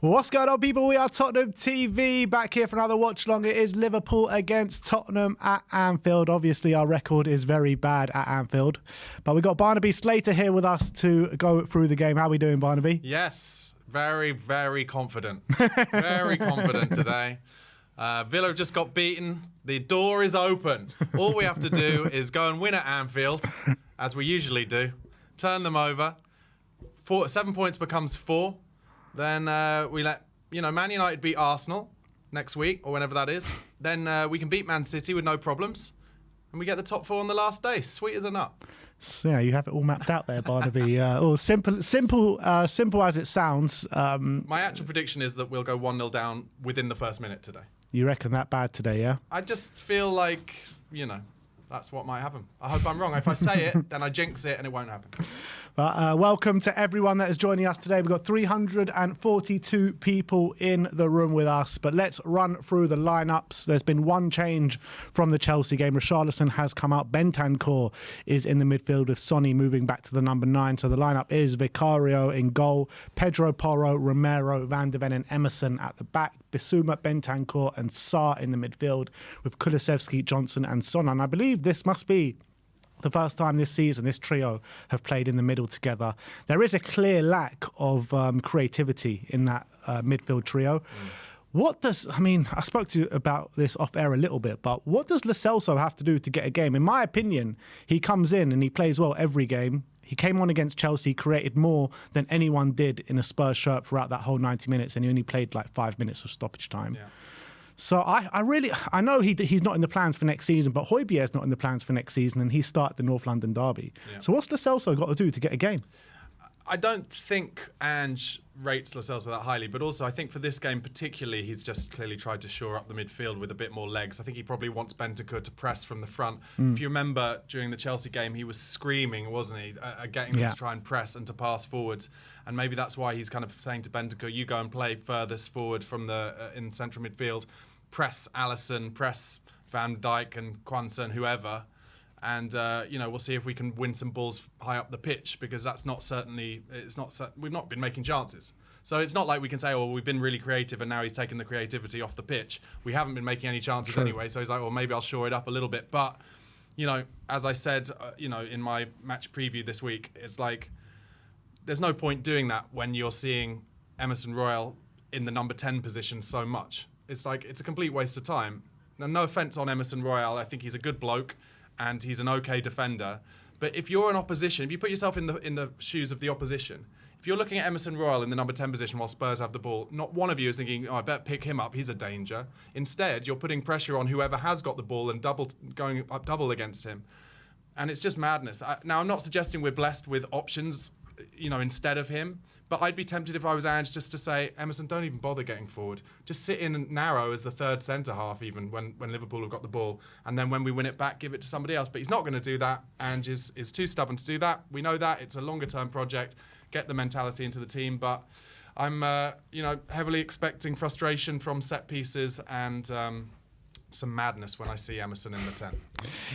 What's going on, people? We are Tottenham TV, back here for another watch long. It is Liverpool against Tottenham at Anfield. Obviously, our record is very bad at Anfield, but we've got Barnaby Slater here with us to go through the game. How are we doing, Barnaby? Yes, very, very confident. Very confident today. Villa have just got beaten. The door is open. All we have to do is go and win at Anfield, as we usually do. Turn them over. 7 points becomes 4. Then we let Man United beat Arsenal next week or whenever that is. Then we can beat Man City with no problems, and we get the top 4 on the last day. Sweet as a nut. So, yeah, you have it all mapped out there, Barnaby. Simple as it sounds. My actual prediction is that we'll go 1-0 down within the first minute today. You reckon that bad today, yeah? I just feel like, that's what might happen. I hope I'm wrong. If I say it, then I jinx it and it won't happen. But welcome to everyone that is joining us today. We've got 342 people in the room with us. But let's run through the lineups. There's been one change from the Chelsea game. Richarlison has come out. Bentancur is in the midfield with Sonny moving back to the number 9. So the lineup is Vicario in goal, Pedro Porro, Romero, Van de Ven and Emerson at the back. Bissouma, Bentancur and Sarr in the midfield with Kulusevski, Johnson and Son. And I believe this must be the first time this season this trio have played in the middle together. There is a clear lack of creativity in that midfield trio. I spoke to you about this off air a little bit, but what does Lo Celso have to do to get a game? In my opinion, he comes in and he plays well every game. He came on against Chelsea, created more than anyone did in a Spurs shirt throughout that whole 90 minutes, and he only played like 5 minutes of stoppage time. Yeah. So I know he's not in the plans for next season, but Højbjerg's not in the plans for next season, and he started the North London derby. Yeah. So what's Lo Celso got to do to get a game? I don't think Ange rates Lo Celso that highly, but also I think for this game particularly, he's just clearly tried to shore up the midfield with a bit more legs. I think he probably wants Bentancur to press from the front. If you remember, during the Chelsea game, he was screaming, wasn't he, getting them to try and press and to pass forwards. And maybe that's why he's kind of saying to Bentancur, you go and play furthest forward from the in central midfield, press Alisson, press Van Dijk and Quansah and whoever. And we'll see if we can win some balls high up the pitch, because we've not been making chances. So it's not like we can say, oh, we've been really creative and now he's taken the creativity off the pitch. We haven't been making any chances anyway. So he's like, well, maybe I'll shore it up a little bit. But, as I said, in my match preview this week, it's like there's no point doing that when you're seeing Emerson Royal in the number 10 position so much. It's like it's a complete waste of time. Now, no offense on Emerson Royal. I think he's a good bloke and he's an okay defender. But if you're an opposition, if you put yourself in the shoes of the opposition, if you're looking at Emerson Royal in the number 10 position while Spurs have the ball, not one of you is thinking, oh, I better pick him up, he's a danger. Instead, you're putting pressure on whoever has got the ball and going up double against him. And it's just madness. Now, I'm not suggesting we're blessed with options, instead of him, but I'd be tempted if I was Ange just to say, Emerson, don't even bother getting forward. Just sit in and narrow as the third centre-half even when Liverpool have got the ball. And then when we win it back, give it to somebody else. But he's not going to do that. Ange is too stubborn to do that. We know that. It's a longer-term project. Get the mentality into the team. But I'm, heavily expecting frustration from set pieces and some madness when I see Emerson in the 10.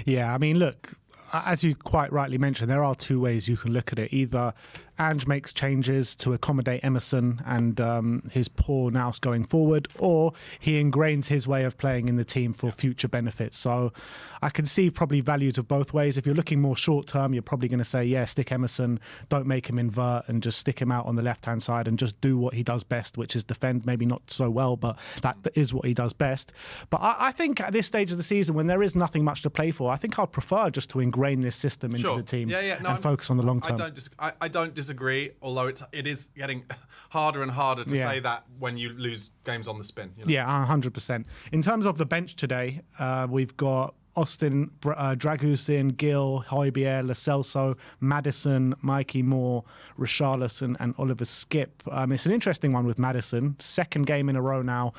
Yeah, I mean, look, as you quite rightly mentioned, there are two ways you can look at it. Either Ange makes changes to accommodate Emerson and his poor nous going forward, or he ingrains his way of playing in the team for future benefits. So I can see probably values of both ways. If you're looking more short term, you're probably going to say, yeah, stick Emerson, don't make him invert and just stick him out on the left-hand side and just do what he does best, which is defend, maybe not so well, but that is what he does best. But I think at this stage of the season, when there is nothing much to play for, I think I'd prefer just to ingrain this system into the team and focus on the long term. I don't disagree, although it is getting harder and harder to say that when you lose games on the spin. Yeah, 100%. In terms of the bench today, we've got Austin, Dragusin, Gill, Højbjerg, Lo Celso, Maddison, Mikey Moore, Richarlison and Oliver Skip. It's an interesting one with Maddison. Second game in a row now,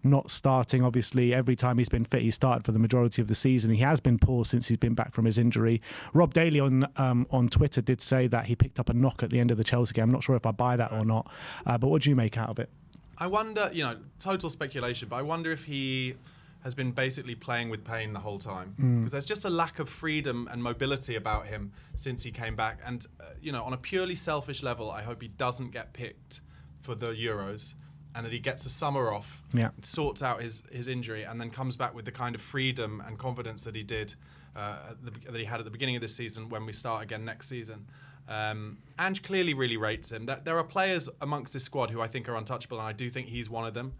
not starting. Obviously, every time he's been fit, he started for the majority of the season. He has been poor since he's been back from his injury. Rob Daly on Twitter did say that he picked up a knock at the end of the Chelsea game. I'm not sure if I buy that or not. But what do you make out of it? I wonder, total speculation, but I wonder if he has been basically playing with pain the whole time, because there's just a lack of freedom and mobility about him since he came back. And on a purely selfish level, I hope he doesn't get picked for the Euros, and that he gets a summer off, sorts out his injury, and then comes back with the kind of freedom and confidence that he did, that he had at the beginning of this season when we start again next season. Ange clearly really rates him. There are players amongst this squad who I think are untouchable, and I do think he's one of them.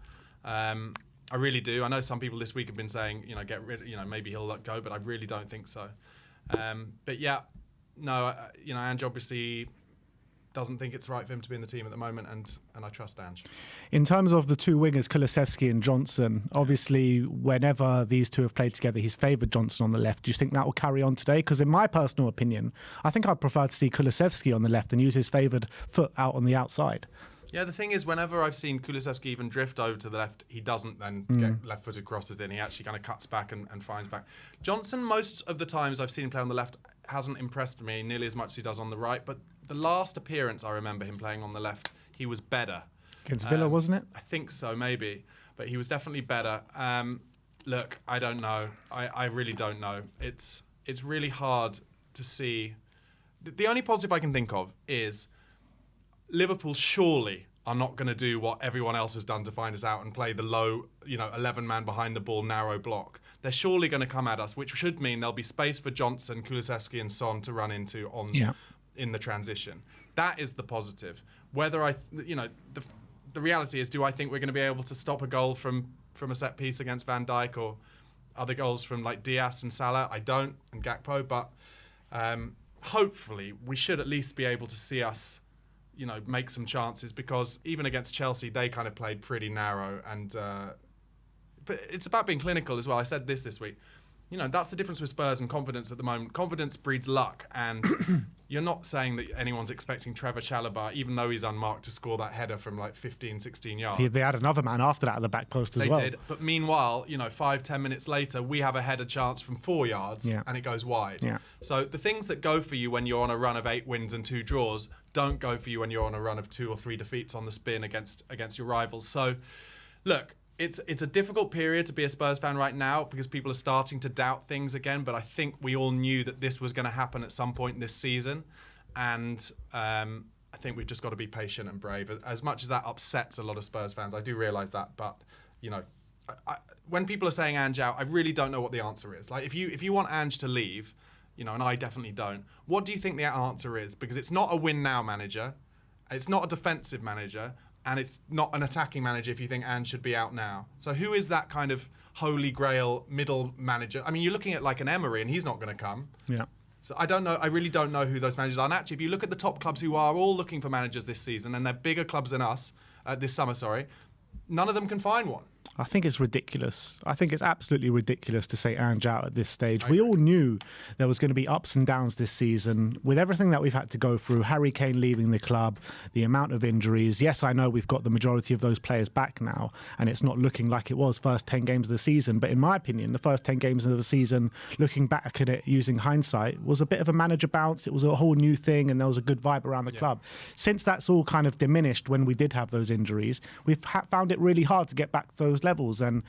I really do. I know some people this week have been saying, get rid, maybe he'll let go, but I really don't think so. But yeah, no, Ange obviously doesn't think it's right for him to be in the team at the moment, and I trust Ange. In terms of the two wingers, Kulusevski and Johnson, obviously whenever these two have played together, he's favoured Johnson on the left. Do you think that will carry on today? Because in my personal opinion, I think I'd prefer to see Kulusevski on the left and use his favoured foot out on the outside. Yeah, the thing is, whenever I've seen Kulusevski even drift over to the left, he doesn't then get left-footed crosses in. He actually kind of cuts back and finds back. Johnson, most of the times I've seen him play on the left, hasn't impressed me nearly as much as he does on the right. But the last appearance I remember him playing on the left, he was better. Against Villa, wasn't it? I think so, maybe. But he was definitely better. Look, I don't know. I really don't know. It's really hard to see. The only positive I can think of is Liverpool surely are not going to do what everyone else has done to find us out and play the low, 11-man behind the ball, narrow block. They're surely going to come at us, which should mean there'll be space for Johnson, Kulusevski and Son to run into in the transition. That is the positive. Whether the reality is, do I think we're going to be able to stop a goal from a set piece against Van Dijk or other goals from like Diaz and Salah? I don't, and Gakpo, but hopefully we should at least be able to see us make some chances, because even against Chelsea, they kind of played pretty narrow. And but it's about being clinical as well. I said this week. That's the difference with Spurs and confidence at the moment. Confidence breeds luck, and you're not saying that anyone's expecting Trevor Chalobah, even though he's unmarked, to score that header from like 15, 16 yards. They had another man after that at the back post as well. They did, but meanwhile, 5-10 minutes later, we have a header chance from 4 yards, and it goes wide. Yeah. So the things that go for you when you're on a run of 8 wins and 2 draws don't go for you when you're on a run of 2 or 3 defeats on the spin against your rivals. So, look, it's a difficult period to be a Spurs fan right now because people are starting to doubt things again. But I think we all knew that this was going to happen at some point this season, and I think we've just got to be patient and brave. As much as that upsets a lot of Spurs fans, I do realise that. But when people are saying Ange out, I really don't know what the answer is. Like if you want Ange to leave, and I definitely don't. What do you think the answer is? Because it's not a win now manager, it's not a defensive manager. And it's not an attacking manager if you think Ange should be out now. So who is that kind of holy grail middle manager? I mean, you're looking at like an Emery, and he's not going to come. Yeah. So I don't know. I really don't know who those managers are. And actually, if you look at the top clubs who are all looking for managers this season, and they're bigger clubs than us this summer, none of them can find one. I think it's ridiculous. I think it's absolutely ridiculous to say Ange out at this stage. We all knew there was going to be ups and downs this season with everything that we've had to go through. Harry Kane leaving the club, the amount of injuries. Yes, I know we've got the majority of those players back now, and it's not looking like it was first 10 games of the season. But in my opinion, the first 10 games of the season, looking back at it using hindsight, was a bit of a manager bounce. It was a whole new thing, and there was a good vibe around the club. Since that's all kind of diminished when we did have those injuries, we've found it really hard to get back to those levels, and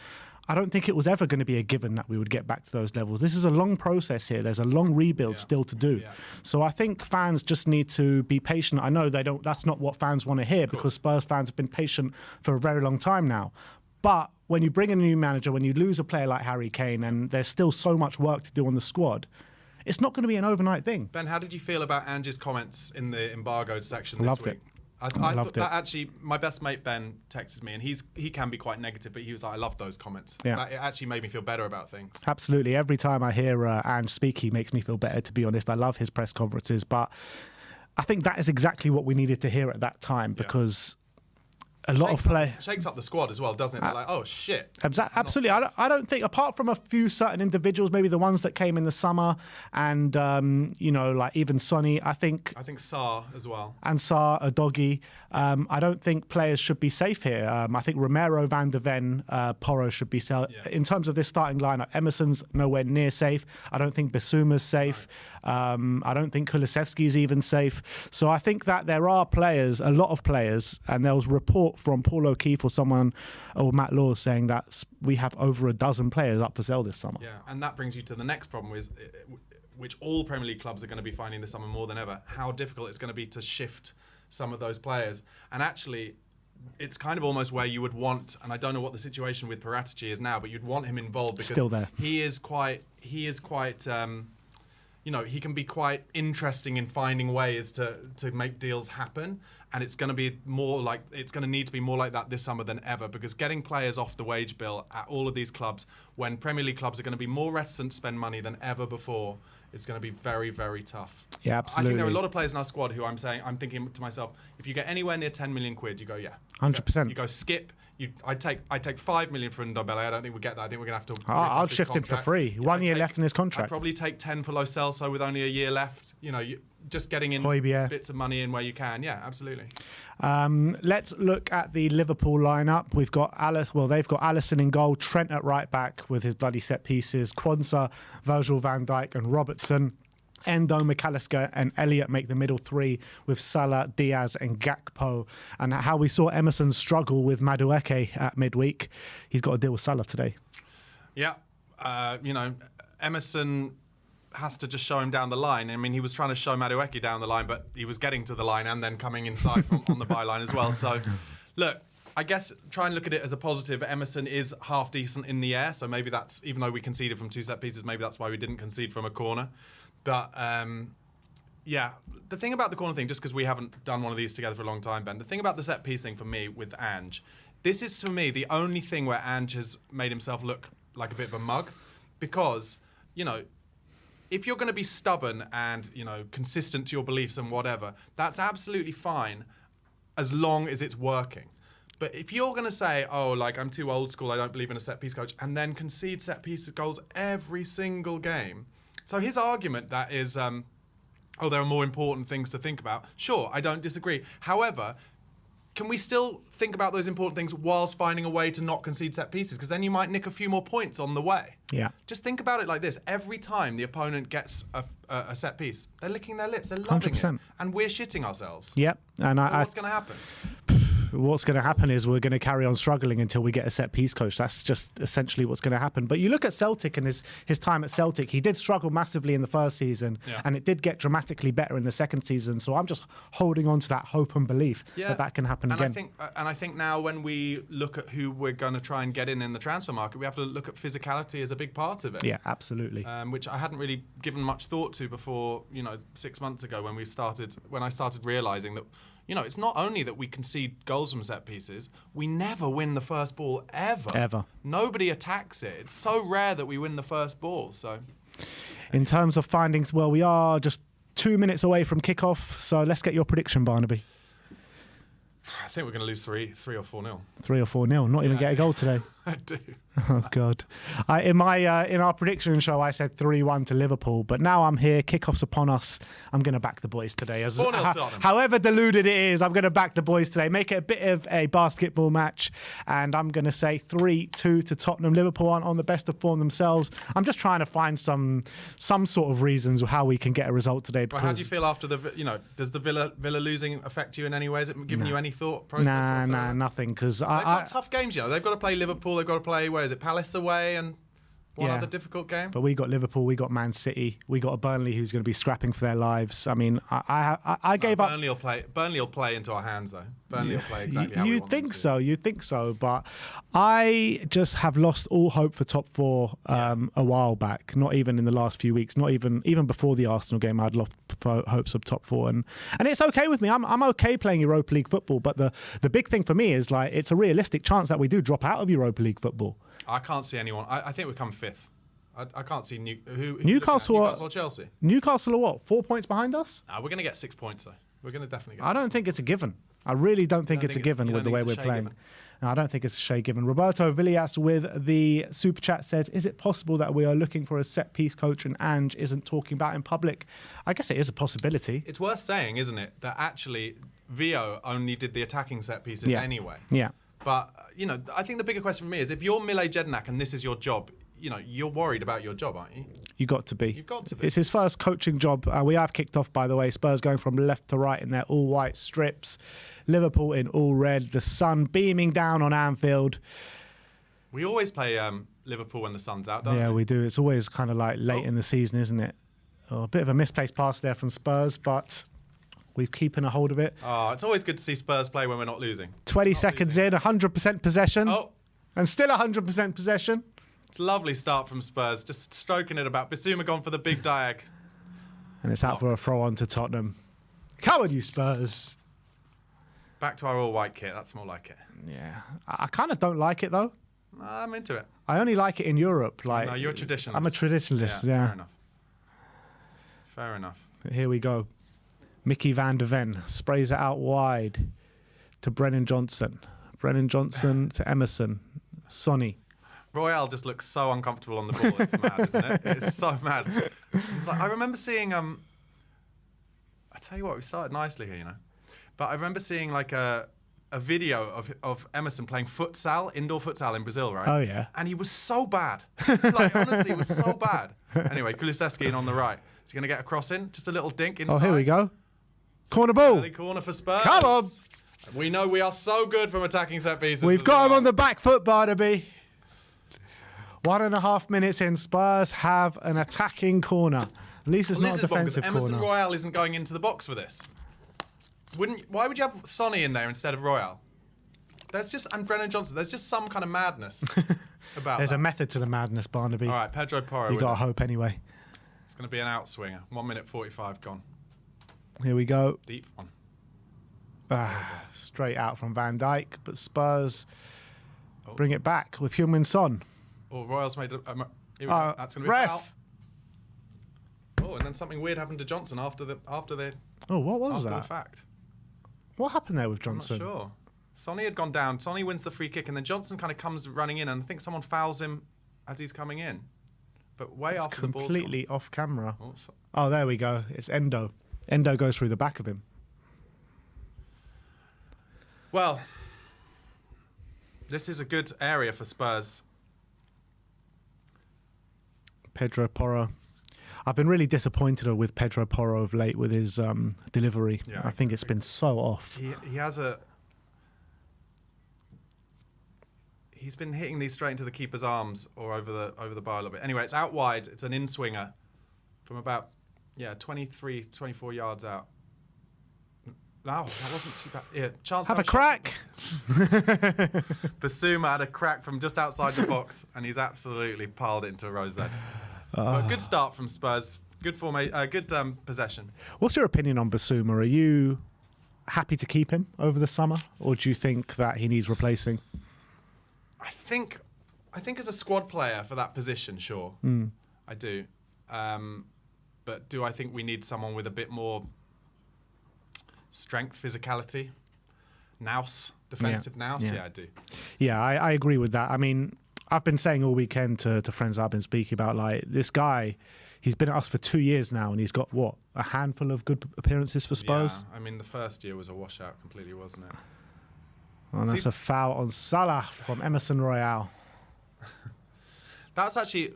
I don't think it was ever going to be a given that we would get back to those levels. This is a long process here. There's a long rebuild still to do. So I think fans just need to be patient. I know that's not what fans want to hear, because Spurs fans have been patient for a very long time now. But when you bring in a new manager, when you lose a player like Harry Kane, and there's still so much work to do on the squad, it's not going to be an overnight thing. Ben, how did you feel about Ange's comments in the embargoed section this week? Loved it. I thought that actually, my best mate Ben texted me, and he can be quite negative, but he was like, I love those comments. It actually made me feel better about things. Absolutely. Every time I hear Ange speak, he makes me feel better, to be honest. I love his press conferences, but I think that is exactly what we needed to hear at that time, because a lot of players shakes up the squad as well, doesn't it? They're like, oh shit. Absolutely. I don't think, apart from a few certain individuals, maybe the ones that came in the summer, and like even Sonny, I think Sarr as well, and Sarr, a doggy. I don't think players should be safe here. I think Romero, Van der Ven, Porro should be safe. In terms of this starting lineup, Emerson's nowhere near safe. I don't think Bissouma's safe. No. I don't think Kulusevski's even safe. So I think that there are players, a lot of players, and there was a report from Paul O'Keefe or Matt Law saying that we have over a dozen players up for sale this summer. Yeah, and that brings you to the next problem, which all Premier League clubs are going to be finding this summer more than ever, how difficult it's going to be to shift some of those players. And actually, it's kind of almost where you would want, and I don't know what the situation with Paratici is now, but you'd want him involved because Still there. he is quite, he can be quite interesting in finding ways to make deals happen. And it's going to be it's going to need to be more like that this summer than ever, because getting players off the wage bill at all of these clubs, when Premier League clubs are going to be more reticent to spend money than ever before, it's going to be very, very tough. Yeah, absolutely. I think there are a lot of players in our squad who I'm thinking to myself, if you get anywhere near 10 million quid, you go, yeah. 100%. You go skip. I'd take 5 million for Ndombele. I don't think we get that. I think we're going to have to. I'll shift him for free. Yeah, 1 year left in his contract. I'd probably take 10 for Lo Celso with only a year left. Just getting in Højbjerg. bits of money in where you can. Yeah, absolutely. Let's look at the Liverpool lineup. We've got they've got Alisson in goal, Trent at right back with his bloody set pieces, Quansah, Virgil van Dijk and Robertson. Endo, McAllister and Elliott make the middle three with Salah, Diaz and Gakpo. And how we saw Emerson struggle with Madueke at midweek. He's got to deal with Salah today. Yeah. Emerson has to just show him down the line. I mean, he was trying to show Madueke down the line, but he was getting to the line and then coming inside on the byline as well. So, look, I guess try and look at it as a positive. Emerson is half decent in the air, so maybe that's, even though we conceded from 2 set pieces, maybe that's why we didn't concede from a corner. But, yeah, the thing about the corner thing, just because we haven't done one of these together for a long time, Ben, the thing about the set piece thing for me with Ange, this is, for me, the only thing where Ange has made himself look like a bit of a mug. Because, if you're going to be stubborn and, consistent to your beliefs and whatever, that's absolutely fine as long as it's working. But if you're going to say, I'm too old school, I don't believe in a set-piece coach, and then concede set-piece goals every single game. So his argument that is, there are more important things to think about. Sure, I don't disagree. However, can we still think about those important things whilst finding a way to not concede set pieces? Because then you might nick a few more points on the way. Yeah. Just think about it like this. Every time the opponent gets a set piece, they're licking their lips, they're loving 100%. it. And we're shitting ourselves. Yep. And so what's going to happen? What's going to happen is we're going to carry on struggling until we get a set piece coach. That's just essentially what's going to happen. But you look at Celtic and his time at Celtic, he did struggle massively in the first season, and it did get dramatically better in the second season. So I'm just holding on to that hope and belief that can happen again. I think now when we look at who we're going to try and get in the transfer market, we have to look at physicality as a big part of it. Yeah, absolutely. Which I hadn't really given much thought to before, 6 months ago when I started realising that, it's not only that we concede goals from set pieces, we never win the first ball ever. Ever. Nobody attacks it. It's so rare that we win the first ball. So, in terms of findings, well, we are just 2 minutes away from kickoff. So let's get your prediction, Barnaby. I think we're going to lose 3 or 4-0. 3 or 4-0. Not even get a goal today. I do. Oh God! In our prediction show, I said 3-1 to Liverpool, but now I'm here. Kickoff's upon us. I'm going to back the boys today. 4-0 Tottenham. However deluded it is, I'm going to back the boys today. Make it a bit of a basketball match, and I'm going to say 3-2 to Tottenham. Liverpool aren't on the best of form themselves. I'm just trying to find some sort of reasons how we can get a result today. Well, how do you feel after does the Villa losing affect you in any way? Has it given you any thought process? Nah, nothing. Because they've got tough games. They've got to play Liverpool. They've got to play. Where is it? Palace away and one other difficult game. But we got Liverpool, we got Man City, we got a Burnley who's going to be scrapping for their lives. I mean, I gave up. Burnley will play into our hands though. Burnley will play exactly how we want them to. You'd think so, but I just have lost all hope for top 4 a while back. Not even in the last few weeks. Not even before the Arsenal game, I'd lost hopes of top 4, and it's okay with me. I'm okay playing Europa League football, but the big thing for me is it's a realistic chance that we do drop out of Europa League football. I can't see anyone. I think we come 5th. I can't see Newcastle or Chelsea. Newcastle are what? 4 points behind us? We're going to get 6 points though. We're going to definitely get. I don't think it's a given. I really don't think it's a given with the way we're playing. No, I don't think it's a shade given. Roberto Villas with the super chat says, is it possible that we are looking for a set piece coach and Ange isn't talking about in public? I guess it is a possibility. It's worth saying, isn't it, that actually Vio only did the attacking set pieces anyway. Yeah. But, I think the bigger question for me is if you're Mile Jedinak and this is your job, you're worried about your job, aren't you? You've got to be. You've got to be. It's his first coaching job. We have kicked off, by the way. Spurs going from left to right in their all-white strips. Liverpool in all red. The sun beaming down on Anfield. We always play Liverpool when the sun's out, don't we? Yeah, we do. It's always kind of like late in the season, isn't it? Oh, a bit of a misplaced pass there from Spurs, but We're keeping a hold of it. Oh, it's always good to see Spurs play when we're not losing. 20 seconds in, 100% possession. Oh, And still 100% possession. it's a lovely start from Spurs. Just stroking it about. Bissouma gone for the big diag. And it's out for a throw on to Tottenham. Come on, you Spurs. Back to our all-white kit. That's more like it. Yeah. I kind of don't like it, though. I'm into it. I only like it in Europe. Like, No, you're a traditionalist. I'm a traditionalist, yeah. Fair enough. Fair enough. Here we go. Mickey van der Ven sprays it out wide to Brennan Johnson. Brennan Johnson to Emerson. Sonny. Royale just looks so uncomfortable on the ball. It's mad, isn't it? It's so mad. It's like, I remember seeing... I tell you what, we started nicely here, you know. But I remember seeing like a video of Emerson playing futsal, indoor futsal in Brazil, right? Oh, yeah. And he was so bad. Like, honestly, he was so bad. Anyway, Kulusevski in on the right. Is he going to get a cross in? Just a little dink inside. Oh, here we go. Corner ball. Early corner for Spurs. Come on. We know we are so good from attacking set pieces. We've as got him well. on the back foot, Barnaby. 1.5 minutes in. Spurs have an attacking corner. At least it's Well, not this a is one, 'cause defensive Emerson corner. Royale isn't going into the box for this. Why would you have Sonny in there instead of Royale? There's just, and Brennan Johnson, there's just some kind of madness about There's that. a method to the madness, Barnaby. All right, Pedro Porro. You got to hope anyway. It's going to be an outswinger. 1 minute 45 gone. Here we go. Deep one. Straight out from Van Dijk, but Spurs bring it back with Heung-min Son. Oh, Royals made a... here we go. That's going to be a foul. Ref. Oh, and then something weird happened to Johnson after the Oh, what was after the that? fact. What happened there with I'm not Johnson? sure. Sonny had gone down. Sonny wins the free kick, and then Johnson kind of comes running in, and I think someone fouls him as he's coming in. But way It's after the ball's completely off camera. gone. Oh, there we go. It's Endo. Endo goes through the back of him. Well, this is a good area for Spurs. Pedro Porro. I've been really disappointed with Pedro Porro of late with his delivery. Yeah, I think it's been so off. He has a... He's been hitting these straight into the keeper's arms or over the bar a little bit. Anyway, it's out wide. It's an in-swinger from about 23, 24 yards out. No, that wasn't too bad. Yeah, chance to Have a crack. Bissouma had a crack from just outside the box, and he's absolutely piled it into a rosette. But good start from Spurs. Good possession. What's your opinion on Bissouma? Are you happy to keep him over the summer, or do you think that he needs replacing? I think as a squad player for that position, sure, I do. But do I think we need someone with a bit more strength, physicality, defensive nous? Yeah, I do. Yeah, I agree with that. I mean, I've been saying all weekend to friends I've been speaking about, like, this guy, he's been at us for 2 years now, and he's got, what, a handful of good appearances for Spurs? Yeah, I mean, the first year was a washout completely, wasn't it? And that's a foul on Salah from Emerson Royale. That's actually,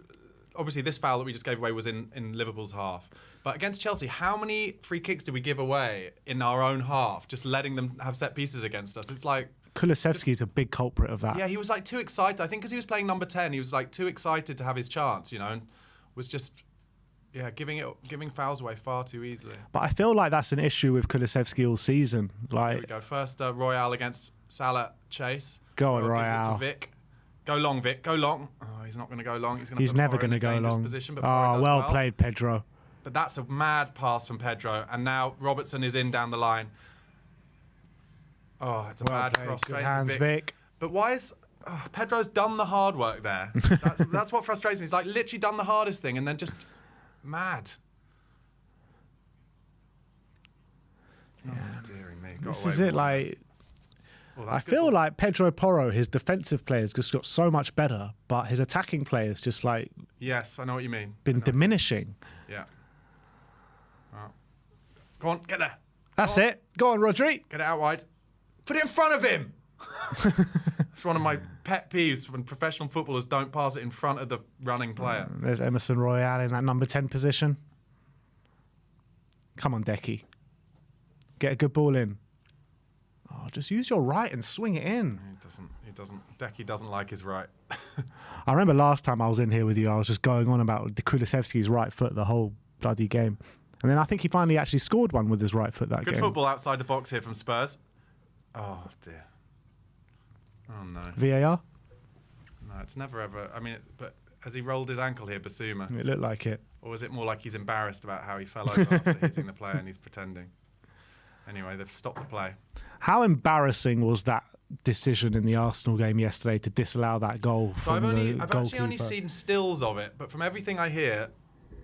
obviously, this foul that we just gave away was in Liverpool's half. But against Chelsea, how many free kicks did we give away in our own half, just letting them have set pieces against us? It's like... Kulusevski is a big culprit of that. Yeah, he was like too excited. I think because he was playing number 10, he was like too excited to have his chance, you know, and was just, giving fouls away far too easily. But I feel like that's an issue with Kulusevski all season. Like, Here we go. First, Royale against Salah chase. Go on, Gives it Royale. to Vic. Go long, Vic. Go long. Oh, he's not going to go long. He's never going to go long. Position, but Porro well does played, Pedro. But that's a mad pass from Pedro. And now Robertson is in down the line. Oh, it's a bad Played. cross Good straight hands, to Vic. But why is... Pedro's done the hard work there. That's what frustrates me. He's like literally done the hardest thing and then just mad. Oh, dearie me. This is it, like... Oh, I feel like Pedro Porro, his defensive players just got so much better, but his attacking players just like Yes, I know what you mean. been diminishing. Yeah. Well, go on, get there. That's it. Go on, Rodri. Get it out wide. Put it in front of him. It's one of my pet peeves when professional footballers don't pass it in front of the running player. There's Emerson Royale in that number 10 position. Come on, Decky. Get a good ball in. Oh, just use your right and swing it in. He doesn't. Decky doesn't like his right. I remember last time I was in here with you, I was just going on about the Kulusevski's right foot the whole bloody game. And then I think he finally actually scored one with his right foot that Good game. football outside the box here from Spurs. Oh, dear. Oh, no. VAR? No, it's never ever. I mean, but has he rolled his ankle here, Basuma? It looked like it. Or was it more like he's embarrassed about how he fell over after hitting the player and he's pretending? Anyway, they've stopped the play. How embarrassing was that decision in the Arsenal game yesterday to disallow that goal? So I've actually only goalkeeper? seen stills of it, but from everything I hear,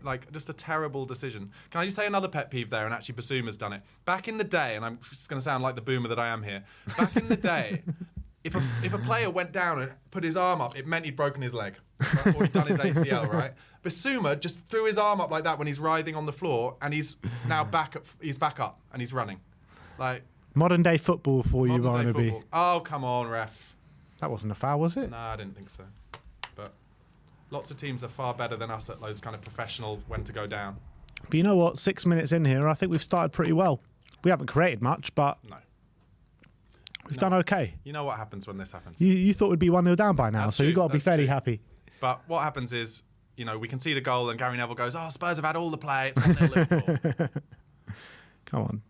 like just a terrible decision. Can I just say another pet peeve there? And actually, Basuma's done it. Back in the day, and I'm just going to sound like the boomer that I am here. Back in the day, if a player went down and put his arm up, it meant he'd broken his leg, right? Or he'd done his ACL, right? Basuma just threw his arm up like that when he's writhing on the floor, and he's now back up and he's running, like Modern day football for you, modern day Barnaby. football. Oh, come on, ref. That wasn't a foul, was it? No, I didn't think so. But lots of teams are far better than us at those kind of professional when to go down. But you know what? 6 minutes in here, I think we've started pretty well. We haven't created much, but No. we've done okay. You know what happens when this happens. You thought we'd be 1-0 down by now, That's so you've true, got to be that's fairly true. happy. But what happens is, you know, we concede a goal and Gary Neville goes, oh, Spurs have had all the play. It's 1-0 Liverpool. Come on.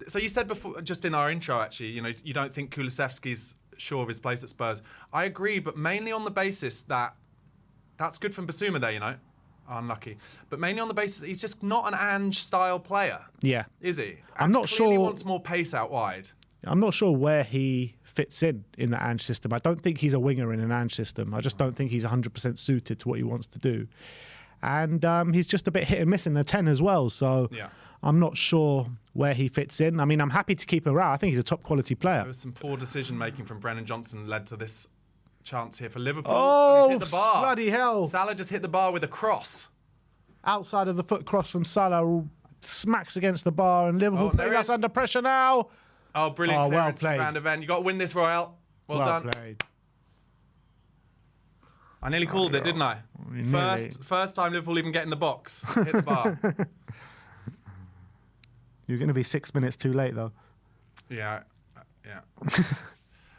So you said before, just in our intro, actually, you know, you don't think Kulusevski's sure of his place at Spurs. I agree, but mainly on the basis that that's good from Basuma there, you know. Unlucky. But mainly on the basis that he's just not an Ange-style player, Yeah. is he? I'm Ange not clearly sure- wants more pace out wide. I'm not sure where he fits in the Ange system. I don't think he's a winger in an Ange system. I just don't think he's 100% suited to what he wants to do. And he's just a bit hit and miss in the 10 as well. So Yeah. I'm not sure where he fits in. I mean, I'm happy to keep him around. I think he's a top quality player. There was some poor decision making from Brennan Johnson led to this chance here for Liverpool. Oh, And he's hit the bar. bloody hell. Salah just hit the bar with a cross. Outside of the foot cross from Salah, smacks against the bar, and Liverpool Oh, they're putting us in. under pressure now. Oh, brilliant Oh, well clearance from played. Van der Ven. You got to win this, Royale. Well done. Played. I nearly called it, didn't I? Nearly. First time Liverpool even get in the box. Hit the bar. You're going to be 6 minutes too late, though. Yeah.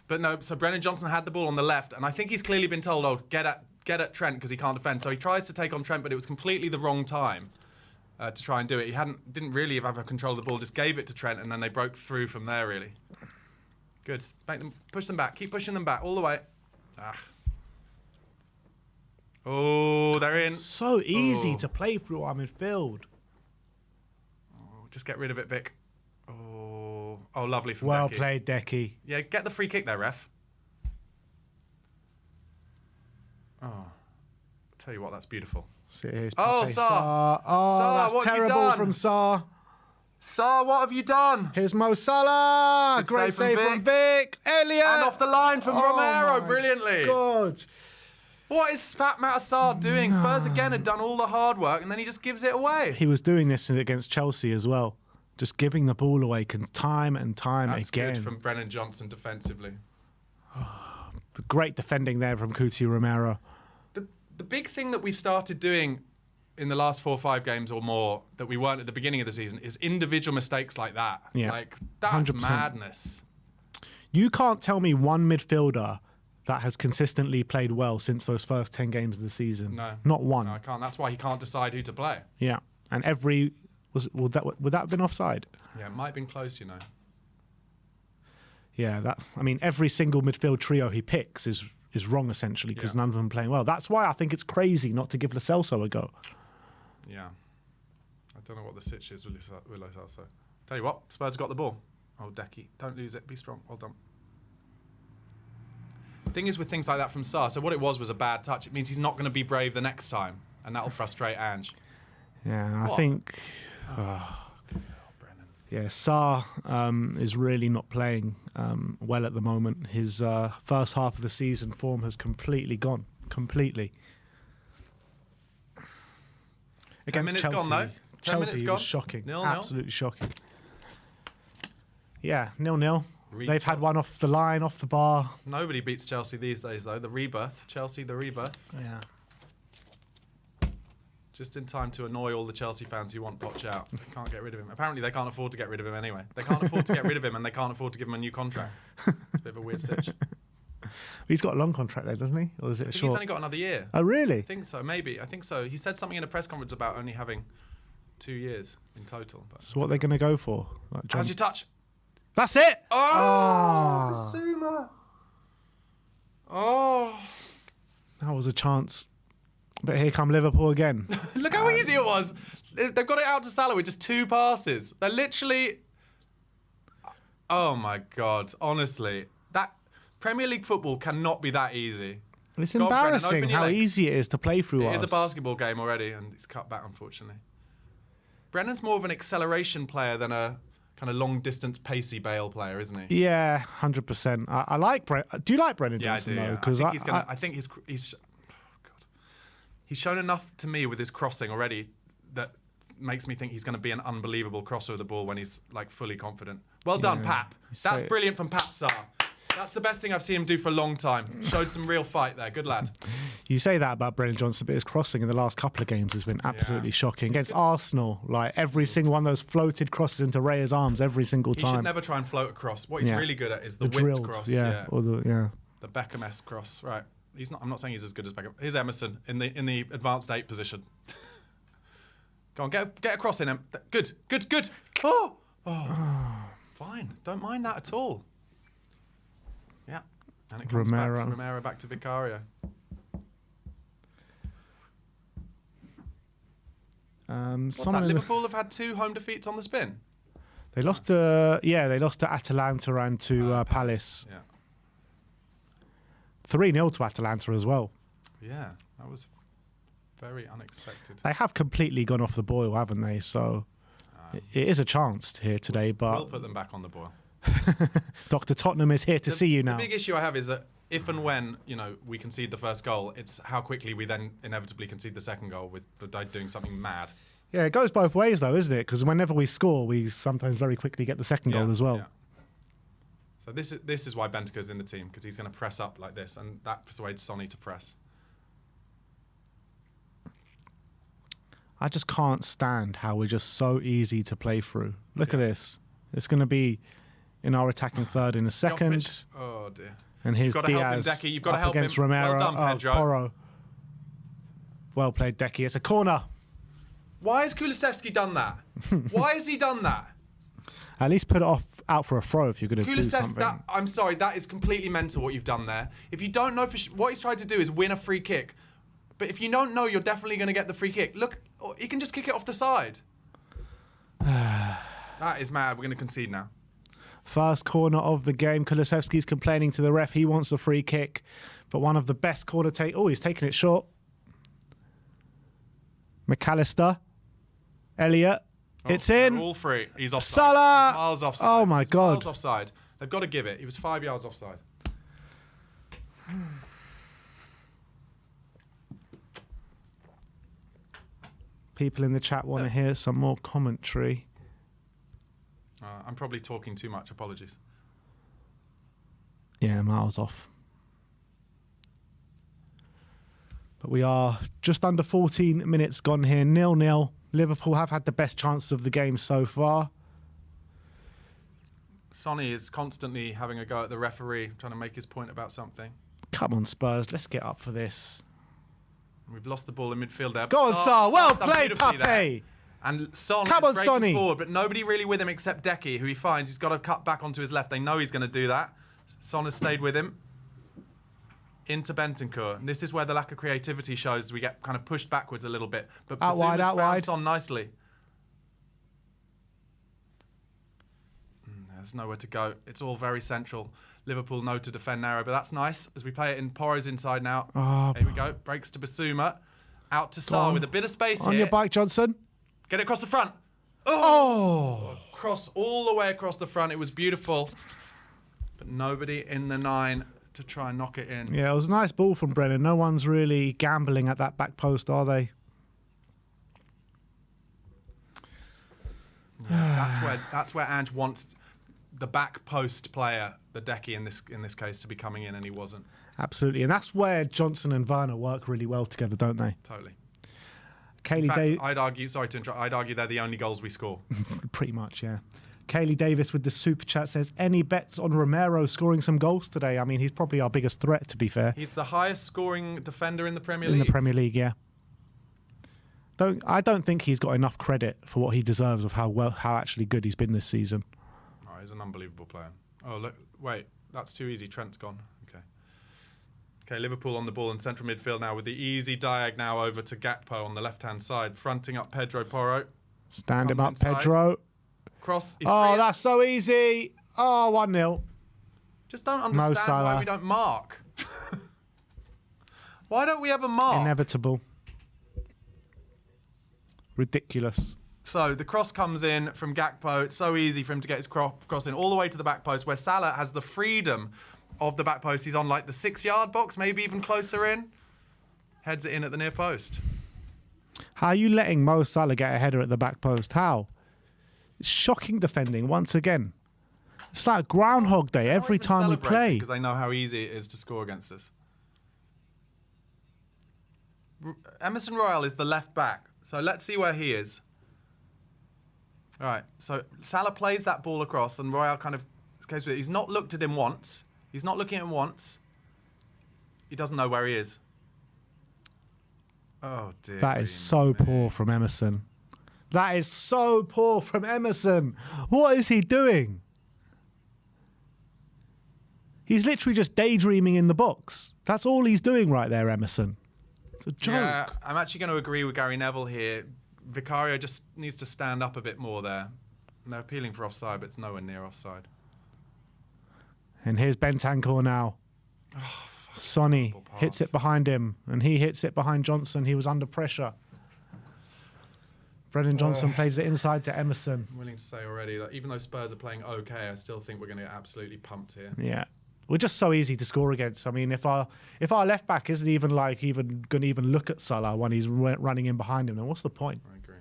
But no, so Brennan Johnson had the ball on the left, and I think he's clearly been told, oh, get at Trent because he can't defend. So he tries to take on Trent, but it was completely the wrong time to try and do it. He didn't really have control of the ball, just gave it to Trent, and then they broke through from there, really. Good. Push them back. Keep pushing them back all the way. Oh, they're in. So easy Oh. to play through our midfield. Oh, just get rid of it, Vic. Oh, lovely from Well Decky. played, Decky. Yeah, get the free kick there, ref. Oh, tell you what, that's beautiful. Here's Oh, Pepe Sarr. Oh, Sarr, that's what have you terrible done? from Sarr. Sar, what have you done? Here's Mo Salah. Good Great save save from from Vic. Elliot. And off the line from Oh Romero, my brilliantly. God. What is Pat Matar doing? Spurs again had done all the hard work, and then he just gives it away. He was doing this against Chelsea as well. Just giving the ball away time and time That's again. good from Brennan Johnson defensively. Great defending there from Cuti Romero. The big thing that we've started doing in the last 4 or 5 games or more that we weren't at the beginning of the season is individual mistakes like that. Yeah. Like, that's 100%. madness. You can't tell me one midfielder that has consistently played well since those first 10 games of the season. No. Not one. No, I can't. That's why he can't decide who to play. Yeah. And would that have been offside? Yeah, it might have been close, you know. Yeah, every single midfield trio he picks is wrong essentially because Yeah. none of them playing well. That's why I think it's crazy not to give Lo Celso a go. Yeah. I don't know what the sitch is with Lo Celso. Tell you what, Spurs got the ball. Oh, Decky, don't lose it. Be strong. Well done. The thing is with things like that from Sarr, so what it was a bad touch. It means he's not going to be brave the next time, and that'll frustrate Ange. Yeah, What? I think... Brennan. Yeah, Sarr is really not playing well at the moment. His first half of the season form has completely gone. Completely. 10 minutes gone, though. 10 Chelsea minutes was gone. shocking. 0-0. Absolutely shocking. Yeah, 0-0. Reed They've had Chelsea. one off the line, off the bar. Nobody beats Chelsea these days, though. The rebirth. Chelsea, the rebirth. Yeah. Just in time to annoy all the Chelsea fans who want Poch out. They can't get rid of him. Apparently, they can't afford to get rid of him anyway. They can't afford to get rid of him, and they can't afford to give him a new contract. It's a bit of a weird stitch. He's got a long contract there, doesn't he? Or is it a I think he's short? only got another year. Oh, really? I think so, maybe. I think so. He said something in a press conference about only having 2 years in total. But So what they're going to go for? Like how's your touch? That's it. Oh, Basuma. Oh. That was a chance. But here come Liverpool again. Look how easy it was. They've got it out to Salah with just 2 passes. They're literally... Oh, my God. Honestly, that Premier League football cannot be that easy. It's Go on, Brennan, embarrassing open your how legs. easy it is to play through It us. is a basketball game already, and it's cut back, unfortunately. Brennan's more of an acceleration player than a kind of long-distance pacey Bale player, isn't he? Yeah, 100%. I like Brennan. Do you like Brennan Yeah, I Johnson, do. though? Yeah. Because I think he's shown enough to me with his crossing already that makes me think he's going to be an unbelievable crosser of the ball when he's like fully confident. Well done, Pap. That's brilliant from Pap Sarr. That's the best thing I've seen him do for a long time. Showed some real fight there. Good lad. You say that about Brennan Johnson, but his crossing in the last couple of games has been absolutely shocking. Against Arsenal, like every single one of those floated crosses into Raya's arms every single He time. should never try and float across. What he's really good at is the whipped drilled, cross. Or the Beckham-esque cross. Right. He's not. I'm not saying he's as good as Beckham. Here's Emerson in the advanced 8 position. Go on, get across in him. Good. Oh. Fine. Don't mind that at all. Yeah. And it comes back to Romero back to Vicario. What's that? Liverpool have had 2 home defeats on the spin. They lost to Atalanta and to Palace. Yeah. 3-0 to Atalanta as well. Yeah, that was very unexpected. They have completely gone off the boil, haven't they? So it is a chance here today, but we'll put them back on the boil. Dr. Tottenham is here to see you now. The big issue I have is that if and when we concede the first goal, it's how quickly we then inevitably concede the second goal with doing something mad. Yeah, it goes both ways though, isn't it? Because whenever we score, we sometimes very quickly get the second goal as well. Yeah. So this is why Bentancur's in the team, because he's going to press up like this, and that persuades Sonny to press. I just can't stand how we're just so easy to play through. Look at this. It's going to be in our attacking third in a second. Oh dear. And here's You've got to help him, Diaz Decky. You've got to up help against him. Romero. Well done, Pedro. Porro. Well played, Decky. It's a corner. Why has Kulusevski done that? Why has he done that? At least put it out for a throw if you're going to do something. I'm sorry, that is completely mental what you've done there. If you don't know, what he's tried to do is win a free kick. But if you don't know, you're definitely going to get the free kick. Look, he can just kick it off the side. That is mad. We're going to concede now. First corner of the game. Kulusevski's complaining to the ref. He wants a free kick. But one of the best corner take. Oh, he's taking it short. McAllister. Elliott. It's in. All three. He's offside. Salah. He's miles offside. Oh, my God. Miles offside. They've got to give it. He was 5 yards offside. People in the chat want to hear some more commentary. I'm probably talking too much. Apologies. Yeah, miles off. But we are just under 14 minutes gone here. 0-0. Liverpool have had the best chances of the game so far. Sonny is constantly having a go at the referee, trying to make his point about something. Come on, Spurs. Let's get up for this. We've lost the ball in midfield there. Go on, Sarr. Well played, Pape. And Son Come is on, breaking Sonny. forward, but nobody really with him except Decky, who he finds he's got to cut back onto his left. They know he's going to do that. Son has stayed with him. Into Bentancur. And this is where the lack of creativity shows. We get kind of pushed backwards a little bit. But Out wide, out wide. Son nicely. There's nowhere to go. It's all very central. Liverpool know to defend narrow, but that's nice as we play it in Porro's inside now. Oh, Here we go. Breaks to Basuma. Out to Sarr with a bit of space on here. your bike, Johnson. Get it across the front. Oh! Cross all the way across the front. It was beautiful. But nobody in the 9 to try and knock it in. Yeah, it was a nice ball from Brennan. No one's really gambling at that back post, are they? Yeah, that's where Ange wants the back post player, the Decky in this case, to be coming in, and he wasn't. Absolutely. And that's where Johnson and Werner work really well together, don't they? Totally. Kaylee In fact, I'd argue, sorry to interrupt, I'd argue they're the only goals we score. Pretty much, yeah. Kaylee Davis with the super chat says, any bets on Romero scoring some goals today? I mean, he's probably our biggest threat, to be fair. He's the highest scoring defender in the Premier League. In the Premier League, yeah. don't think he's got enough credit for what he deserves of how actually good he's been this season. Oh, he's an unbelievable player. Oh, look, wait, that's too easy. Trent's gone. Okay, Liverpool on the ball in central midfield now with the easy diag now over to Gakpo on the left-hand side, fronting up Pedro Porro. Stand him up, inside. Pedro. Cross. Oh, that's so easy. Oh, 1-0. Just don't understand why we don't mark. Why don't we ever mark? Inevitable. Ridiculous. So the cross comes in from Gakpo. It's so easy for him to get his cross in all the way to the back post where Salah has the freedom of the back post. He's on like the 6-yard box, maybe even closer in. Heads it in at the near post. How are you letting Mo Salah get a header at the back post? How? It's shocking defending once again. It's like Groundhog Day every time we play. Because they know how easy it is to score against us. Emerson Royal is the left back. So let's see where he is. All right. So Salah plays that ball across and Royal kind of goes with it. He's not looked at him once. He's not looking at him once. He doesn't know where he is. Oh, dear. That is so poor from Emerson. That is so poor from Emerson. What is he doing? He's literally just daydreaming in the box. That's all he's doing right there, Emerson. It's a joke. Yeah, I'm actually going to agree with Gary Neville here. Vicario just needs to stand up a bit more there. And they're appealing for offside, but it's nowhere near offside. And here's Bentancur now. Oh, Sonny hits it behind him, and he hits it behind Johnson. He was under pressure. Brendan Johnson plays it inside to Emerson. I'm willing to say already that even though Spurs are playing okay, I still think we're going to get absolutely pumped here. Yeah. We're just so easy to score against. I mean, if our left back isn't even going to even look at Salah when he's running in behind him, then what's the point? I agree.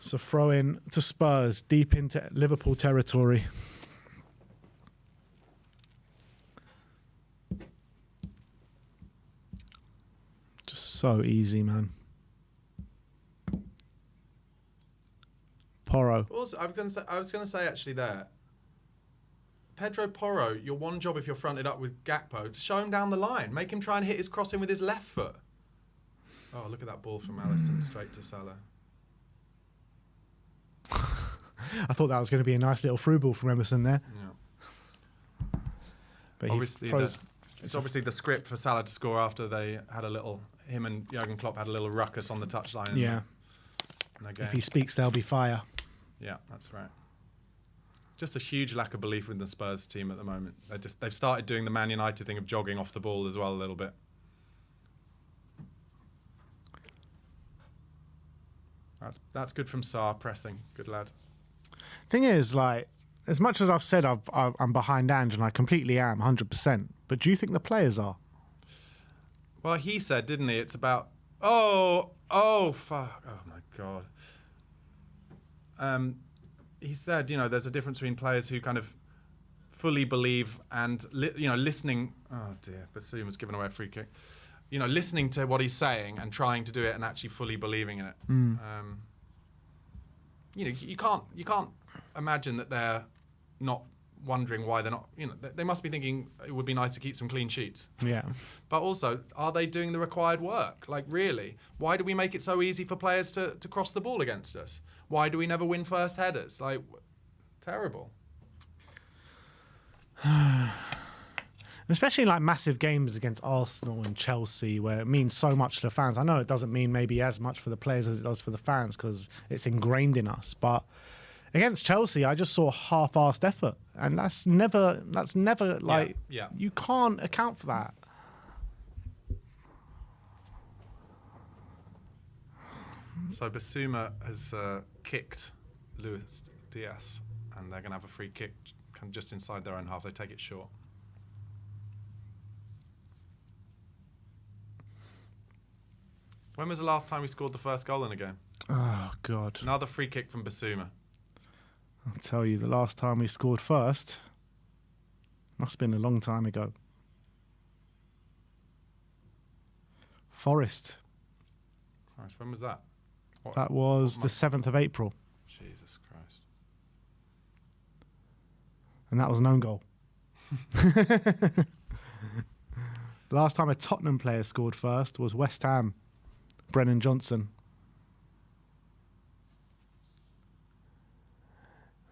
So throw in to Spurs, deep into Liverpool territory. Just so easy, man. Porro. Also, I was going to say actually there, Pedro Porro, your one job if you're fronted up with Gakpo, to show him down the line. Make him try and hit his cross in with his left foot. Oh, look at that ball from Alisson straight to Salah. I thought that was going to be a nice little through ball from Emerson there. Yeah. But obviously, it's obviously the script for Salah to score after they had him and Jurgen Klopp had a little ruckus on the touchline. Yeah. If he speaks, there'll be fire. Yeah, that's right. Just a huge lack of belief in the Spurs team at the moment. They've started doing the Man United thing of jogging off the ball as well a little bit. That's good from Sarr pressing. Good lad. Thing is, like, as much as I've said I'm behind Ange, and I completely am, 100%. But do you think the players are? Well, he said, didn't he? It's about fuck, oh my god. He said, there's a difference between players who kind of fully believe and listening. Oh dear, Bassoum given away a free kick. Listening to what he's saying and trying to do it and actually fully believing in it. You can't imagine that they're not wondering why they're not. They must be thinking it would be nice to keep some clean sheets. Yeah. But also, are they doing the required work? Like, really? Why do we make it so easy for players to cross the ball against us? Why do we never win first headers? Like, terrible. Especially like massive games against Arsenal and Chelsea where it means so much to the fans. I know it doesn't mean maybe as much for the players as it does for the fans because it's ingrained in us. But against Chelsea, I just saw half-assed effort. And that's never like, you can't account for that. So Basuma has kicked Luis Diaz and they're going to have a free kick kind of just inside their own half. They take it short. When was the last time we scored the first goal in a game? Oh, God. Another free kick from Basuma. I'll tell you, the last time we scored first must have been a long time ago. Forest. Christ, when was that? That was the 7th of April. Jesus Christ. And that was an own goal. The last time a Tottenham player scored first was West Ham, Brennan Johnson.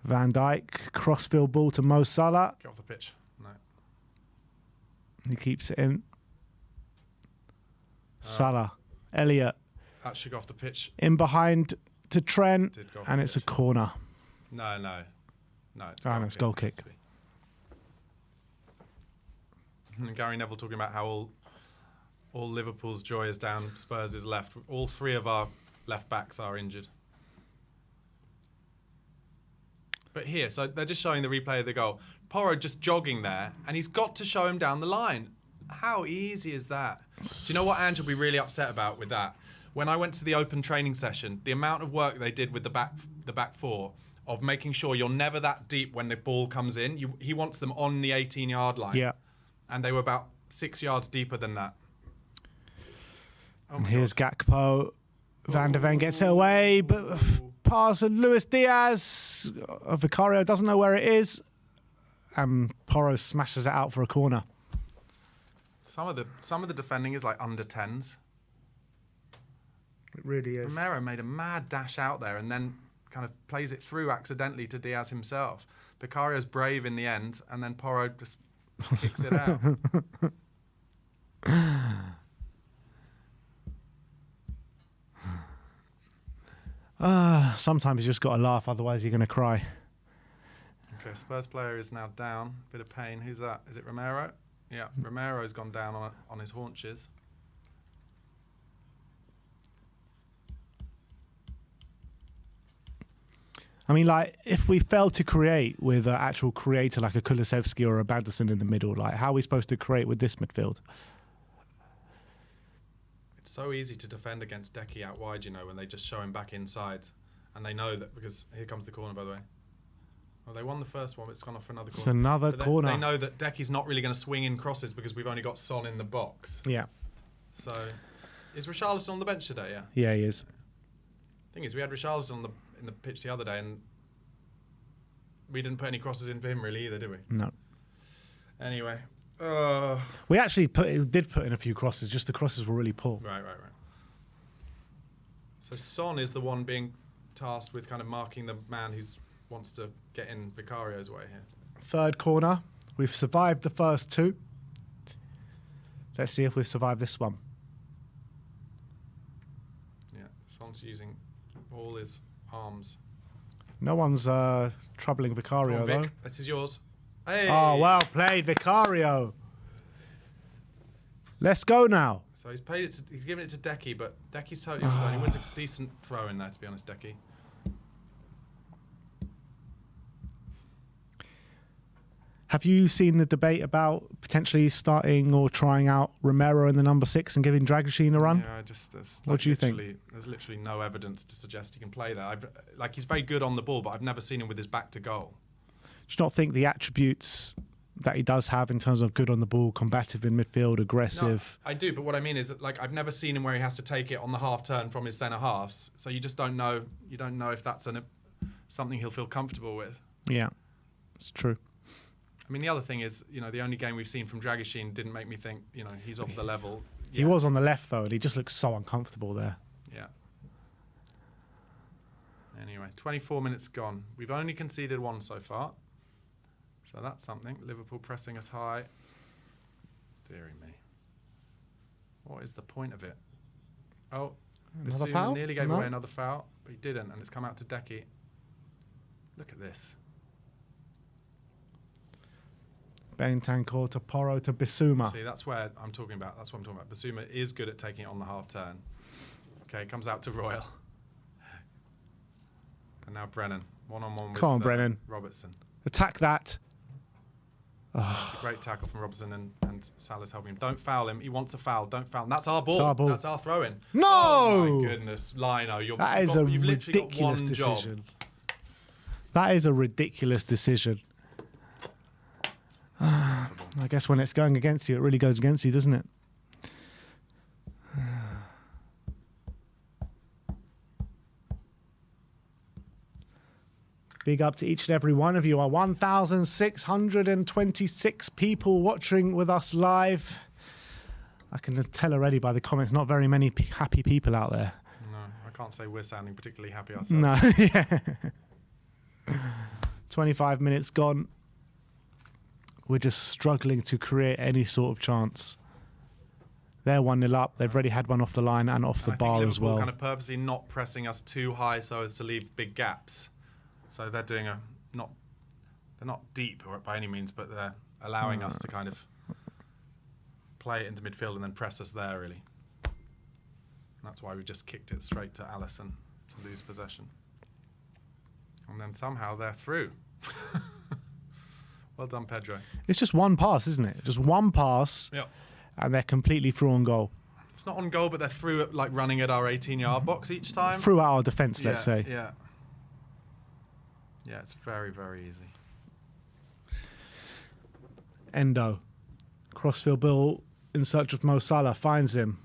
Van Dijk, crossfield ball to Mo Salah. Get off the pitch. No. He keeps it in. Salah, Elliott. That should go off the pitch. In behind to Trent, and it's a pitch. corner. No. It's goal kick. And Gary Neville talking about how all Liverpool's joy is down, Spurs is left. All three of our left backs are injured. But here, so they're just showing the replay of the goal. Porro just jogging there, and he's got to show him down the line. How easy is that? Do you know what Ange will be really upset about with that? When I went to the open training session, the amount of work they did with the back four of making sure you're never that deep when the ball comes in. He wants them on the 18-yard line. Yeah. And they were about 6 yards deeper than that. And here's Gakpo. Van der Ven gets it away, but pass and Luis Diaz. Vicario doesn't know where it is. And Porro smashes it out for a corner. Some of the defending is like under 10s. It really is. Romero made a mad dash out there and then kind of plays it through accidentally to Diaz himself. Vicario's brave in the end, and then Porro just kicks it out. Sometimes you just got to laugh, otherwise you're going to cry. Okay, Spurs player is now down. Bit of pain. Who's that? Is it Romero? Yeah, Romero's gone down on his haunches. I mean, like, if we fail to create with an actual creator like a Kulusevski or a Bagderson in the middle, like, how are we supposed to create with this midfield? It's so easy to defend against Decky out wide, you know, when they just show him back inside. And they know that, because here comes the corner, by the way. Well, they won the first one, but it's gone off for another corner. It's another corner. They know that Decky's not really going to swing in crosses because we've only got Son in the box. Yeah. So, is Richarlison on the bench today? Yeah. Yeah, he is. Thing is, we had Richarlison in the pitch the other day, and we didn't put any crosses in for him really either, did we? No. Anyway. We actually did put in a few crosses, just the crosses were really poor. Right. So Son is the one being tasked with kind of marking the man who wants to get in Vicario's way here. Third corner. We've survived the first two. Let's see if we've survived this one. Yeah, Son's using all his arms. No one's troubling Vicario, Come on, though. This is yours. Hey! Oh, well played, Vicario. Let's go now. So he's given it to Decky, but Decky's totally on his own. He wins a decent throw in there, to be honest, Decky. Have you seen the debate about potentially starting or trying out Romero in the number 6 and giving Dragoshin a run? Yeah, what do you think? There's literally no evidence to suggest he can play that. He's very good on the ball, but I've never seen him with his back to goal. Do you not think the attributes that he does have in terms of good on the ball, combative in midfield, aggressive? No, I do, but what I mean is that, like, I've never seen him where he has to take it on the half turn from his centre halves. So you just don't know. You don't know if that's something he'll feel comfortable with. Yeah, it's true. I mean, the other thing is, you know, the only game we've seen from Dragoshin didn't make me think, you know, he's off the level. Yeah. He was on the left, though, and he just looked so uncomfortable there. Yeah. Anyway, 24 minutes gone. We've only conceded one so far. So that's something. Liverpool pressing us high. Deary me. What is the point of it? Oh, Another foul? Nearly gave away another foul, but he didn't, and it's come out to Decky. Look at this. Bentancur to Porro to Bissouma. See, that's where I'm talking about. That's what I'm talking about. Bissouma is good at taking it on the half turn. Okay, comes out to Royal. And now Brennan. One-on-one with Come on, Brennan. Robertson. Attack that. It's a great tackle from Robertson, and Salah's helping him. Don't foul him. He wants a foul. Don't foul him. That's our ball. It's our ball. That's our throw-in. No! Oh, my goodness. Lino, that is a ridiculous decision. That is a ridiculous decision. I guess when it's going against you, it really goes against you, doesn't it? Big up to each and every one of you. Our 1,626 people watching with us live. I can tell already by the comments, not very many happy people out there. No, I can't say we're sounding particularly happy ourselves. No, yeah. 25 minutes gone. We're just struggling to create any sort of chance. They're 1-0 up. They've already had one off the line and off the bar as well. Kind of purposely not pressing us too high so as to leave big gaps. So they're doing they're not deep or by any means, but they're allowing us to kind of play it into midfield and then press us there, really. And that's why we just kicked it straight to Alisson to lose possession. And then somehow they're through. Well done, Pedro. It's just one pass, isn't it? Just one pass, Yep. and they're completely through on goal. It's not on goal, but they're through it, like running at our 18-yard box each time. Through our defence, let's say. Yeah. Yeah, it's very, very easy. Endo. Crossfield ball in search of Mo Salah. Finds him.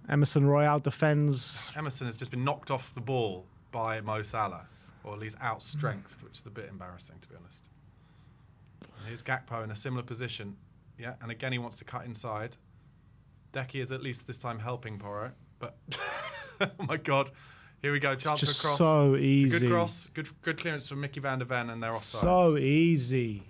Emerson Royale defends. Emerson has just been knocked off the ball by Mo Salah, or at least out-strengthed, which is a bit embarrassing, to be honest. And here's Gakpo in a similar position. Yeah, and again he wants to cut inside. Decky is at least this time helping Porro, but oh my God. Here we go, chance Just for a cross. so It's a easy. good cross, good clearance from Mickey van der Ven, and they're offside. So easy.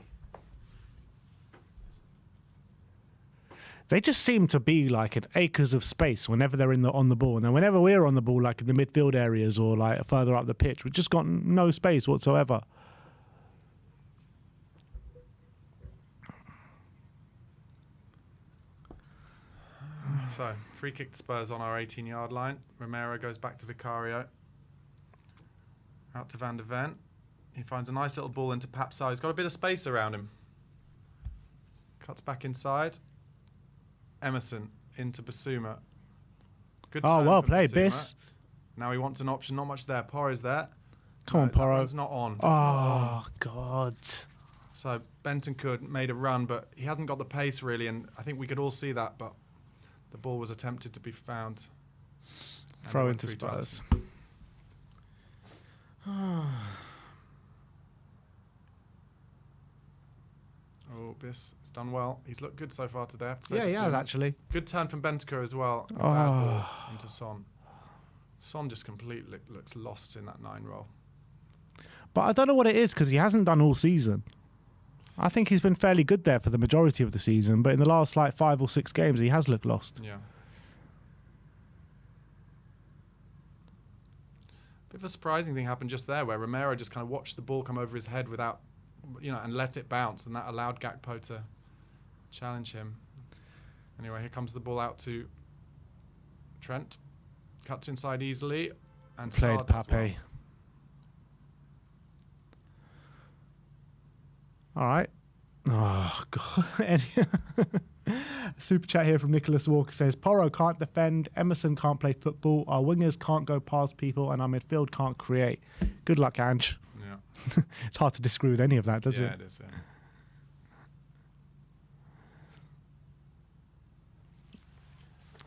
They just seem to be like at acres of space whenever they're on the ball. And then whenever we're on the ball, like in the midfield areas or like further up the pitch, we've just got no space whatsoever. So, free kick to Spurs on our 18-yard line. Romero goes back to Vicario. Out to Van der Ven. He finds a nice little ball into Papsar. He's got a bit of space around him. Cuts back inside. Emerson into Basuma. Good Oh, turn well from played, Basuma. Biss. Now he wants an option. Not much there. Porro's there. Come on, That Porro. one's not on. Oh, God. So Bentancur made a run, but he hasn't got the pace really, and I think we could all see that, but the ball was attempted to be found. And Throw it went into through to Spurs. Oh, Biss, he's done well. He's looked good so far today, I have to say. Yeah, he has, Basuma. actually. Good turn from Bentancur as well. Oh. Bad ball into Son. Son just completely looks lost in that 9 role. But I don't know what it is because he hasn't done all season. I think he's been fairly good there for the majority of the season, but in the last like 5 or 6 games, he has looked lost. Yeah. Bit of a surprising thing happened just there, where Romero just kind of watched the ball come over his head without, and let it bounce, and that allowed Gakpo to challenge him. Anyway, here comes the ball out to Trent. Cuts inside easily, and Played Sarr does Pape. well. All right. Oh, God. Super chat here from Nicholas Walker says, Porro can't defend, Emerson can't play football, our wingers can't go past people, and our midfield can't create. Good luck, Ange. Yeah. It's hard to disagree with any of that, doesn't Yeah, it? it is. Yeah.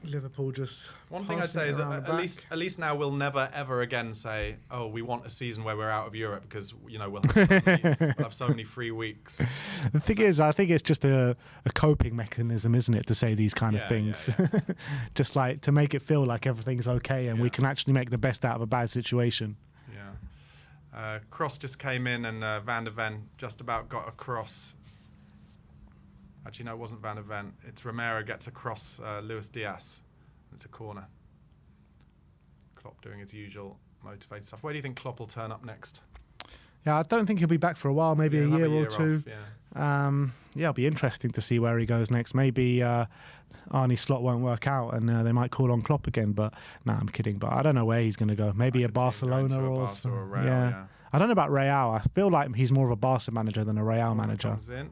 Liverpool just... One thing I'd say is that at least now we'll never ever again say, oh, we want a season where we're out of Europe because we'll have so many free weeks. The thing is, I think it's just a coping mechanism, isn't it, to say these kind of Yeah, things. yeah, Just like to make it feel like everything's okay and we Yeah. can actually make the best out of a bad situation. Yeah. Cross just came in and Van der Ven just about got a cross. Actually, no, it wasn't Van der Ven. It's Romero gets across Luis Diaz. It's a corner. Klopp doing his usual motivated stuff. Where do you think Klopp will turn up next? Yeah, I don't think he'll be back for a while, maybe Yeah, a he'll have year or two. off, yeah. Yeah, it'll be interesting to see where he goes next. Maybe Arnie's slot won't work out and they might call on Klopp again. But no, I'm kidding. But I don't know where he's going to go. Maybe I a could see him going Barcelona to a or Barca or a Real, yeah. yeah. I don't know about Real. I feel like he's more of a Barca manager than a Real Corner manager. comes in.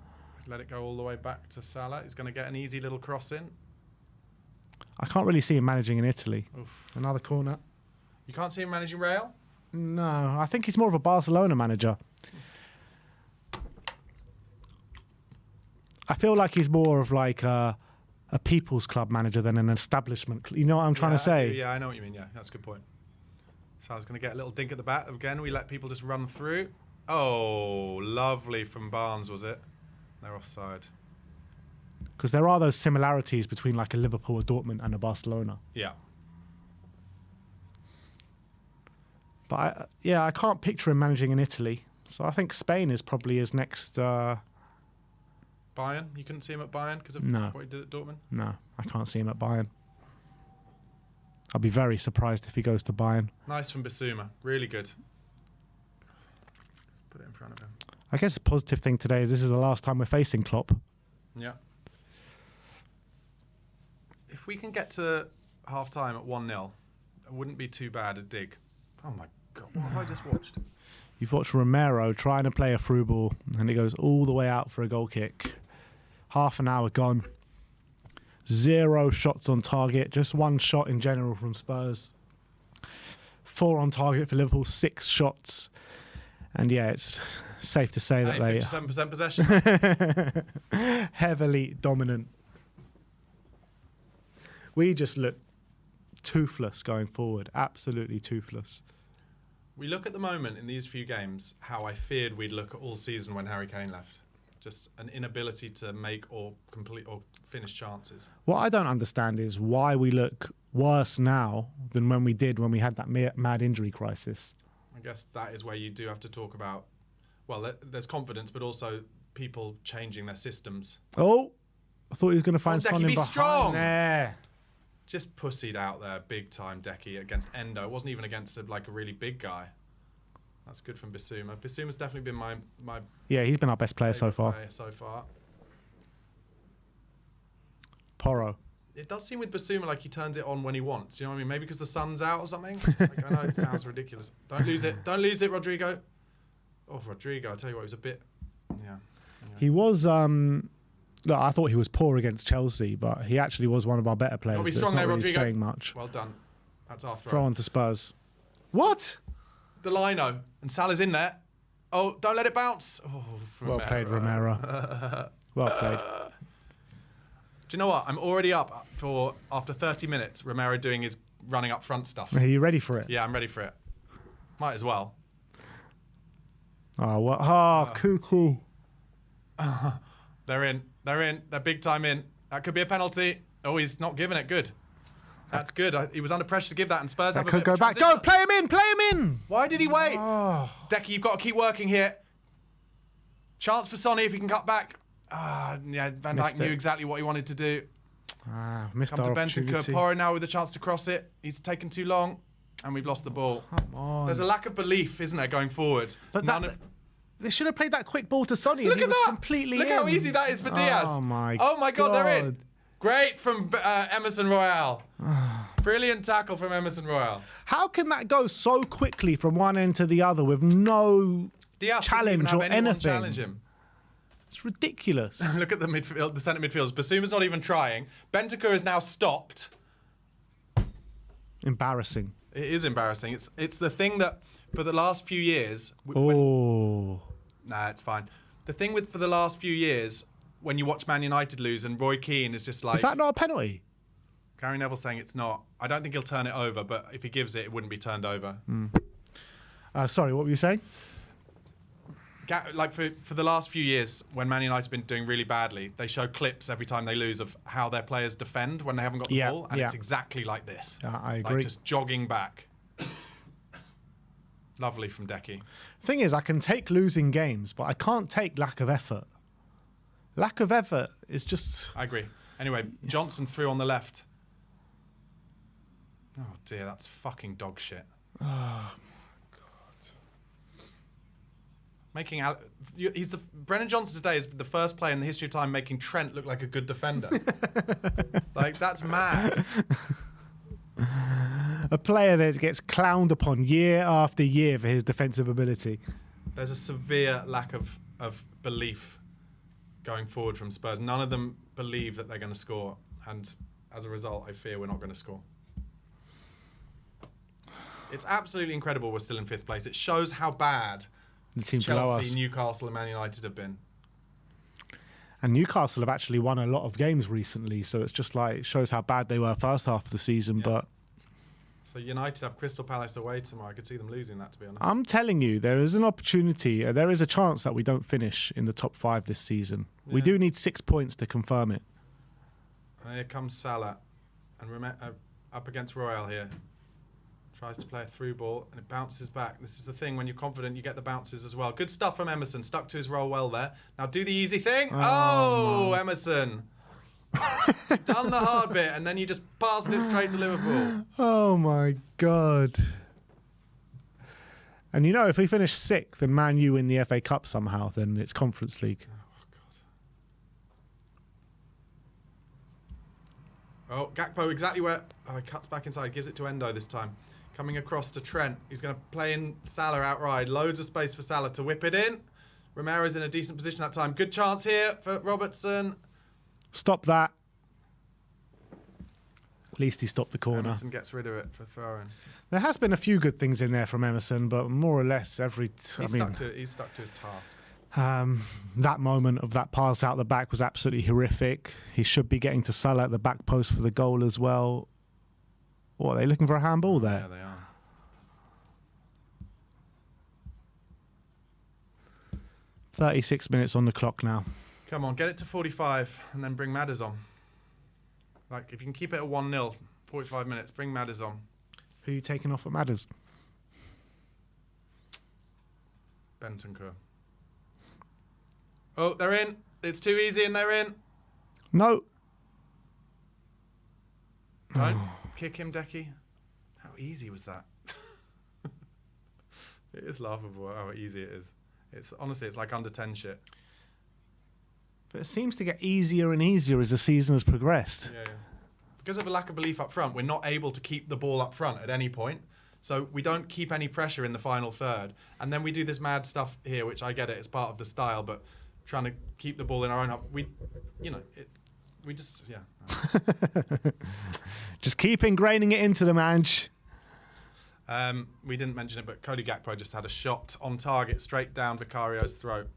Let it go all the way back to Salah. He's going to get an easy little cross in. I can't really see him managing in Italy. Oof. Another corner. You can't see him managing Real? No, I think he's more of a Barcelona manager. I feel like he's more of like a people's club manager than an establishment. You know what I'm trying to say? Yeah, I know what you mean. Yeah, that's a good point. Salah's going to get a little dink at the back. Again, we let people just run through. Oh, lovely from Barnes, was it? They're offside. Because there are those similarities between like a Liverpool, a Dortmund, and a Barcelona. Yeah. But I can't picture him managing in Italy. So I think Spain is probably his next. Bayern? You couldn't see him at Bayern because of No. what he did at Dortmund? No, I can't see him at Bayern. I'll be very surprised if he goes to Bayern. Nice from Bissouma. Really good. Let's put it in front of him. I guess a positive thing today is this is the last time we're facing Klopp. Yeah. If we can get to half-time at 1-0, it wouldn't be too bad a dig. Oh, my God. What have I just watched? You've watched Romero trying to play a through ball, and it goes all the way out for a goal kick. Half an hour gone. 0 shots on target. Just 1 shot in general from Spurs. 4 on target for Liverpool. 6 shots. And yeah, it's safe to say that they 57% possession. heavily dominant. We just look toothless going forward. Absolutely toothless. We look at the moment in these few games how I feared we'd look at all season when Harry Kane left. Just an inability to make or complete or finish chances. What I don't understand is why we look worse now than when we did when we had that mad injury crisis. I guess that is where you do have to talk about, well, there's confidence, but also people changing their systems. Oh, I thought he was going to find Decky, Son in be behind strong. there. Just pussied out there big time, Decky, against Endo. It wasn't even against a really big guy. That's good from Bissouma. Bissouma's definitely been my Yeah, he's been our best player so far. Porro. It does seem with Bissouma like he turns it on when he wants. You know what I mean? Maybe because the sun's out or something. Like, I know it sounds ridiculous. Don't lose it. Don't lose it, Rodrigo. Oh, Rodrigo, I tell you what, he was a bit... Yeah. Anyway. He was... Look, I thought he was poor against Chelsea, but he actually was one of our better players. Be But strong it's not there, really Rodrigo. saying much. Well done. That's our throw. Throw on to Spurs. What? The lino. And Salah's in there. Oh, don't let it bounce. Oh, Well played, Romero. Well played. Do you know what? I'm already up for, after 30 minutes, Romero doing his running up front stuff. Are you ready for it? Yeah, I'm ready for it. Might as well. Oh, what? Oh, Cuckoo. They're in. They're in. They're big time in. That could be a penalty. Oh, he's not giving it. Good. That's good. He was under pressure to give that, and Spurs That have a could bit go of back. transition. Go, play him in, play him in. Why did he wait? Oh. Decky, you've got to keep working here. Chance for Sonny if he can cut back. Yeah, Van Dijk Missed knew it. exactly what he wanted to do. Missed Come our to Bentancur. opportunity. Porro now with a chance to cross it. He's taken too long, and we've lost the ball. Come on. There's a lack of belief, isn't there, going forward? But they should have played that quick ball to Sonny. Look and he at was that! completely Look in. how easy that is for Diaz. Oh my God, they're in. Great from Emerson Royale. Brilliant tackle from Emerson Royale. How can that go so quickly from one end to the other with no Diaz challenge didn't even or have anyone anything? challenge him. It's ridiculous. Look at the midfield, the centre midfielders. Basuma's not even trying. Bentancur is now stopped. Embarrassing. It is embarrassing. It's the thing that for the last few years. Nah, it's fine. The thing for the last few years when you watch Man United lose and Roy Keane is just like. Is that not a penalty? Gary Neville's saying it's not. I don't think he'll turn it over, but if he gives it, it wouldn't be turned over. Sorry, what were you saying? Like for the last few years, when Man United's been doing really badly, they show clips every time they lose of how their players defend when they haven't got the ball, and it's exactly like this. I agree. Like just jogging back. Lovely from Decky. Thing is, I can take losing games, but I can't take lack of effort. Lack of effort is just... I agree. Anyway, Johnson through on the left. Oh dear, that's fucking dog shit. Brennan Johnson today is the first player in the history of time making Trent look like a good defender. Like, that's mad. A player that gets clowned upon year after year for his defensive ability. There's a severe lack of belief going forward from Spurs. None of them believe that they're going to score, and as a result, I fear we're not going to score. It's absolutely incredible we're still in 5th place. It shows how bad The team below us. Chelsea, Newcastle and Man United have been. And Newcastle have actually won a lot of games recently, so it's just like shows how bad they were first half of the season. But So United have Crystal Palace away tomorrow. I could see them losing that, to be honest. I'm telling you, there is an opportunity. There is a chance that we don't finish in the top 5 this season. We do need 6 points to confirm it. And here comes Salah. And up against Royal here. Tries to play a through ball and it bounces back. This is the thing, when you're confident, you get the bounces as well. Good stuff from Emerson. Stuck to his role well there. Now do the easy thing. Oh, Emerson. You've done the hard bit and then you just passed it straight to Liverpool. Oh, my God. And you know, if we finish 6th and Man U win the FA Cup somehow, then it's Conference League. Oh, Gakpo exactly where... Oh, he cuts back inside. Gives it to Endo this time. Coming across to Trent. He's going to play in Salah outright. Loads of space for Salah to whip it in. Romero's in a decent position that time. Good chance here for Robertson. Stop that. At least he stopped the corner. Emerson gets rid of it for throwing. There has been a few good things in there from Emerson, but more or less every... He's stuck to his task. That moment of that pass out the back was absolutely horrific. He should be getting to Salah at the back post for the goal as well. What, are they looking for a handball there? Yeah, they are. 36 minutes on the clock now. Come on, get it to 45 and then bring Madders on. Like, if you can keep it at 1-0, 45 minutes, bring Madders on. Who are you taking off at Madders? Bentancur. Oh, they're in. It's too easy and they're in. No. Don't kick him, Decky. How easy was that? It is laughable how easy it is. It's honestly, it's like under 10 shit. But it seems to get easier and easier as the season has progressed. Yeah. Because of a lack of belief up front, we're not able to keep the ball up front at any point. So we don't keep any pressure in the final third. And then we do this mad stuff here, which I get it, it's part of the style, but trying to keep the ball in our own half. Just keep ingraining it into them, Ange. We didn't mention it, but Cody Gakpo just had a shot on target straight down Vicario's throat.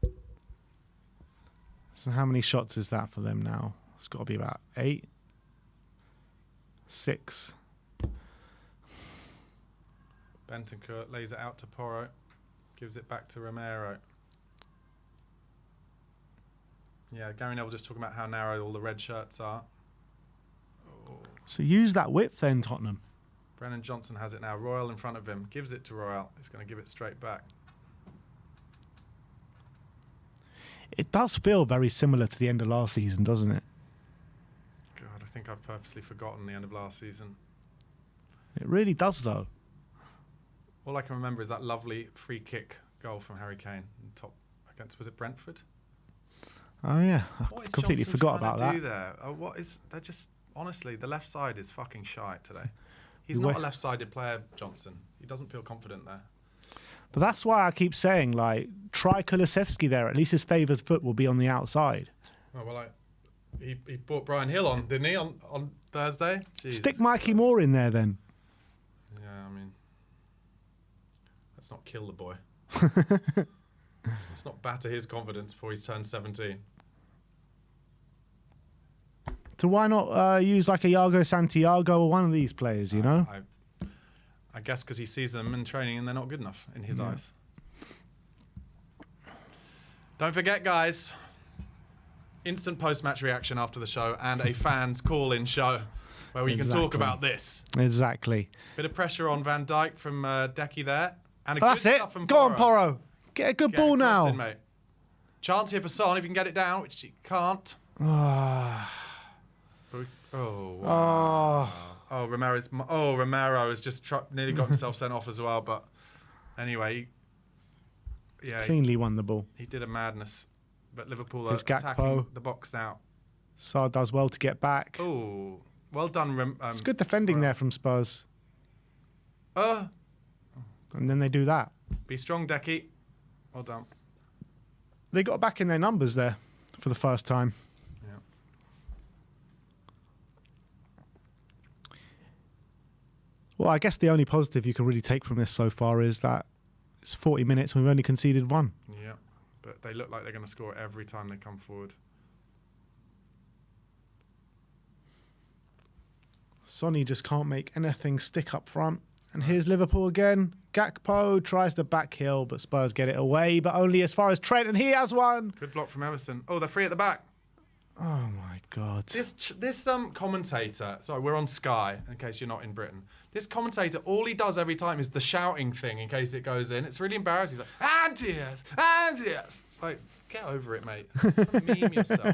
So how many shots is that for them now? It's got to be about 8. 6. Bentancur lays it out to Porro. Gives it back to Romero. Yeah, Gary Neville just talking about how narrow all the red shirts are. Oh. So use that width then, Tottenham. Brennan Johnson has it now. Royal in front of him. Gives it to Royal. He's going to give it straight back. It does feel very similar to the end of last season, doesn't it? God, I think I've purposely forgotten the end of last season. It really does, though. All I can remember is that lovely free kick goal from Harry Kane. Top against, was it Brentford? Oh, yeah. I What is completely Johnson forgot trying about to that. do there? They're just, honestly, the left side is fucking shite today. He's not a left-sided player, Johnson. He doesn't feel confident there. But that's why I keep saying, like, try Kulusevski there. At least his favoured foot will be on the outside. Oh, well, he brought Brian Hill on, didn't he, on Thursday? Jesus. Stick Mikey Moore in there then. Yeah, I mean, let's not kill the boy. Let's not batter his confidence before he's turned 17. So why not use like a Iago Santiago or one of these players, you know? I guess because he sees them in training and they're not good enough in his eyes. Don't forget, guys, instant post-match reaction after the show and a fans call-in show where we can talk about this. Exactly. Bit of pressure on Van Dijk from Decky there. And That's good it. stuff from Go on, Porro. Get a good ball now. In, mate. Chance here for Son if you can get it down, which he can't. Oh, wow. Oh, Romero has just nearly got himself sent off as well. But anyway, yeah, cleanly won the ball. He did a madness. But Liverpool are Gakpo. attacking the box now. Sarr does well to get back. Oh, well done. It's good defending there from Spurs. And then they do that. Be strong, Decky. Well done. They got back in their numbers there for the first time. Well, I guess the only positive you can really take from this so far is that it's 40 minutes and we've only conceded 1. Yeah, but they look like they're going to score every time they come forward. Sonny just can't make anything stick up front. And here's Liverpool again. Gakpo tries the back heel, but Spurs get it away, but only as far as Trent, and he has one. Good block from Emerson. Oh, they're free at the back. Oh my God. This commentator, sorry, we're on Sky, in case you're not in Britain. This commentator, all he does every time is the shouting thing in case it goes in. It's really embarrassing. He's like, and yes. It's like, get over it, mate. Meme yourself.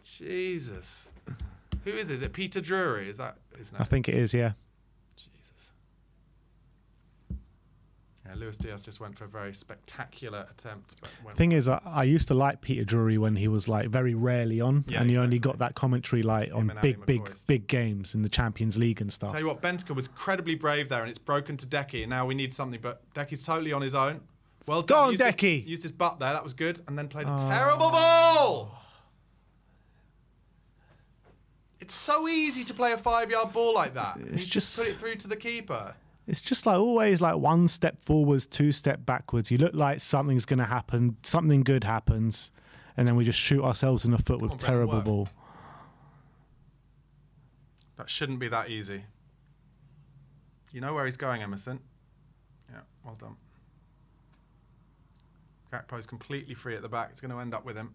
Jesus. Who is it? Is it Peter Drury? Is that his name? I think it is, yeah. Jesus. Yeah, Luis Diaz just went for a very spectacular attempt. But Thing is, I used to like Peter Drury when he was like very rarely on, and you only got that commentary like on big games in the Champions League and stuff. Tell you what, Bentancur was incredibly brave there, and it's broken to Decky, and now we need something, but Decky's totally on his own. Well done. Go on, Decky. Used his butt there, that was good, and then played a terrible ball! It's so easy to play a 5-yard ball like that. It's just put it through to the keeper. It's just like always like 1 step forwards, 2 step backwards. You look like something's going to happen, something good happens, and then we just shoot ourselves in the foot with a terrible ball. That shouldn't be that easy. You know where he's going, Emerson. Yeah, well done. Gakpo's completely free at the back. It's going to end up with him.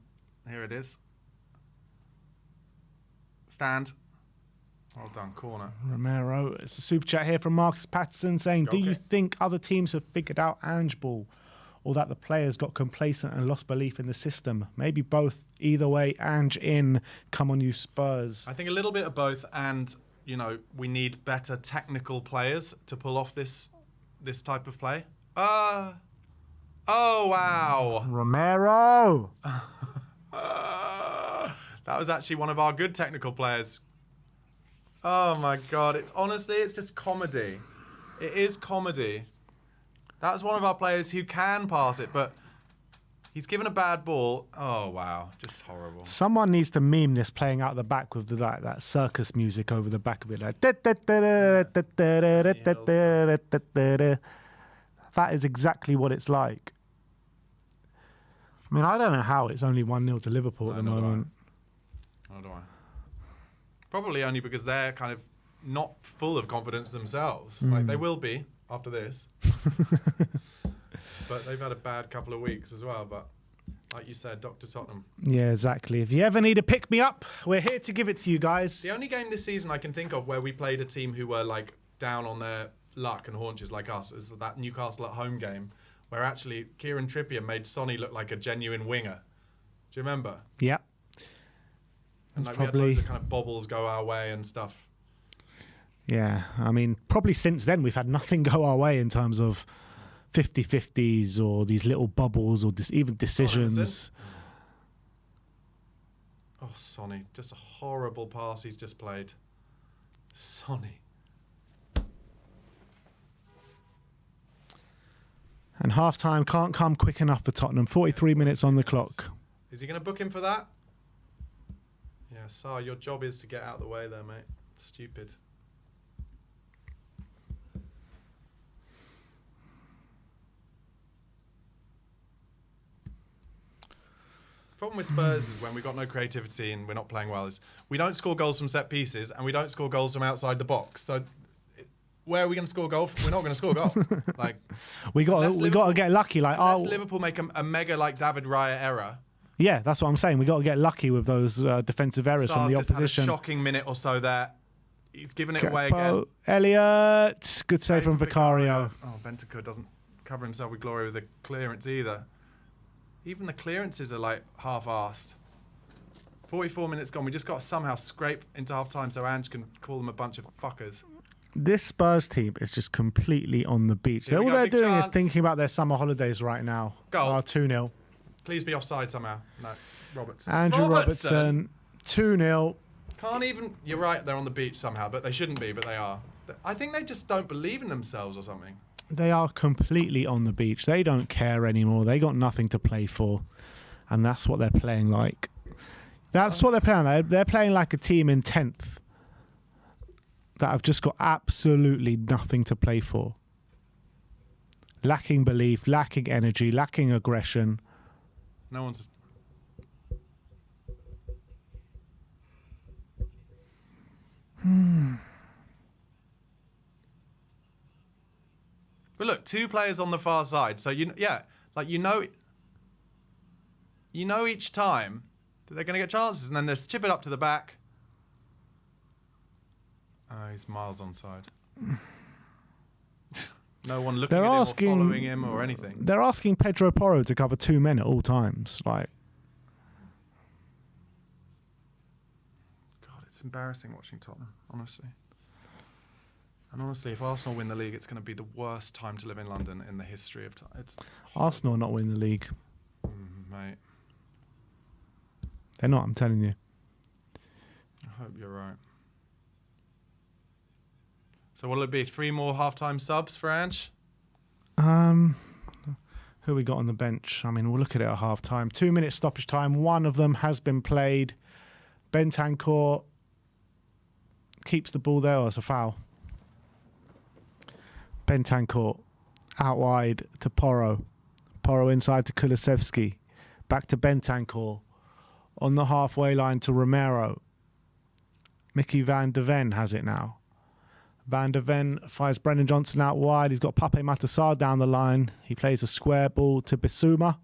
Here it is. Stand. Well done, corner. Romero. It's a super chat here from Marcus Patterson saying, do you think other teams have figured out Ange ball, or that the players got complacent and lost belief in the system? Maybe both. Either way, Ange in. Come on, you Spurs. I think a little bit of both, and you know, we need better technical players to pull off this type of play. Oh wow. Romero. That was actually one of our good technical players. Oh my God, it's just comedy. It is comedy. That was one of our players who can pass it, but he's given a bad ball. Oh wow, just horrible. Someone needs to meme this playing out the back with that circus music over the back of it. Like, that is exactly what it's like. I mean, I don't know how it's only 1-0 to Liverpool at the moment. How do I? Probably only because they're kind of not full of confidence themselves. Like they will be after this. But they've had a bad couple of weeks as well. But like you said, Dr. Tottenham. Yeah, exactly. If you ever need a pick-me-up, we're here to give it to you guys. The only game this season I can think of where we played a team who were like down on their luck and haunches like us is that Newcastle at home game where actually Kieran Trippier made Sonny look like a genuine winger. Do you remember? Yeah. And like we had loads of kind of bobbles go our way and stuff. Yeah, I mean, probably since then we've had nothing go our way in terms of 50-50s or these little bubbles or even decisions. Oh, Sonny, just a horrible pass he's just played. Sonny. And half-time can't come quick enough for Tottenham. 43 minutes on the clock. Is he going to book him for that? Yeah, Sar, your job is to get out of the way there, mate. Stupid. Problem with Spurs is when we've got no creativity and we're not playing well is we don't score goals from set pieces and we don't score goals from outside the box. So where are we going to score goal? We're not going to score goal. Like we got to get lucky. Like unless Liverpool make a mega like David Raya error. Yeah, that's what I'm saying. We got to get lucky with those defensive errors from the opposition. Just had a shocking minute or so there. He's given it away again. Elliott, good save from Vicario. Oh, Bentancur doesn't cover himself with glory with the clearance either. Even the clearances are like half-arsed. 44 minutes gone. We just got to somehow scrape into half-time so Ange can call them a bunch of fuckers. This Spurs team is just completely on the beach. All they're doing is thinking about their summer holidays right now. Goal. 2-0. Please be offside somehow. No, Robertson. Andrew Robertson 2-0. Can't even... You're right, they're on the beach somehow, but they shouldn't be, but they are. I think they just don't believe in themselves or something. They are completely on the beach. They don't care anymore. They got nothing to play for. And that's what they're playing like. That's what they're playing like. They're playing like a team in 10th that have just got absolutely nothing to play for. Lacking belief, lacking energy, lacking aggression. No one's... But look, 2 players on the far side. So, you know each time They're going to get chances, and then there's chip it up to the back. Oh, he's miles onside. No one looking at him or following him or anything. They're asking Pedro Porro to cover 2 men at all times. Like, God, it's embarrassing watching Tottenham, honestly. And honestly, if Arsenal win the league, it's going to be the worst time to live in London in the history of time. Arsenal are not winning the league. Mate. They're not, I'm telling you. I hope you're right. So what'll it be? 3 more half-time subs for Ange? Who we got on the bench? I mean, we'll look at it at half-time. 2 minutes stoppage time. One of them has been played. Bentancur keeps the ball there. Oh, it's a foul. Bentancur out wide to Porro. Porro inside to Kulusevski. Back to Bentancur. On the halfway line to Romero. Mickey van de Ven has it now. Van de Ven fires Brendan Johnson out wide. He's got Pape Matar down the line. He plays a square ball to Bissouma.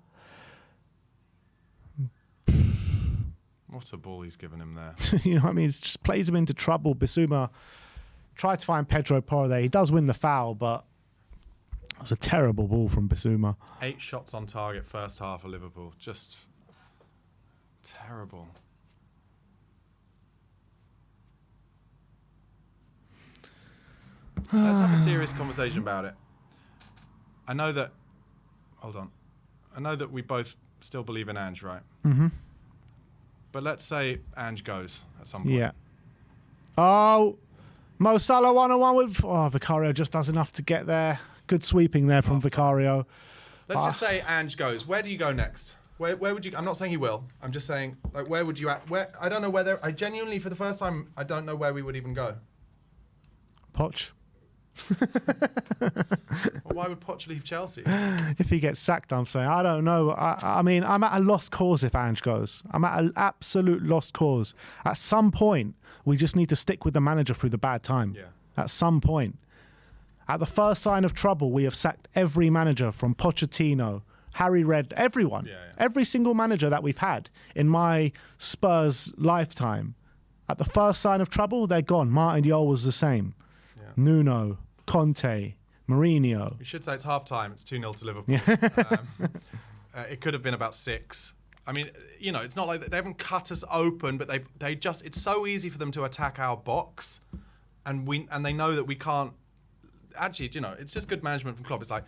What a ball he's given him there. You know what I mean? He just plays him into trouble. Bissouma tried to find Pedro Porro there. He does win the foul, but it was a terrible ball from Bissouma. 8 shots on target first half of Liverpool. Just terrible. Let's have a serious conversation about it. I know that... Hold on. I know that we both still believe in Ange, right? Mm-hmm. But let's say Ange goes at some point. Yeah. Oh, Mo Salah 1-on-1 with... Oh, Vicario just does enough to get there. Good sweeping there from Vicario. Let's just say Ange goes. Where do you go next? Where would you... I'm not saying he will. I'm just saying, like, where would you... I don't know where... I genuinely, for the first time, I don't know where we would even go. Poch. Well, why would Poch leave Chelsea? If he gets sacked, I'm saying. I don't know. I mean, I'm at a lost cause if Ange goes. I'm at an absolute lost cause. At some point, we just need to stick with the manager through the bad time. Yeah. At some point. At the first sign of trouble, we have sacked every manager from Pochettino, Harry Red, everyone. Yeah. Every single manager that we've had in my Spurs lifetime. At the first sign of trouble, they're gone. Martin Jol was the same. Yeah. Nuno, Conte, Mourinho. We should say it's half-time. It's 2-0 to Liverpool. It could have been about 6. I mean, you know, it's not like they haven't cut us open, but they just... It's so easy for them to attack our box, and they know that we can't... Actually, you know, it's just good management from Klopp. It's like,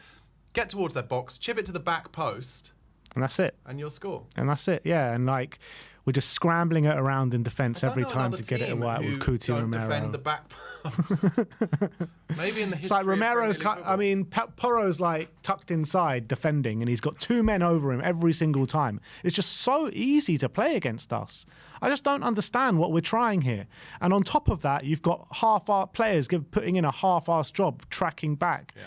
get towards their box, chip it to the back post, and that's it. And you'll score. And that's it, yeah. And like, we're just scrambling it around in defence every time to get it away with Coutinho and Romero. Defend the back post. Maybe in the history. It's like Romero's. Porro's like tucked inside defending, and he's got 2 men over him every single time. It's just so easy to play against us. I just don't understand what we're trying here. And on top of that, you've got half-assed players putting in a half-assed job tracking back. Yeah.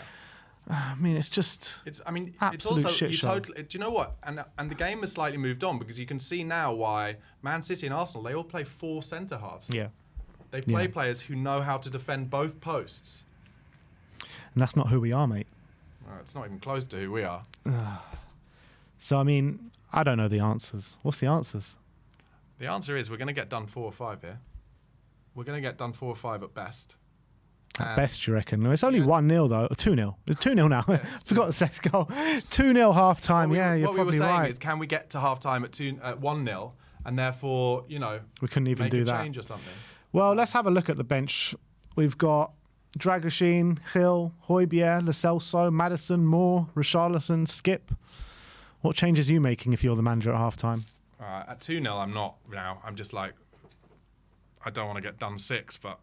I mean, it's just. It's absolute also shit show. do you know what? And the game has slightly moved on because you can see now why Man City and Arsenal, they all play 4 centre halves. Yeah. They play players who know how to defend both posts. And that's not who we are, mate. It's not even close to who we are. So, I mean, I don't know the answers. What's the answers? The answer is we're going to get done 4 or 5 here. We're going to get done 4 or 5 at best. At best, you reckon? It's only 1-0 though. 2-0. It's 2-0 now. Forgot the second goal. 2-0 half time. You're probably right. What we were saying is, can we get to half time at 1-0, and therefore, you know, we couldn't even do that. Change or something. Well, let's have a look at the bench. We've got Dragoshin, Hill, Højbjerg, Lo Celso, Maddison, Moore, Richarlison, Skip. What changes are you making if you're the manager at half time? At 2-0, I'm not now. I'm just like, I don't want to get done 6, but.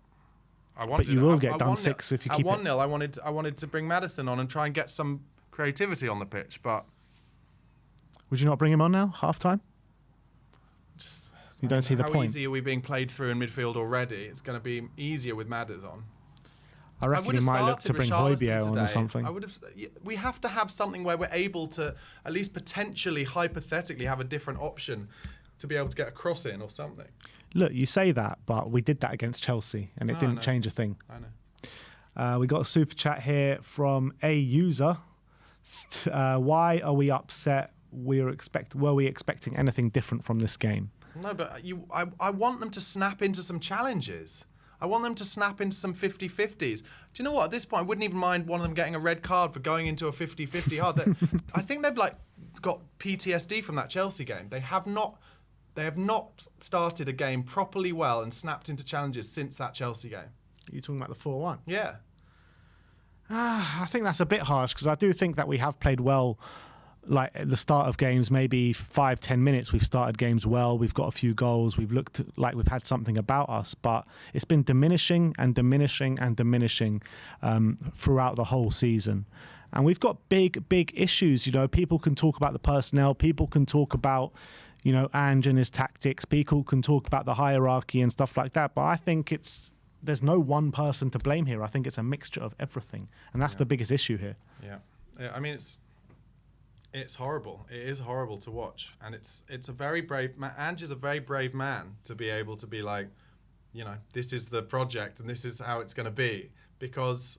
But you will get done 6 if you keep it. At 1-0, I wanted to bring Maddison on and try and get some creativity on the pitch, but... Would you not bring him on now, half-time? You don't see the point. How easy are we being played through in midfield already? It's going to be easier with Maddison on. I reckon you might look to bring Højbjerg on or something. We have to have something where we're able to at least potentially, hypothetically, have a different option to be able to get a cross in or something. Look, you say that, but we did that against Chelsea, and it didn't change a thing. I know. We got a super chat here from a user. Why are we upset? Were we expecting anything different from this game? No, but I want them to snap into some challenges. I want them to snap into some 50-50s. Do you know what? At this point, I wouldn't even mind one of them getting a red card for going into a 50-50 hard. I think they've got PTSD from that Chelsea game. They have not started a game properly well and snapped into challenges since that Chelsea game. You're talking about the 4-1? Yeah. I think that's a bit harsh because I do think that we have played well. Like at the start of games, maybe 5-10 minutes, we've started games well. We've got a few goals. We've looked like we've had something about us, but it's been diminishing and diminishing and diminishing throughout the whole season. And we've got big issues. You know, people can talk about the personnel. People can talk about, you know, Ange and his tactics. People can talk about the hierarchy and stuff like that. But I think there's no one person to blame here. I think it's a mixture of everything, and that's the biggest issue here. Yeah. I mean, it's horrible. It is horrible to watch, and it's a very brave man. Ange is a very brave man to be able to be like, you know, this is the project and this is how it's going to be, because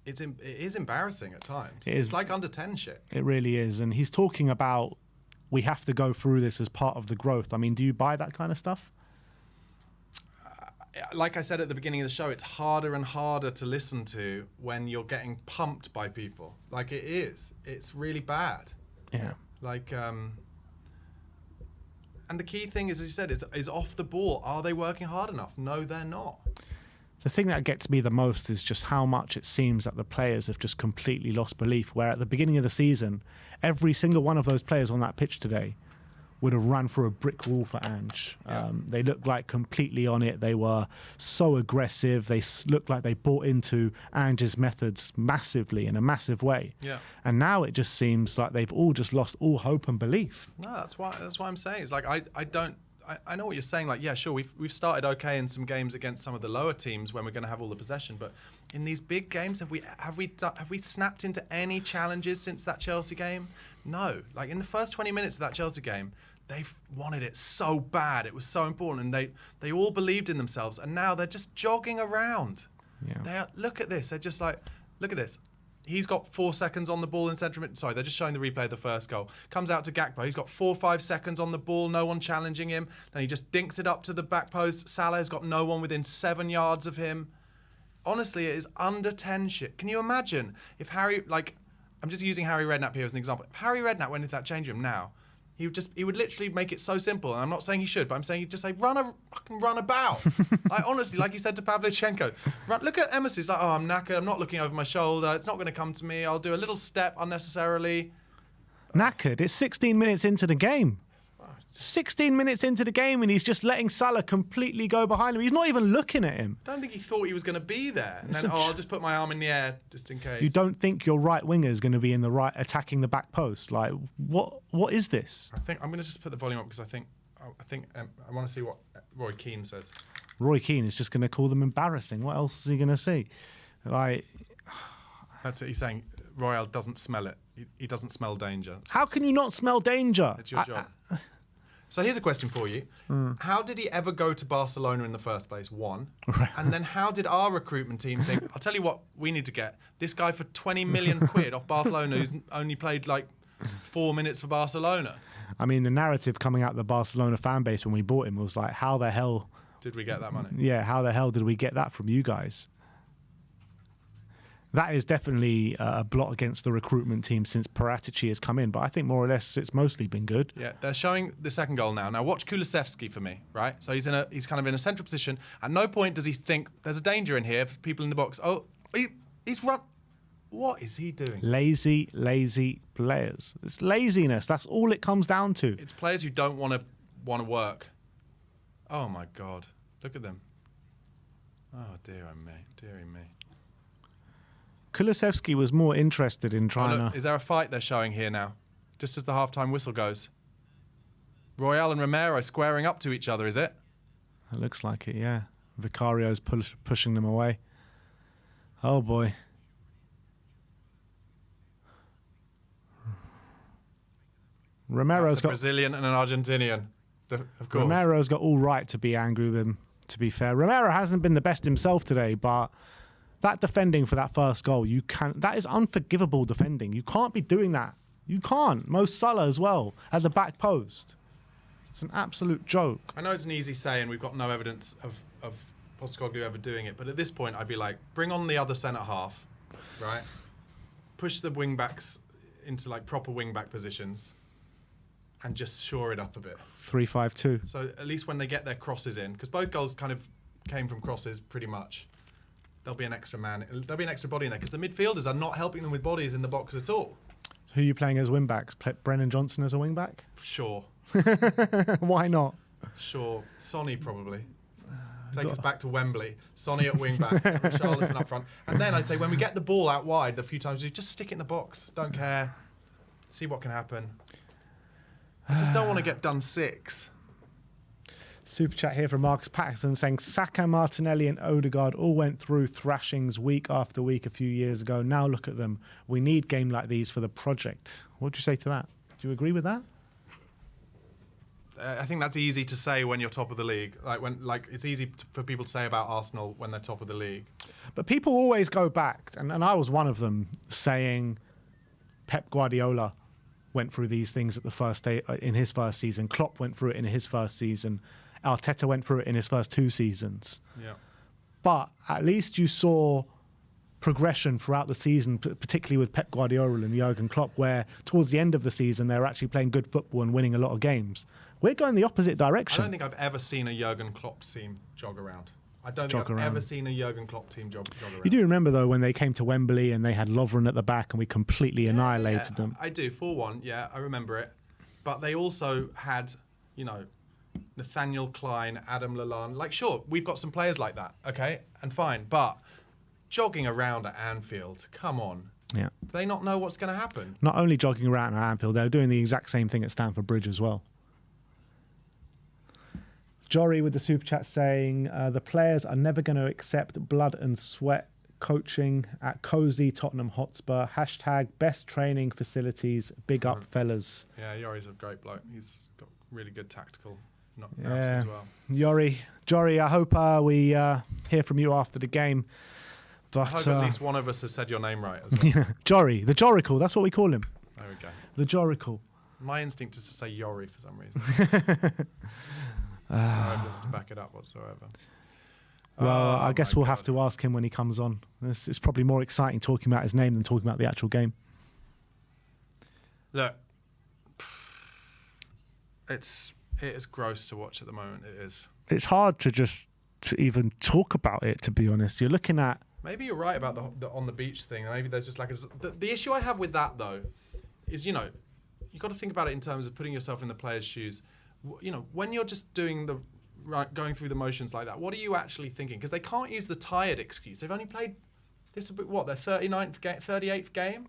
it is embarrassing at times. It's like under 10 shit. It really is, and he's talking about we have to go through this as part of the growth. I mean, do you buy that kind of stuff? Like I said at the beginning of the show, it's harder and harder to listen to when you're getting pumped by people. Like it is. It's really bad. Yeah. Like, and the key thing is, as you said, is off the ball. Are they working hard enough? No, they're not. The thing that gets me the most is just how much it seems that the players have just completely lost belief. Where at the beginning of the season, every single one of those players on that pitch today would have run through a brick wall for Ange. Yeah. They looked like completely on it. They were so aggressive. They looked like they bought into Ange's methods massively, in a massive way. Yeah. And now it just seems like they've all just lost all hope and belief. No, that's why I'm saying. It's like I know what you're saying. Like, yeah, sure, we've started okay in some games against some of the lower teams when we're going to have all the possession, but in these big games, have we snapped into any challenges since that Chelsea game? No. Like in the first 20 minutes of that Chelsea game, they wanted it so bad. It was so important, and they all believed in themselves. And now they're just jogging around. Yeah. Look at this. They're just like, look at this. He's got 4 seconds on the ball in central mid. Sorry, they're just showing the replay of the first goal. Comes out to Gakpo. He's got 4 or 5 seconds on the ball. No one challenging him. Then he just dinks it up to the back post. Salah's got no one within 7 yards of him. Honestly, it is under 10 shit. Can you imagine if Harry, like, I'm just using Harry Redknapp here as an example. If Harry Redknapp went into that change room now, he would literally make it so simple. And I'm not saying he should, but I'm saying he'd just say, run about. Like, honestly, like he said to Pavlyuchenko, look at Emerson. He's like, oh, I'm knackered. I'm not looking over my shoulder. It's not going to come to me. I'll do a little step unnecessarily. Knackered. It's 16 minutes into the game. 16 minutes into the game, and he's just letting Salah completely go behind him. He's not even looking at him. I don't think he thought he was going to be there. And then, I'll just put my arm in the air just in case. You don't think your right winger is going to be in the right, attacking the back post? Like, what is this? I think I'm going to just put the volume up because I think I want to see what Roy Keane says. Roy Keane is just going to call them embarrassing. What else is he going to see? Like, that's it. He's saying Royal doesn't smell it. He doesn't smell danger. How can you not smell danger? It's your job. So here's a question for you. How did he ever go to Barcelona in the first place? One. And then how did our recruitment team think, I'll tell you what we need to get. This guy for 20 million quid off Barcelona who's only played like 4 minutes for Barcelona. I mean, the narrative coming out of the Barcelona fan base when we bought him was like, how the hell did we get that money? Yeah, how the hell did we get that from you guys? That is definitely a blot against the recruitment team since Paratici has come in. But I think more or less it's mostly been good. Yeah, they're showing the second goal now. Now watch Kulusevski for me, right? So he's kind of in a central position. At no point does he think there's a danger in here for people in the box. Oh, he's run. What is he doing? Lazy players. It's laziness. That's all it comes down to. It's players who don't want to work. Oh my God, look at them. Oh dearie me. Kulusevski was more interested in trying to... Is there a fight they're showing here now? Just as the halftime whistle goes. Royal and Romero squaring up to each other, is it? It looks like it, yeah. Vicario's pushing them away. Oh, boy. That's a Brazilian and an Argentinian, of course. Romero's got all right to be angry with him, to be fair. Romero hasn't been the best himself today, but... that defending for that first goal, that is unforgivable defending. You can't be doing that. You can't. Mo Salah as well at the back post. It's an absolute joke. I know it's an easy say, and we've got no evidence of Postecoglou ever doing it. But at this point, I'd be like, bring on the other centre half, right? Push the wing backs into like proper wing back positions, and just shore it up a bit. 3-5-2. So at least when they get their crosses in, because both goals kind of came from crosses, pretty much. There'll be an extra man. There'll be an extra body in there because the midfielders are not helping them with bodies in the box at all. Who are you playing as wing backs? Brennan Johnson as a wing back? Sure. Why not? Sure. Sonny probably. Take us back to Wembley. Sonny at wing back, Richarlison up front. And then I'd say when we get the ball out wide the few times, just stick it in the box. Don't care. See what can happen. I just don't want to get done 6. Super chat here from Marcus Patterson saying Saka, Martinelli and Odegaard all went through thrashings week after week a few years ago. Now look at them. We need game like these for the project. What do you say to that? Do you agree with that? I think that's easy to say when you're top of the league. It's easy for people to say about Arsenal when they're top of the league. But people always go back, and I was one of them, saying Pep Guardiola went through these things at the first day in his first season. Klopp went through it in his first season. Arteta went through it in his first 2 seasons. Yeah. But at least you saw progression throughout the season, particularly with Pep Guardiola and Jurgen Klopp, where towards the end of the season they're actually playing good football and winning a lot of games. We're going the opposite direction. I don't think I've ever seen a Jurgen Klopp team jog around. I don't think I've ever seen a Jurgen Klopp team jog around. You do remember, though, when they came to Wembley and they had Lovren at the back and we completely annihilated them. I do, 4-1, yeah, I remember it. But they also had, Nathaniel Klein, Adam Lallana. Like, sure, we've got some players like that, okay, and fine. But jogging around at Anfield, come on. Yeah. Do they not know what's going to happen? Not only jogging around at Anfield, they were doing the exact same thing at Stamford Bridge as well. Jory with the super chat saying the players are never going to accept blood and sweat coaching at cozy Tottenham Hotspur. # best training facilities. Big up, fellas. Yeah, Yori's a great bloke. He's got really good tactical knocks as well. Jory, I hope we hear from you after the game. But I hope at least one of us has said your name right as well. Jory, the Jorical, that's what we call him. There we go. The Jorical. My instinct is to say Yori for some reason. No evidence to back it up whatsoever. Well, I guess we'll have to ask him when he comes on. It's probably more exciting talking about his name than talking about the actual game. Look, it is gross to watch at the moment. It is. It's hard to even talk about it, to be honest. You're looking at... Maybe you're right about the on the beach thing. Maybe there's just the issue I have with that, though, is, you've got to think about it in terms of putting yourself in the player's shoes. When you're just doing going through the motions like that, what are you actually thinking? Because they can't use the tired excuse. They've only played their 39th game, 38th game,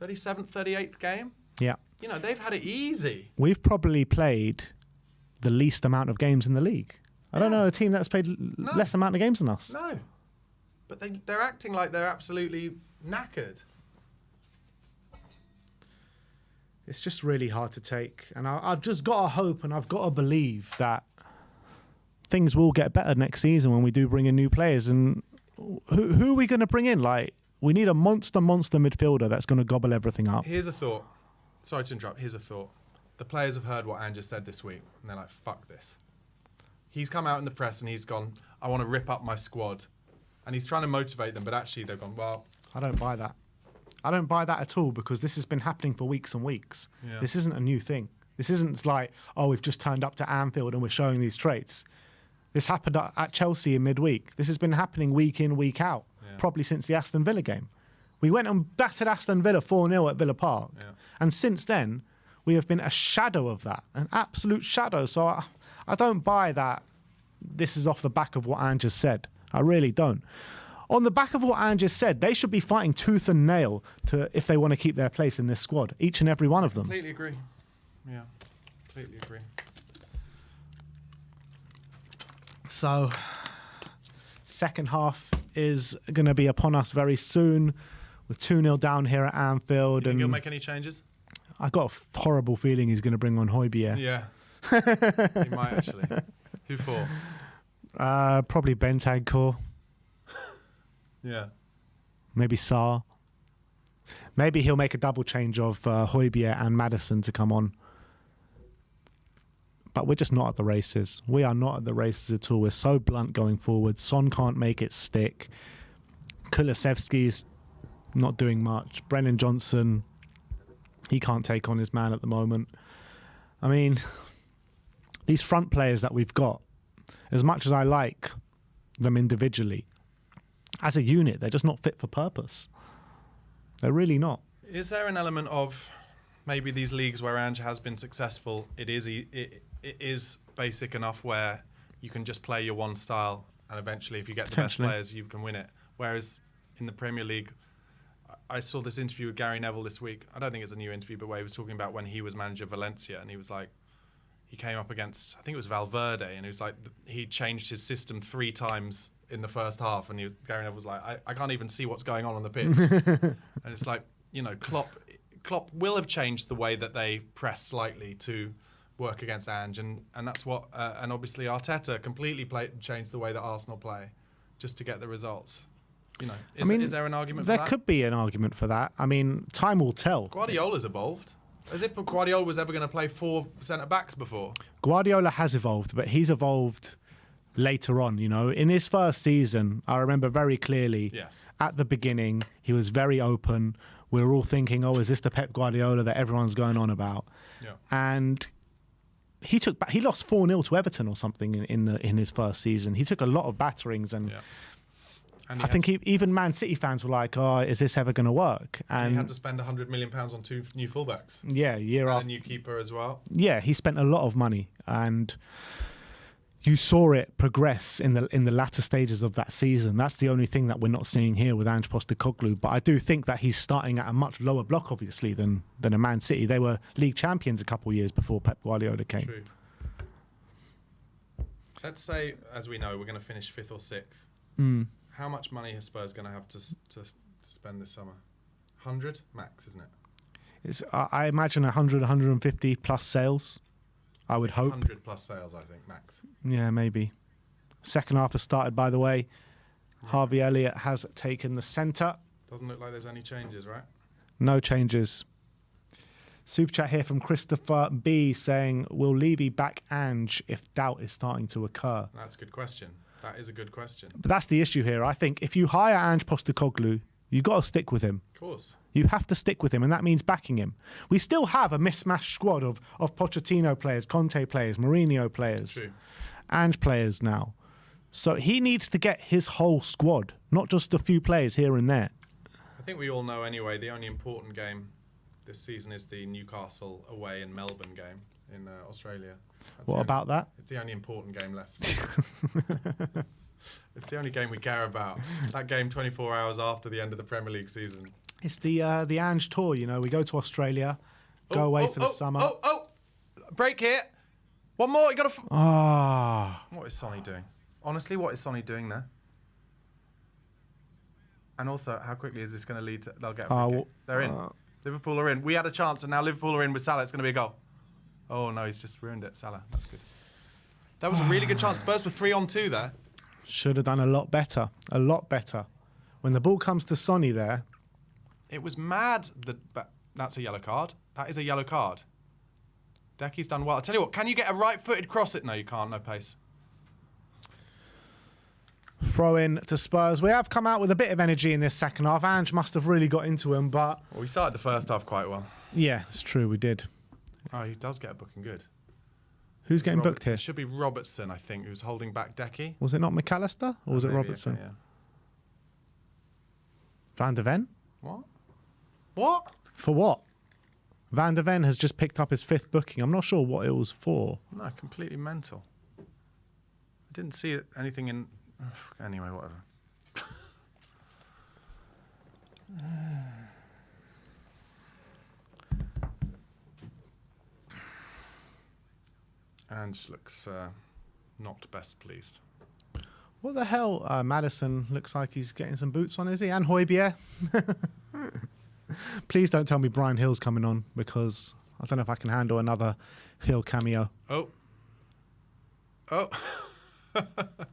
37th, 38th game. Yeah. They've had it easy. We've probably played the least amount of games in the league. I don't know a team that's played less amount of games than us. No. But they're acting like they're absolutely knackered. It's just really hard to take. And I've just got to hope and I've got to believe that things will get better next season when we do bring in new players. And who are we going to bring in? We need a monster midfielder that's going to gobble everything up. Here's a thought. Sorry to interrupt. Here's a thought. The players have heard what Ange said this week, and they're like, fuck this. He's come out in the press and he's gone, I want to rip up my squad. And he's trying to motivate them, but actually they've gone, well... I don't buy that. I don't buy that at all, because this has been happening for weeks and weeks. Yeah. This isn't a new thing. This isn't like, we've just turned up to Anfield and we're showing these traits. This happened at Chelsea in midweek. This has been happening week in, week out, probably since the Aston Villa game. We went and battered Aston Villa 4-0 at Villa Park. Yeah. And since then, we have been a shadow of that, an absolute shadow. So I don't buy that this is off the back of what Ange has said. I really don't. On the back of what Ange has said, they should be fighting tooth and nail if they want to keep their place in this squad, each and every one of them. Completely agree. Yeah, completely agree. So, second half is going to be upon us very soon. We're 2-0 down here at Anfield. Do you think he'll make any changes? I got a horrible feeling he's going to bring on Højbjerg. Yeah, he might actually. Who for? Probably Bentancur. Yeah. Maybe Sarr. Maybe he'll make a double change of Højbjerg and Maddison to come on. But we're just not at the races. We are not at the races at all. We're so blunt going forward. Son can't make it stick. Kulusevski's not doing much. Brennan Johnson, he can't take on his man at the moment. I mean, these front players that we've got, as much as I like them individually, as a unit, they're just not fit for purpose. They're really not. Is there an element of maybe these leagues where Ange has been successful, it is basic enough where you can just play your one style and eventually if you get the best players, you can win it. Whereas in the Premier League, I saw this interview with Gary Neville this week. I don't think it's a new interview, but where he was talking about when he was manager of Valencia and he was like, he came up against, I think it was Valverde, and he was like, he changed his system 3 times in the first half, and Gary Neville was like, I can't even see what's going on the pitch. And it's like, you know, Klopp will have changed the way that they press slightly to work against Ange, and that's what, and obviously Arteta completely changed the way that Arsenal play just to get the results. You know, is there an argument for that? There could be an argument for that. I mean, time will tell. Guardiola's evolved. As if Guardiola was ever going to play 4 centre-backs before. Guardiola has evolved, but he's evolved later on, you know. In his first season, I remember very clearly, at the beginning, he was very open. We were all thinking, oh, is this the Pep Guardiola that everyone's going on about? Yeah. And he lost 4-0 to Everton or something in his first season. He took a lot of batterings and... Yeah. And I think even Man City fans were like, oh, is this ever going to work? And he had to spend £100 million on 2 new fullbacks. Yeah, year after. And a new keeper as well. Yeah, he spent a lot of money. And you saw it progress in the latter stages of that season. That's the only thing that we're not seeing here with Ange Postecoglou. But I do think that he's starting at a much lower block, obviously, than a Man City. They were league champions a couple of years before Pep Guardiola came. True. Let's say, as we know, we're going to finish 5th or 6th. Mm. How much money is Spurs going to have to spend this summer? 100 max, isn't it? I imagine 100, 150 plus sales. I would hope. 100 plus sales, I think, max. Yeah, maybe. Second half has started, by the way. Yeah. Harvey Elliott has taken the centre. Doesn't look like there's any changes, right? No changes. Super chat here from Christopher B saying, will Levy back Ange if doubt is starting to occur? That's a good question. That is a good question. But that's the issue here. I think if you hire Ange Postecoglou, you've got to stick with him. Of course. You have to stick with him, and that means backing him. We still have a mismatched squad of Pochettino players, Conte players, Mourinho players, True. Ange players now. So he needs to get his whole squad, not just a few players here and there. I think we all know anyway, the only important game this season is the Newcastle away and Melbourne game in Australia. What about that? It's the only important game left. It's the only game we care about. That game 24 hours after the end of the Premier League season. It's the Ange tour, you know. We go to Australia, go away for the summer. Break here. One more. You got to... Ah. What is Sonny doing? Honestly, what is Sonny doing there? And also, how quickly is this going to lead to... They'll get a free kick. They're in. Liverpool are in. We had a chance, and now Liverpool are in with Salah. It's going to be a goal. Oh, no, he's just ruined it. Salah, that's good. That was a really good chance. Spurs were 3-on-2 there. Should have done a lot better. A lot better. When the ball comes to Sonny there... It was mad. That's a yellow card. That is a yellow card. Decky's done well. I'll tell you what, can you get a right-footed cross it? No, you can't. No pace. Throw in to Spurs. We have come out with a bit of energy in this second half. Ange must have really got into him, but... Well, we started the first half quite well. Yeah, it's true. We did. Oh, he does get a booking good. Who's getting booked here? It should be Robertson, I think, who's holding back Decky. Was it not McAllister? Or was it Robertson? Okay, yeah. Van der Ven? What? For what? Van der Ven has just picked up his 5th booking. I'm not sure what it was for. No, completely mental. I didn't see anything in... Anyway, whatever. Ange looks not best pleased. What the hell? Maddison looks like he's getting some boots on, is he? And Højbjerg. Please don't tell me Brian Hill's coming on, because I don't know if I can handle another Hill cameo. Oh.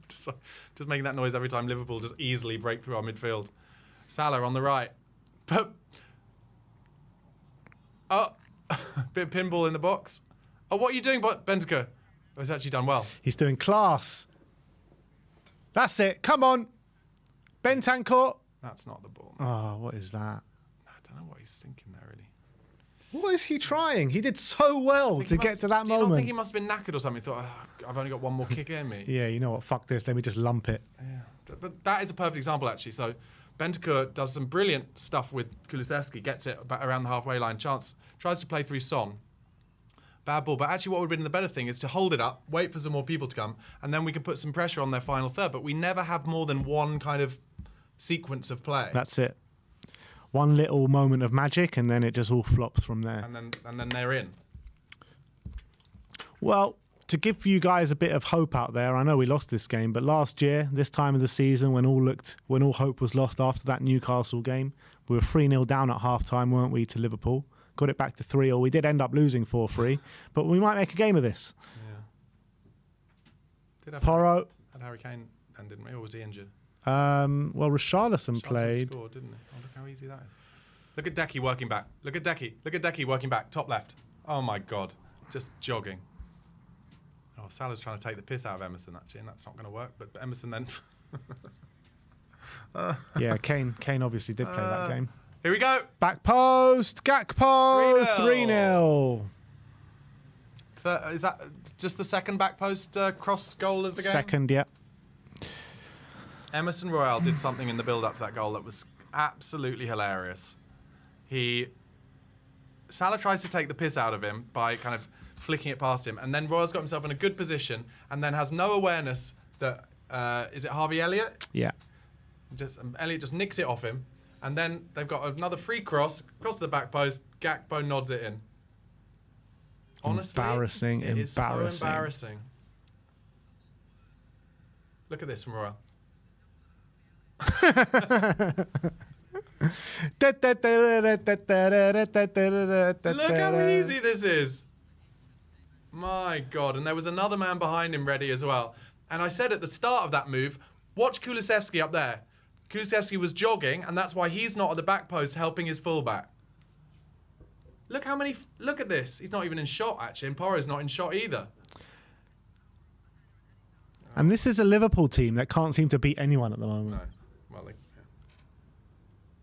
Just making that noise every time Liverpool just easily break through our midfield. Salah on the right. Bit of pinball in the box. Oh, what are you doing, Benteke? He's actually done well. He's doing class. That's it. Come on. Bentancur. That's not the ball. Oh, what is that? I don't know what he's thinking there, really. What is he trying? He did so well to get to that do you not moment. think he must have been knackered or something? He thought, oh, I've only got one more kick in me. Yeah, you know what? Fuck this. Let me just lump it. Yeah. But that is a perfect example, actually. So Bentancur does some brilliant stuff with Kulusevski, gets it about around the halfway line. Chance tries to play through Son. Bad ball. But actually what would have been the better thing is to hold it up, wait for some more people to come, and then we can put some pressure on their final third. But we never have more than one kind of sequence of play. That's it. One little moment of magic, and then it just all flops from there. And then they're in. Well, to give you guys a bit of hope out there, I know we lost this game, but last year, this time of the season, when all hope was lost after that Newcastle game, we were 3-0 down at half-time, weren't we, to Liverpool? Got it back to 3-0. We did end up losing 4-3, but we might make a game of this. Yeah. Did have Porro. Had Harry Kane then, didn't we? Or was he injured? Well, Richarlison Charlton played. scored, didn't he? Oh, look how easy that is. Look at Decky working back. Look at Decky. Look at Decky working back. Top left. Oh, my God. Just jogging. Oh, Salah's trying to take the piss out of Emerson, actually, and that's not going to work. But Emerson then... Yeah, Kane obviously did play that game. Here we go. Back post, Gakpo, 3-0. Is that just the second back post cross goal of the game? Second, yeah. Emerson Royale did something in the build-up to that goal that was absolutely hilarious. Salah tries to take the piss out of him by kind of flicking it past him, and then Royale's got himself in a good position, and then has no awareness that is it Harvey Elliott? Yeah. Elliott just nicks it off him, and then they've got another free cross to the back post. Gakpo nods it in. Honestly, it is so embarrassing. Look at this from Royale. Look how easy this is. My God. And there was another man behind him ready as well. And I said at the start of that move, watch Kulusevski up there. Kulusevski was jogging, and that's why he's not at the back post helping his fullback. Look at this. He's not even in shot, actually. And Porro's not in shot either. And this is a Liverpool team that can't seem to beat anyone at the moment. No. Well, yeah.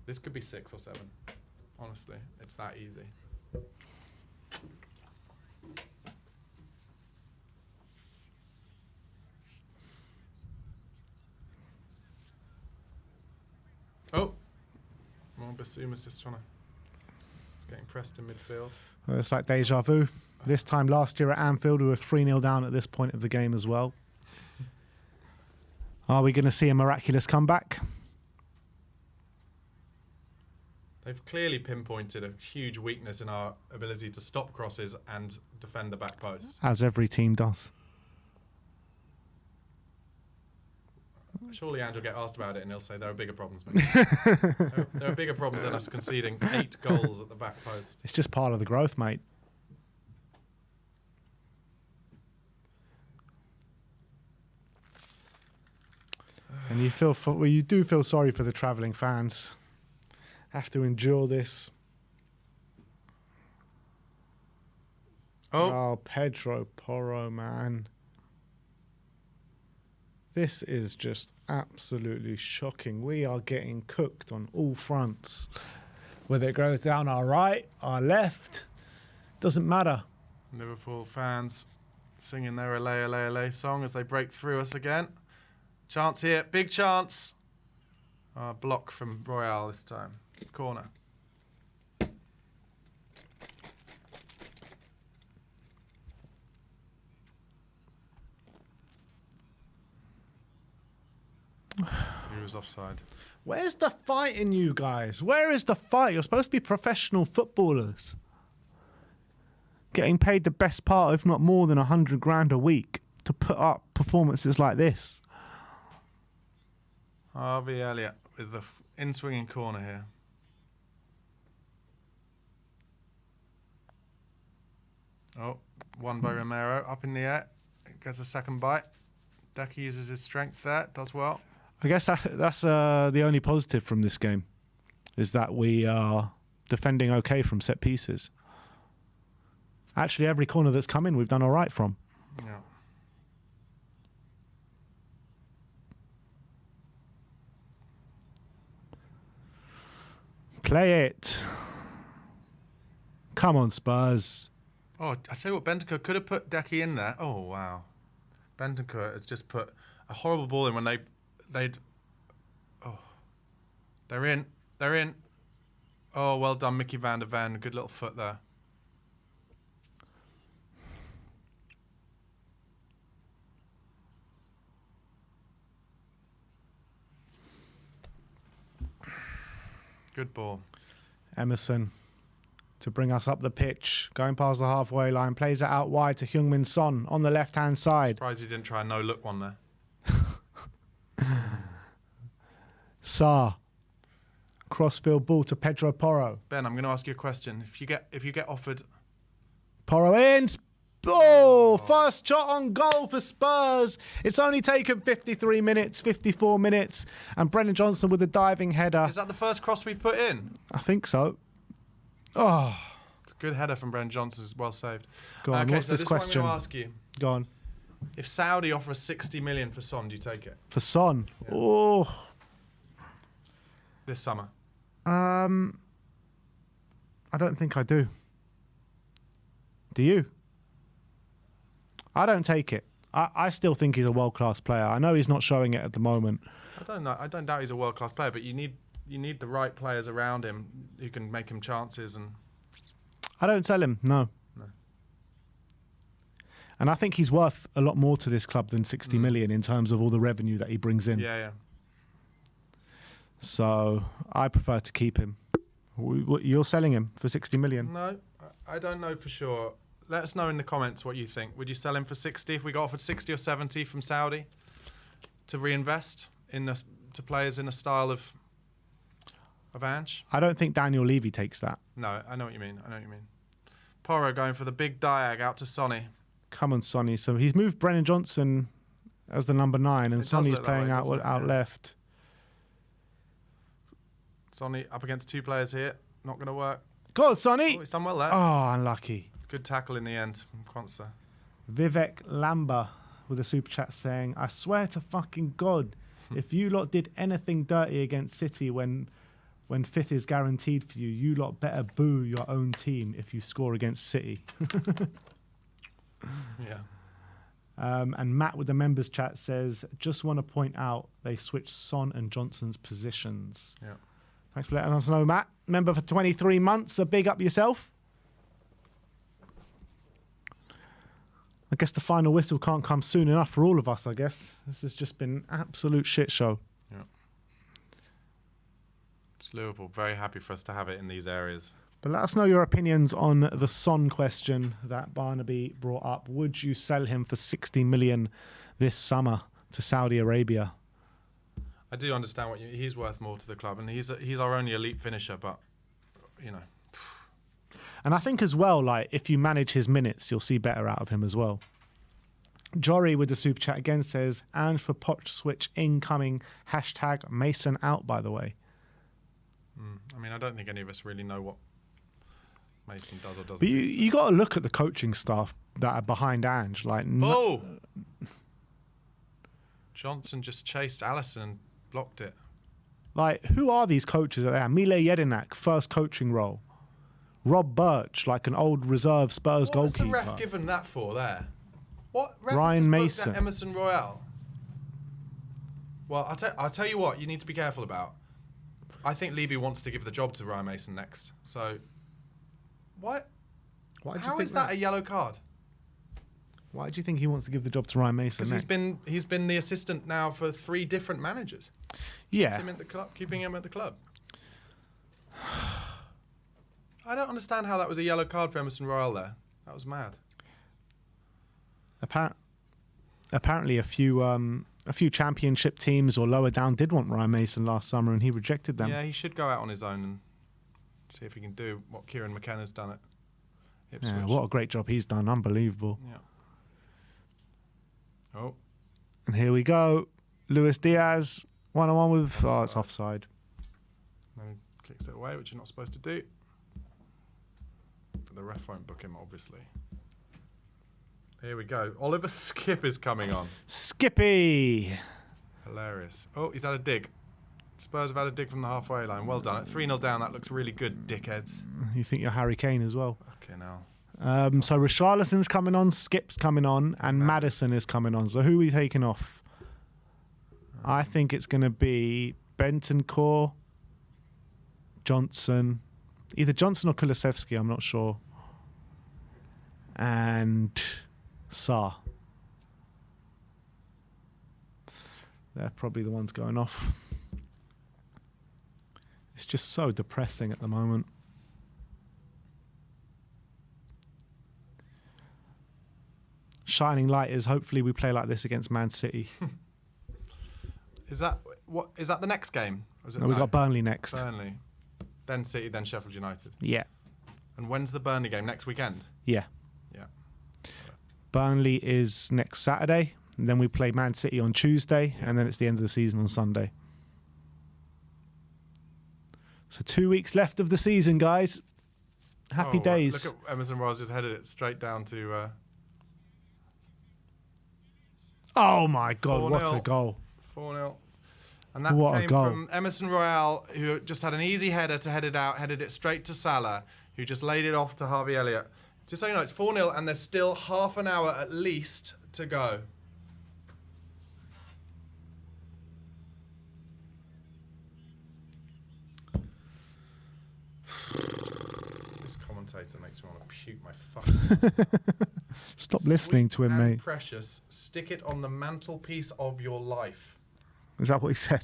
This could be 6 or 7. Honestly, it's that easy. Oh. Well, Basuma's just trying to... He's getting pressed in midfield. Well, it's like deja vu. This time last year at Anfield, we were 3-0 down at this point of the game as well. Are we going to see a miraculous comeback? They've clearly pinpointed a huge weakness in our ability to stop crosses and defend the back post. As every team does. Surely Andrew will get asked about it and he'll say there are bigger problems, mate. there are bigger problems than us conceding 8 goals at the back post. It's just part of the growth, mate. And you do feel sorry for the travelling fans. Have to endure this. Oh, Pedro Porro, man. This is just absolutely shocking. We are getting cooked on all fronts. Whether it goes down our right, our left, doesn't matter. Liverpool fans singing their Ole, Ole, Ole song as they break through us again. Chance here, big chance. Block from Royale this time. Corner. He was offside. Where's the fight in you guys? Where is the fight? You're supposed to be professional footballers. Getting paid the best part, if not more than 100 grand a week to put up performances like this. Harvey Elliott with the in-swinging corner here. Oh, won by Romero. Up in the air. Gets a second bite. Decky uses his strength there. Does well. I guess that's the only positive from this game, is that we are defending okay from set pieces. Actually, every corner that's come in, we've done all right from. Yeah. Play it. Come on, Spurs. Oh, I tell you what, Bentancur could have put Decky in there. Oh, wow. Bentancur has just put a horrible ball in when they'd... Oh. They're in. They're in. Oh, well done, Mickey van der Ven. Good little foot there. Good ball. Emerson to bring us up the pitch, going past the halfway line, plays it out wide to Heung-min Son on the left-hand side. Surprised he didn't try a no-look one there. Sarr. Crossfield ball to Pedro Porro. Ben, I'm going to ask you a question. If you get offered... Porro in. Oh, first shot on goal for Spurs. It's only taken 53 minutes, 54 minutes, and Brennan Johnson with a diving header. Is that the first cross we've put in? I think so. Oh. It's a good header from Brennan Johnson. Well saved. Go on, okay, what's so this question? I'm going to ask you. Go on. If Saudi offer 60 million for Son, do you take it? For Son? Yeah. Oh. This summer? I don't think I do. Do you? I don't take it. I still think he's a world-class player. I know he's not showing it at the moment. I don't know. I don't doubt he's a world-class player, but you need the right players around him who can make him chances. And I don't sell him, no. And I think he's worth a lot more to this club than 60 million in terms of all the revenue that he brings in. Yeah. So I prefer to keep him. You're selling him for 60 million? No, I don't know for sure. Let us know in the comments what you think. Would you sell him for 60 if we got offered 60 or 70 from Saudi to reinvest to players in a style of Ange? I don't think Daniel Levy takes that. No, I know what you mean. Porro going for the big diag out to Sonny. Come on, Sonny. So he's moved Brennan Johnson as the number 9, and Sonny's playing out left. Sonny up against 2 players here. Not going to work. Go on, Sonny. Oh, he's done well there. Oh, unlucky. Good tackle in the end from Quanza. Vivek Lamba with a super chat saying, I swear to fucking God, if you lot did anything dirty against City when 5th is guaranteed for you, you lot better boo your own team if you score against City. Yeah. And Matt with the members chat says, just want to point out they switched Son and Johnson's positions. Yeah. Thanks for letting us know, Matt. Member for 23 months. A big up yourself. I guess the final whistle can't come soon enough for all of us, I guess. This has just been an absolute shit show. Yeah. It's Liverpool. Very happy for us to have it in these areas. But let us know your opinions on the Son question that Barnaby brought up. Would you sell him for 60 million this summer to Saudi Arabia? I do understand he's worth more to the club, and he's our only elite finisher, but, you know. And I think as well, like, if you manage his minutes, you'll see better out of him as well. Jory with the super chat again says, Ange for Poch switch incoming, hashtag Mason out, by the way. I mean, I don't think any of us really know what Mason does or doesn't. But you got to look at the coaching staff that are behind Ange. Like, Johnson just chased Alisson and blocked it. Like, who are these coaches that they have? Mile Jedinak, first coaching role. Rob Birch, like an old reserve Spurs goalkeeper. What's the ref given that for there? What? Ref Ryan just Mason. Emerson Royale. Well, I'll tell you what you need to be careful about. I think Levy wants to give the job to Ryan Mason next. So, what? How is that a yellow card? Why do you think he wants to give the job to Ryan Mason next? Because he's been the assistant now for 3 different managers. Yeah. Keeping him at the club. I don't understand how that was a yellow card for Emerson Royale there. That was mad. Apparently a few championship teams or lower down did want Ryan Mason last summer and he rejected them. Yeah, he should go out on his own and see if he can do what Kieran McKenna's done at Ipswich. Yeah, what a great job he's done. Unbelievable. Yeah. Oh. And here we go. Luis Diaz, 1-on-1 with... Oh, it's offside. Then he kicks it away, which you're not supposed to do. But the ref won't book him, obviously. Here we go. Oliver Skip is coming on. Skippy! Hilarious. Oh, he's had a dig. Spurs have had a dig from the halfway line. Well done. At 3-0 down, that looks really good, dickheads. You think you're Harry Kane as well? Okay, now. So Richarlison's coming on, Skip's coming on, and Maddison is coming on. So who are we taking off? I think it's going to be Bentancur, Johnson, either Johnson or Kulusevski, I'm not sure, and Sarr. They're probably the ones going off. It's just so depressing at the moment. Shining light is hopefully we play like this against Man City. Is that the next game? Or is it No, we've got Burnley next. Burnley. Then City, then Sheffield United. Yeah. And when's the Burnley game? Next weekend? Yeah. Yeah. Burnley is next Saturday. And then we play Man City on Tuesday. And then it's the end of the season on Sunday. So 2 weeks left of the season, guys. Happy days. Look at Emerson Royals just headed it straight down to... Oh, my God. 4-0. What a goal. 4-0. And that What a came goal. from Emerson Royale, who just had an easy header to head it out, headed it straight to Salah, who just laid it off to Harvey Elliott. Just so you know, it's 4-0 and there's still half an hour at least to go. This commentator makes me want to puke my fucking Stop listening to him, and mate. precious, stick it on the mantelpiece of your life. Is that what he said?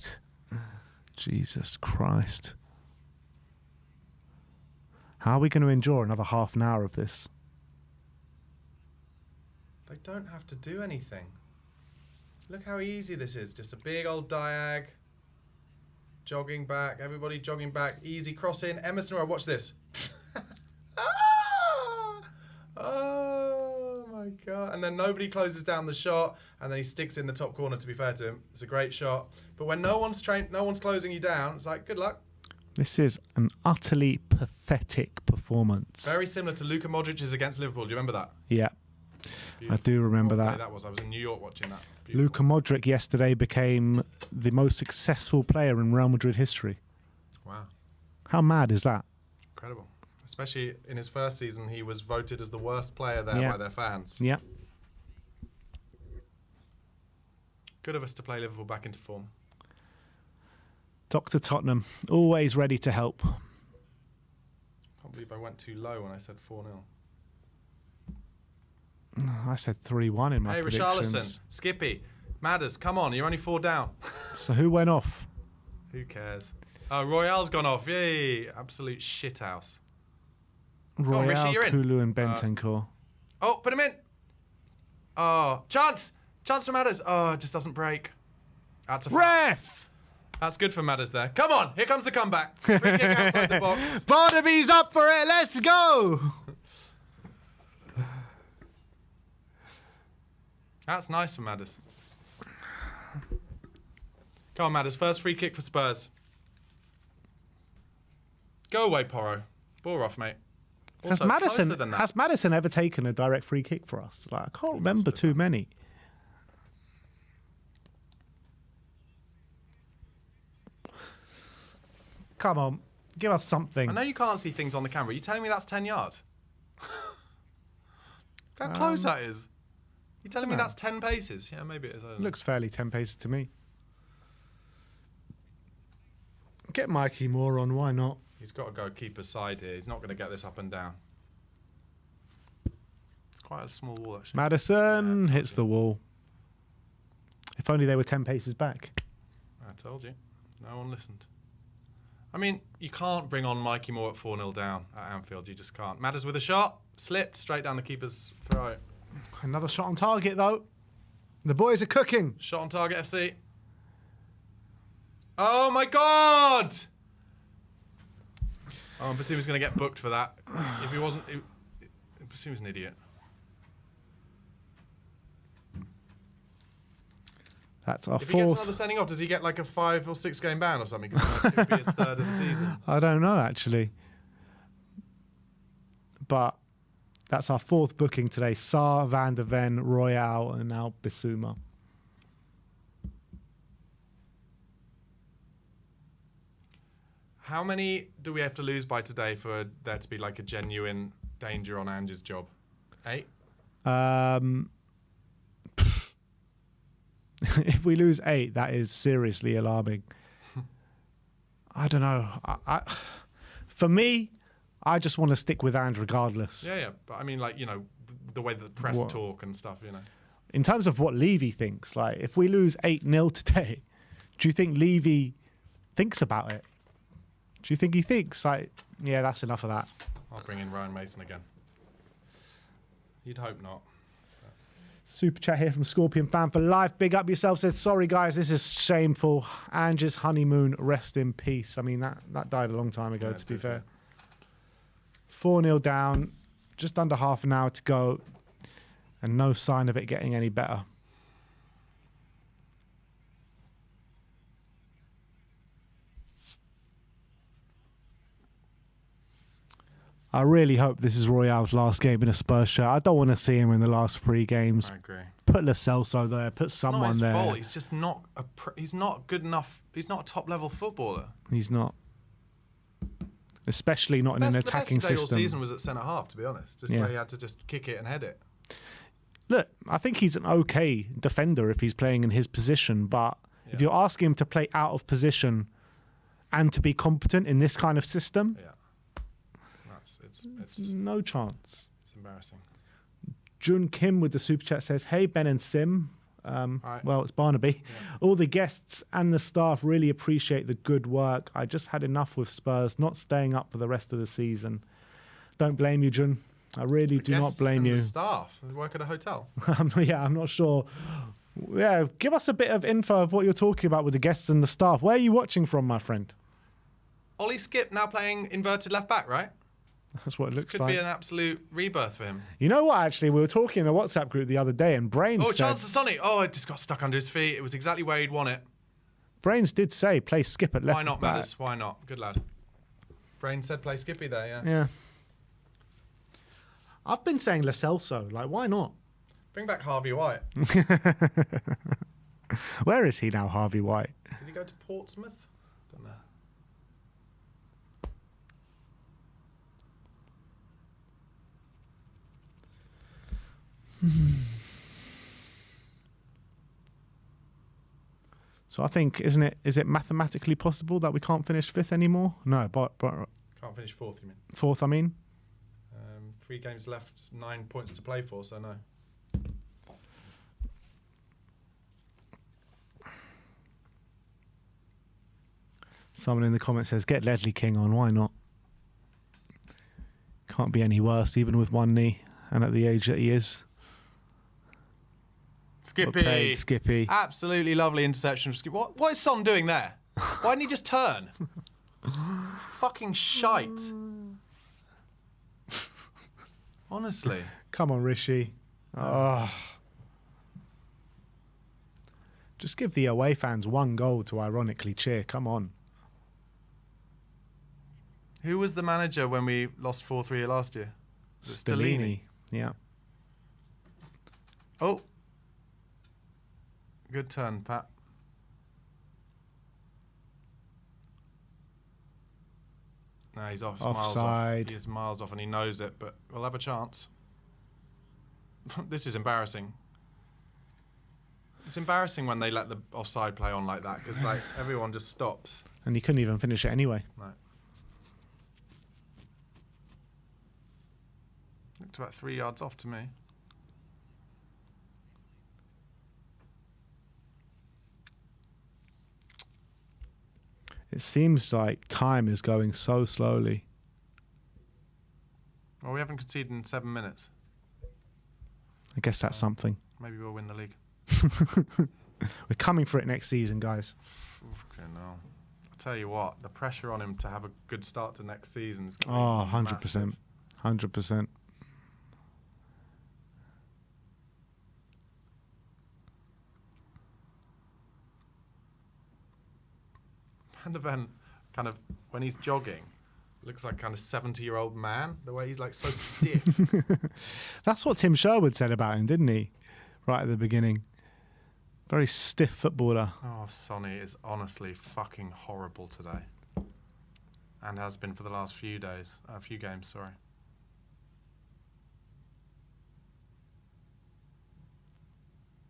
Jesus Christ. How are we going to endure another half an hour of this? They don't have to do anything. Look how easy this is. Just a big old diag. Jogging back. Everybody jogging back. Easy cross in. Emerson Royal, watch this. Oh my God. And then nobody closes down the shot. And then he sticks in the top corner, to be fair to him. It's a great shot. But when no one's closing you down, it's like, good luck. This is an utterly pathetic performance. Very similar to Luka Modric's against Liverpool. Do you remember that? Yeah. Beautiful. I do remember What day that. that was. I was in New York watching that. Beautiful. Luka Modric yesterday became the most successful player in Real Madrid history. Wow. How mad is that? Incredible. Especially in his first season, he was voted as the worst player there by their fans. Yeah. Good of us to play Liverpool back into form. Dr. Tottenham, always ready to help. Can't believe I went too low when I said 4-0. I said 3-1 in my predictions. Hey, Richarlison, Skippy, Madders, come on, you're only 4 down. So who went off? Who cares? Oh, Royale's gone off. Yay, absolute shithouse. Royale, Richie, you're in. Kulu and Bentancur. Oh, put him in. Oh, chance for Madders. Oh, it just doesn't break. That's a Ref! That's good for Madders there. Come on, here comes the comeback. Free kick outside the box. Barnaby's up for it. Let's go. That's nice for Madders. Come on, Madders. First free kick for Spurs. Go away, Porro. Ball off, mate. Has Also, it's closer than that. Madison ever taken a direct free kick for us? Like, I can't remember too many. Come on, give us something. I know you can't see things on the camera. Are you telling me that's 10 yards? How close that is. You telling me that's 10 paces? Yeah, maybe it is. I don't know. Looks fairly 10 paces to me. Get Mikey Moore on, why not? He's got to go keeper's side here. He's not going to get this up and down. It's quite a small wall, actually. Madison hits the wall. If only they were 10 paces back. I told you. No one listened. I mean, you can't bring on Mikey Moore at 4-0 down at Anfield. You just can't. Matters with a shot. Slipped straight down the keeper's throat. Another shot on target, though. The boys are cooking. Shot on target, FC. Oh, my God! Oh, Basuma's going to get booked for that. If he wasn't... Basuma's an idiot. That's our If he gets fourth. another sending off, does he get like a 5 or 6 game ban or something? Because it could be his third of the season. I don't know, actually. But that's our fourth booking today. Sarr, Van der Ven, Royale, and now Bissouma. How many do we have to lose by today for there to be like a genuine danger on Ange's job? 8? If we lose 8, that is seriously alarming. I don't know. For me, I just want to stick with Ange regardless. Yeah. But I mean, like, you know, the way that the press talk and stuff, you know. In terms of what Levy thinks, like, if we lose 8-0 today, do you think Levy thinks about it? Do you think he thinks, like, yeah, that's enough of that? I'll bring in Ryan Mason again. You'd hope not. Super chat here from Scorpion Fan for life. Big up yourself. Said, sorry, guys, this is shameful. Ange's honeymoon, rest in peace. I mean, that died a long time ago, to be fair. 4-0 down, just under half an hour to go, and no sign of it getting any better. I really hope this is Royale's last game in a Spurs shirt. I don't want to see him in the last 3 games. I agree. Put Lo Celso there. Put someone there. Not his fault. He's just not he's not good enough. He's not a top-level footballer. He's not. Especially not in an attacking system. The best system. all season was at centre-half, to be honest. Just where he had to just kick it and head it. Look, I think he's an okay defender if he's playing in his position, but if you're asking him to play out of position and to be competent in this kind of system, it's no chance. It's embarrassing. Jun Kim with the super chat says, hey, Ben and Sim. Well, it's Barnaby. Yeah. All the guests and the staff really appreciate the good work. I just had enough with Spurs not staying up for the rest of the season. Don't blame you, Jun. I really do not blame you. The staff they work at a hotel. I'm not sure. Yeah, give us a bit of info of what you're talking about with the guests and the staff. Where are you watching from, my friend? Ollie Skip now playing inverted left back, right? That's what it looks like. Could be an absolute rebirth for him. You know what, actually? We were talking in the WhatsApp group the other day, and Brains said... chance for Sonny. Oh, it just got stuck under his feet. It was exactly where he'd want it. Brains did say, play Skip at left back. Why not, back. Madders? Why not? Good lad. Brains said play Skippy there, yeah. Yeah. I've been saying Lo Celso. Like, why not? Bring back Harvey White. Where is he now, Harvey White? Did he go to Portsmouth? Don't know. So I think, is it mathematically possible that we can't finish 5th anymore? No, but can't finish 4th, you mean? 4th, I mean. 3 games left, 9 points to play for, so no. Someone in the comments says, get Ledley King on, why not? Can't be any worse, even with one knee and at the age that he is. Skippy. Absolutely lovely interception from Skippy. What is Son doing there? Why didn't he just turn? Fucking shite. Honestly. Come on, Rishi. Oh. Just give the away fans 1 goal to ironically cheer. Come on. Who was the manager when we lost 4-3 last year? Stellini. Yeah. Oh. Good turn, Pat. No, he's off. Offside. Miles off. He is miles off and he knows it, but we'll have a chance. This is embarrassing. It's embarrassing when they let the offside play on like that because like everyone just stops. And he couldn't even finish it anyway. No. Looked about 3 yards off to me. It seems like time is going so slowly. Well, we haven't conceded in 7 minutes. I guess that's something. Maybe we'll win the league. We're coming for it next season, guys. Okay, no. I'll tell you what, the pressure on him to have a good start to next season is going to be 100%. Massive. 100%. Van de Ven, kind of, when he's jogging, looks like kind of 70-year-old man, the way he's like so stiff. That's what Tim Sherwood said about him, didn't he? Right at the beginning. Very stiff footballer. Oh, Sonny is honestly fucking horrible today. And has been for the last few games, sorry.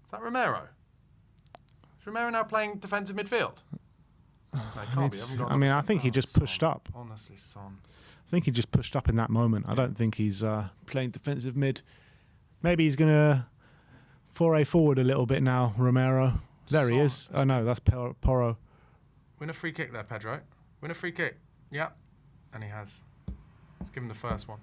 Is that Romero? Is Romero now playing defensive midfield? No, it can't be. I think he just pushed up. Honestly, Son. I think he just pushed up in that moment. I don't think he's playing defensive mid. Maybe he's going to foray forward a little bit now, Romero. There he is. Oh, no, that's Porro. Win a free kick there, Pedro. Win a free kick. Yeah. And he has. Let's give him the first one.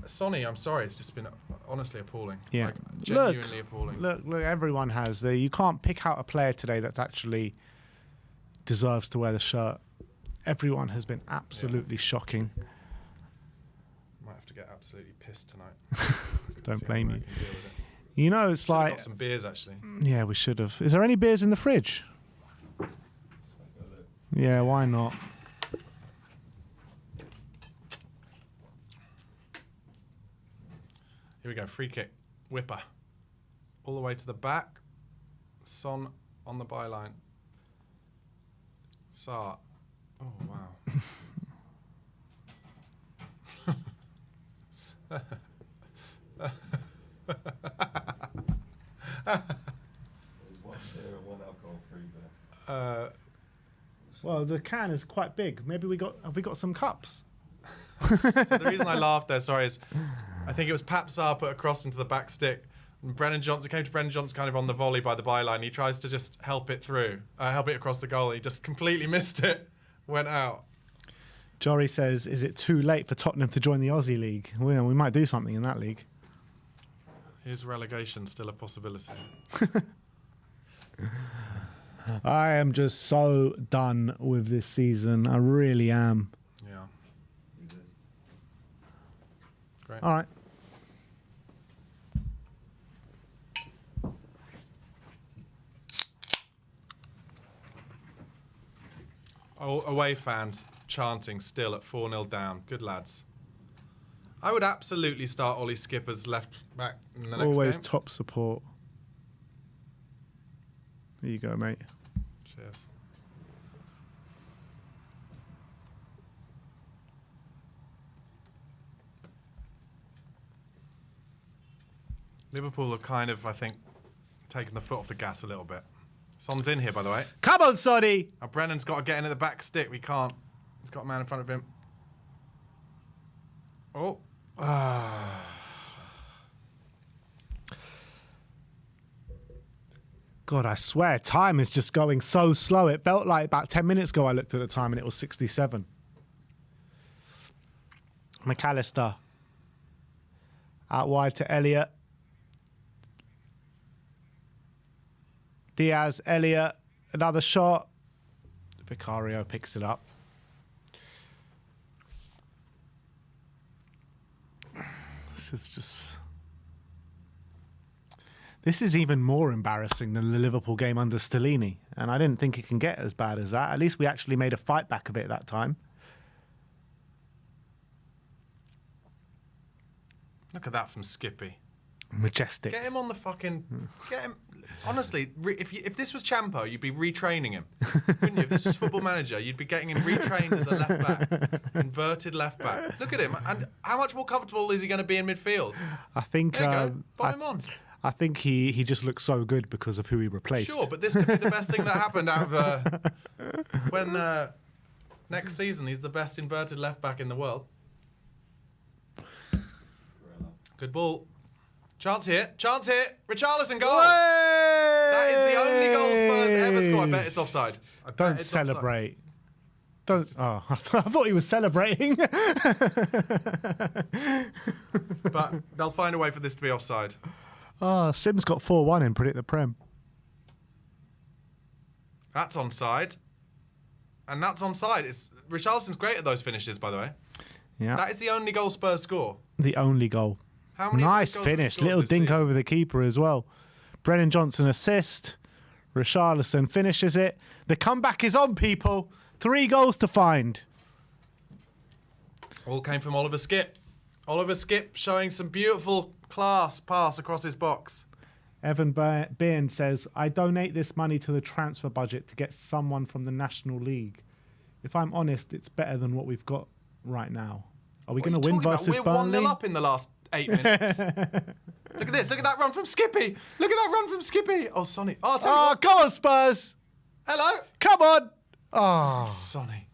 Sonny, I'm sorry. It's just been honestly appalling. Yeah. Like, genuinely appalling. Look, everyone has. You can't pick out a player today that actually deserves to wear the shirt. Everyone has been absolutely shocking. Might have to get absolutely pissed tonight. Don't blame you. You know, it's like... got some beers, actually. Yeah, we should have. Is there any beers in the fridge? Yeah, why not? Here we go. Free kick. Whipper. All the way to the back. Son on the byline. Sarr. Oh, wow. Well, the can is quite big. Maybe have we got some cups? So the reason I laughed there, sorry, is I think it was Pap Sarr put a cross into the back stick. And Brennan Johnson came to Brennan Johnson kind of on the volley by the byline. He tries to just help it across the goal. He just completely missed it. Went out. Jory says, is it too late for Tottenham to join the Aussie League? Well, we might do something in that league. Is relegation still a possibility? I am just so done with this season. I really am. Yeah. Great. All right. Oh, away fans chanting still at 4-0 down. Good lads. I would absolutely start Ollie Skipper's left back in the next Always game. top support. There you go, mate. Cheers. Liverpool have kind of, I think, taken the foot off the gas a little bit. Son's in here, by the way. Come on, Sonny! Now, Brennan's got to get in at the back stick. We can't. He's got a man in front of him. Oh. God, I swear, time is just going so slow. It felt like about 10 minutes ago I looked at the time and it was 67. McAllister. Out wide to Elliott. Diaz, Elliott, another shot. Vicario picks it up. This is even more embarrassing than the Liverpool game under Stellini. And I didn't think it can get as bad as that. At least we actually made a fight back of it that time. Look at that from Skippy. Majestic. Get him on the fucking... Get him... Honestly, if this was Champo, you'd be retraining him. Wouldn't you? If this was Football Manager, you'd be getting him retrained as a left back. Inverted left back. Look at him. And how much more comfortable is he going to be in midfield? I think... There you go. Bob him on. I think he just looks so good because of who he replaced. Sure, but this could be the best thing that happened out of... when next season he's the best inverted left back in the world. Good ball. Chance here. Chance here. Richarlison goal. Way! That is the only goal Spurs ever scored. I bet it's offside. Don't celebrate. Don't. Oh, I thought he was celebrating. But they'll find a way for this to be offside. Oh, Sims got 4-1 in Predict the Prem. That's onside. And that's onside. Richarlison's great at those finishes, by the way. Yeah. That is the only goal Spurs score. The only goal. How many nice goals have we finish. scored Little this dink season? over the keeper as well. Brennan Johnson assist. Richarlison finishes it. The comeback is on, people. 3 goals to find. All came from Oliver Skipp. Oliver Skipp showing some beautiful class pass across his box. Evan Beirne says, I donate this money to the transfer budget to get someone from the National League. if I'm honest, it's better than what we've got right now. Are we What are going to you win talking versus about? We're Burnley? 1-0 up in the last 8 minutes. Look at this. Look at that run from Skippy. Look at that run from Skippy. Oh, Sonny. Oh, I'll tell you Oh, what. go on, Spurs. Hello. Come on. Oh. Sonny.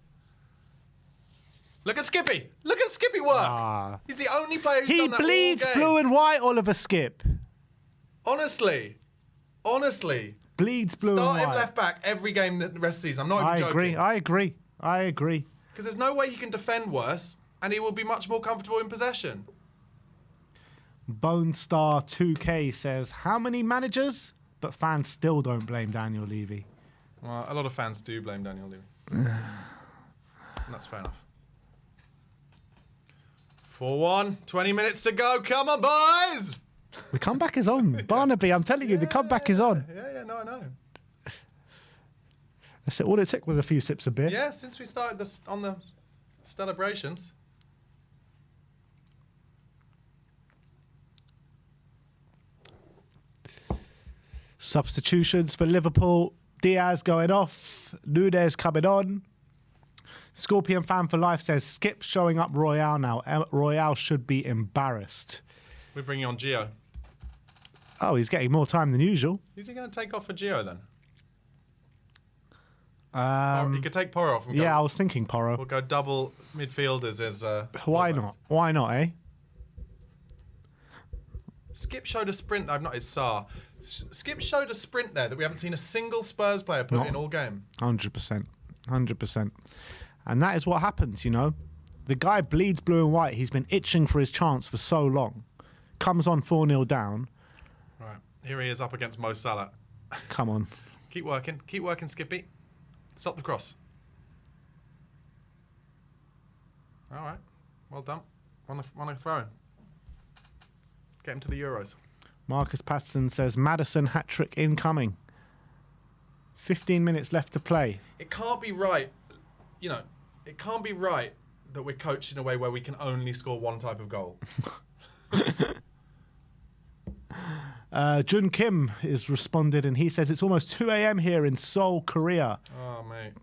Look at Skippy. Look at Skippy work. Ah. He's the only player who's He done that bleeds all game. blue and white, Oliver Skip. Honestly. Bleeds blue Start and him white. left back every game the rest of the season. I'm not even joking. I agree. Because there's no way he can defend worse, and he will be much more comfortable in possession. Bone Star 2K says, how many managers? But fans still don't blame Daniel Levy. Well, a lot of fans do blame Daniel Levy. And that's fair enough. 4-1, 20 minutes to go. Come on, boys! The comeback is on. Barnaby, I'm telling you, the comeback is on. Yeah, no, I know. That's it. All it took was a few sips of beer. Yeah, since we started this on the celebrations. Substitutions for Liverpool. Diaz going off. Nunez coming on. Scorpion Fan for Life says, Skip showing up Royale now. Royale should be embarrassed. We're bringing on Gio. Oh, he's getting more time than usual. Who's he going to take off for Gio then? Um, Or he could take Porro off. And yeah, I go, was thinking Porro. we'll go double midfielders as. Why fullbacks. not? Why not, eh? Skip showed a sprint. I've not. It's Sarr. Skip showed a sprint there that we haven't seen a single Spurs player put in all game. 100%. 100%. And that is what happens, you know. The guy bleeds blue and white. He's been itching for his chance for so long. Comes on 4-0 down. Right, here he is up against Mo Salah. Come on. Keep working, Skippy. Stop the cross. All right, well done. Want to throw in. Get him to the Euros. Marcus Patterson says, Maddison hat-trick incoming. 15 minutes left to play. It can't be right, you know, it can't be right that we're coached in a way where we can only score one type of goal. Jun Kim is responded and he says, it's almost 2 a.m. here in Seoul, Korea. Oh, mate.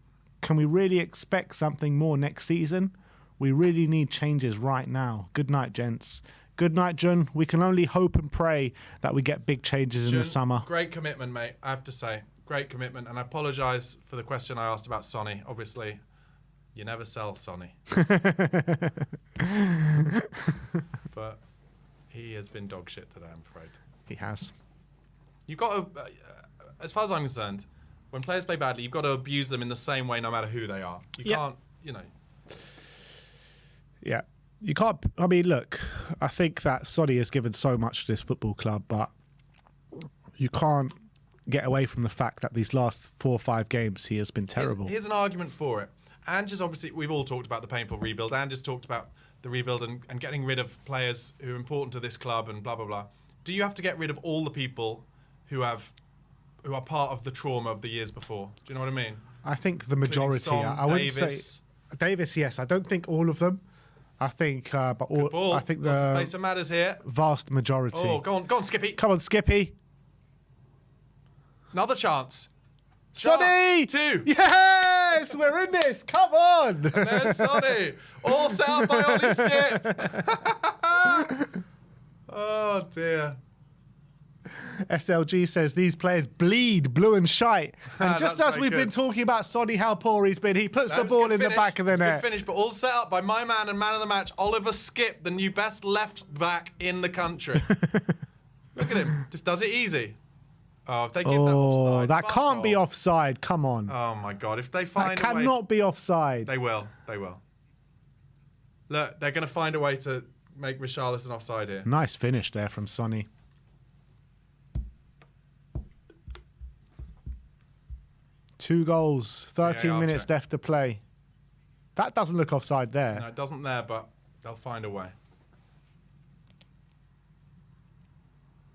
Can we really expect something more next season? We really need changes right now. Good night, gents. Good night, Jun. We can only hope and pray that we get big changes in the summer. Great commitment, mate, I have to say. Great commitment. And I apologise for the question I asked about Sonny. Obviously, you never sell Sonny. But he has been dog shit today, I'm afraid. He has. You've got to, as far as I'm concerned, when players play badly, you've got to abuse them in the same way no matter who they are. You can't, you know. Yeah. You can't, I mean, look, I think that Sonny has given so much to this football club, but you can't get away from the fact that these last 4 or 5 games he has been terrible. Here's an argument for it. Ange is obviously, we've all talked about the painful rebuild. Ange has talked about the rebuild and getting rid of players who are important to this club and blah, blah, blah. Do you have to get rid of all the people who are part of the trauma of the years before? Do you know what I mean? I think the majority. Son, I wouldn't Davis. say Davis. Yes, I don't think all of them. I think, but all. Ball. I think Lots of the space for Matters here. vast majority. Oh, go on, Skippy. Come on, Skippy. Another chance. Sonny! 2. Yes, we're in this. Come on. And there's Sonny. All set up by Ollie Skip. Oh, dear. SLG says these players bleed blue and shite. And just That's as we've very been good. talking about Sonny, how poor he's been, he puts That the was a ball good in the finish. back of the It's a net. good finish, but all set up by my man and man of the match, Oliver Skip, the new best left back in the country. Look at him. Just does it easy. Oh, if they give that offside. That fuck can't be off. offside. Come on. Oh, my God. If they that find a way... cannot be offside. They will. They will. Look, they're going to find a way to make Richarlison offside here. Nice finish there from Sonny. Two goals, 13 VAR minutes check. left to play. That doesn't look offside there. No, it doesn't there, but they'll find a way.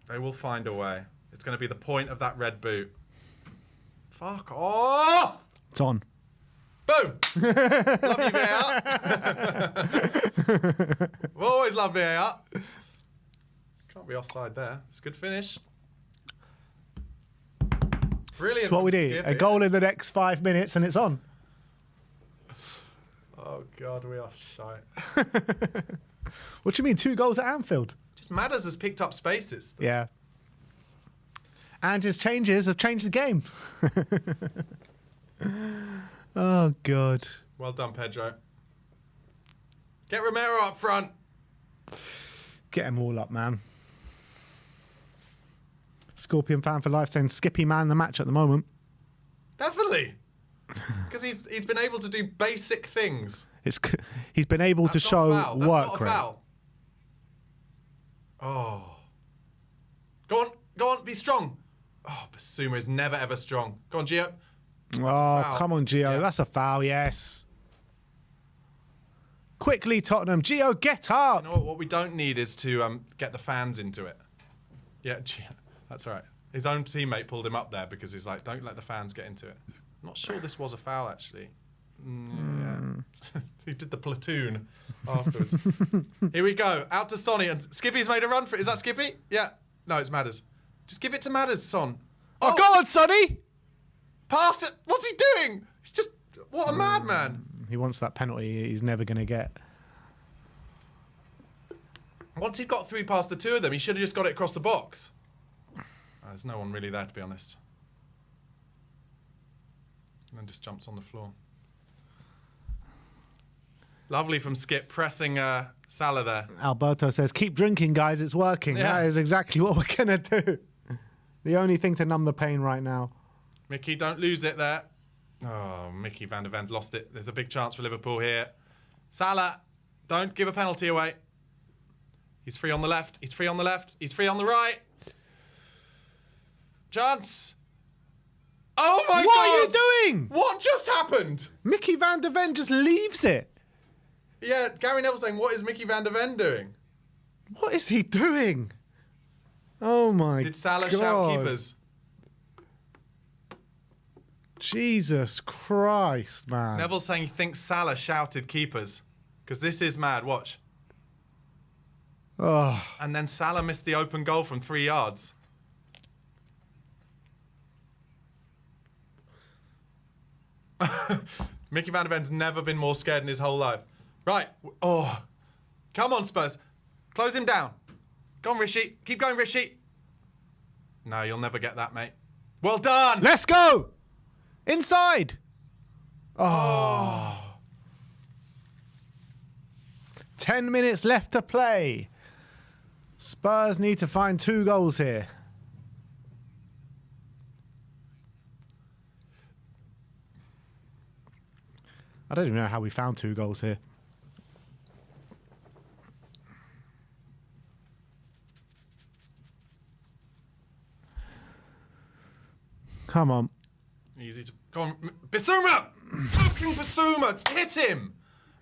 They will find a way. It's going to be the point of that red boot. Fuck off! It's on. Boom! Love you, VAR. We've always loved VAR. Can't be offside there. It's a good finish. Brilliant. That's what we from do. Skip A here. goal in the next 5 minutes and it's on. God, we are shite. What do you mean, 2 goals at Anfield? Just Madders has picked up spaces. Yeah. And his changes have changed the game. Oh, God. Well done, Pedro. Get Romero up front. Get them all up, man. Scorpion fan for life saying Skippy man the match at the moment. Definitely. Because he's been able to do basic things. He's been able to show work rate. Foul. Oh. Go on, be strong. Oh, Basuma is never ever strong. Go on, Gio. Oh, come on, Gio. Yeah. That's a foul, yes. Quickly, Tottenham. Gio, get up. You know what we don't need is to get the fans into it. Yeah, Gio. That's all right. His own teammate pulled him up there because he's like, don't let the fans get into it. I'm not sure this was a foul, actually. Yeah. He did the platoon afterwards. Here we go. Out to Sonny. And Skippy's made a run for it. Is that Skippy? Yeah. No, it's Madders. Just give it to Madders, Son. Oh, go on, Sonny. Pass it. What's he doing? He's just... What a madman. He wants that penalty he's never going to get. Once he'd got through past the 2 of them, he should have just got it across the box. There's no one really there, to be honest. And then just jumps on the floor. Lovely from Skip, pressing Salah there. Alberto says, keep drinking, guys. It's working. Yeah. That is exactly what we're going to do. The only thing to numb the pain right now. Mickey, don't lose it there. Oh, Mickey van der Ven's lost it. There's a big chance for Liverpool here. Salah, don't give a penalty away. He's free on the left. He's free on the left. He's free on the right. Chance. Oh my God! What are you doing? What just happened? Mickey van der Ven just leaves it. Yeah, Gary Neville saying, what is Mickey van der Ven doing? What is he doing? Oh my God. Did Salah shout keepers? Jesus Christ, man. Neville's saying he thinks Salah shouted keepers. Because this is mad, watch. Oh. And then Salah missed the open goal from 3 yards. Mickey van der Ven's never been more scared in his whole life. Right. Oh. Come on, Spurs. Close him down. Go on, Rishi. Keep going, Rishi. No, you'll never get that, mate. Well done. Let's go. Inside. Oh. 10 minutes left to play. Spurs need to find 2 goals here. I don't even know how we found 2 goals here. Come on. Easy to... Go on. Basuma! Fucking Basuma! Hit him!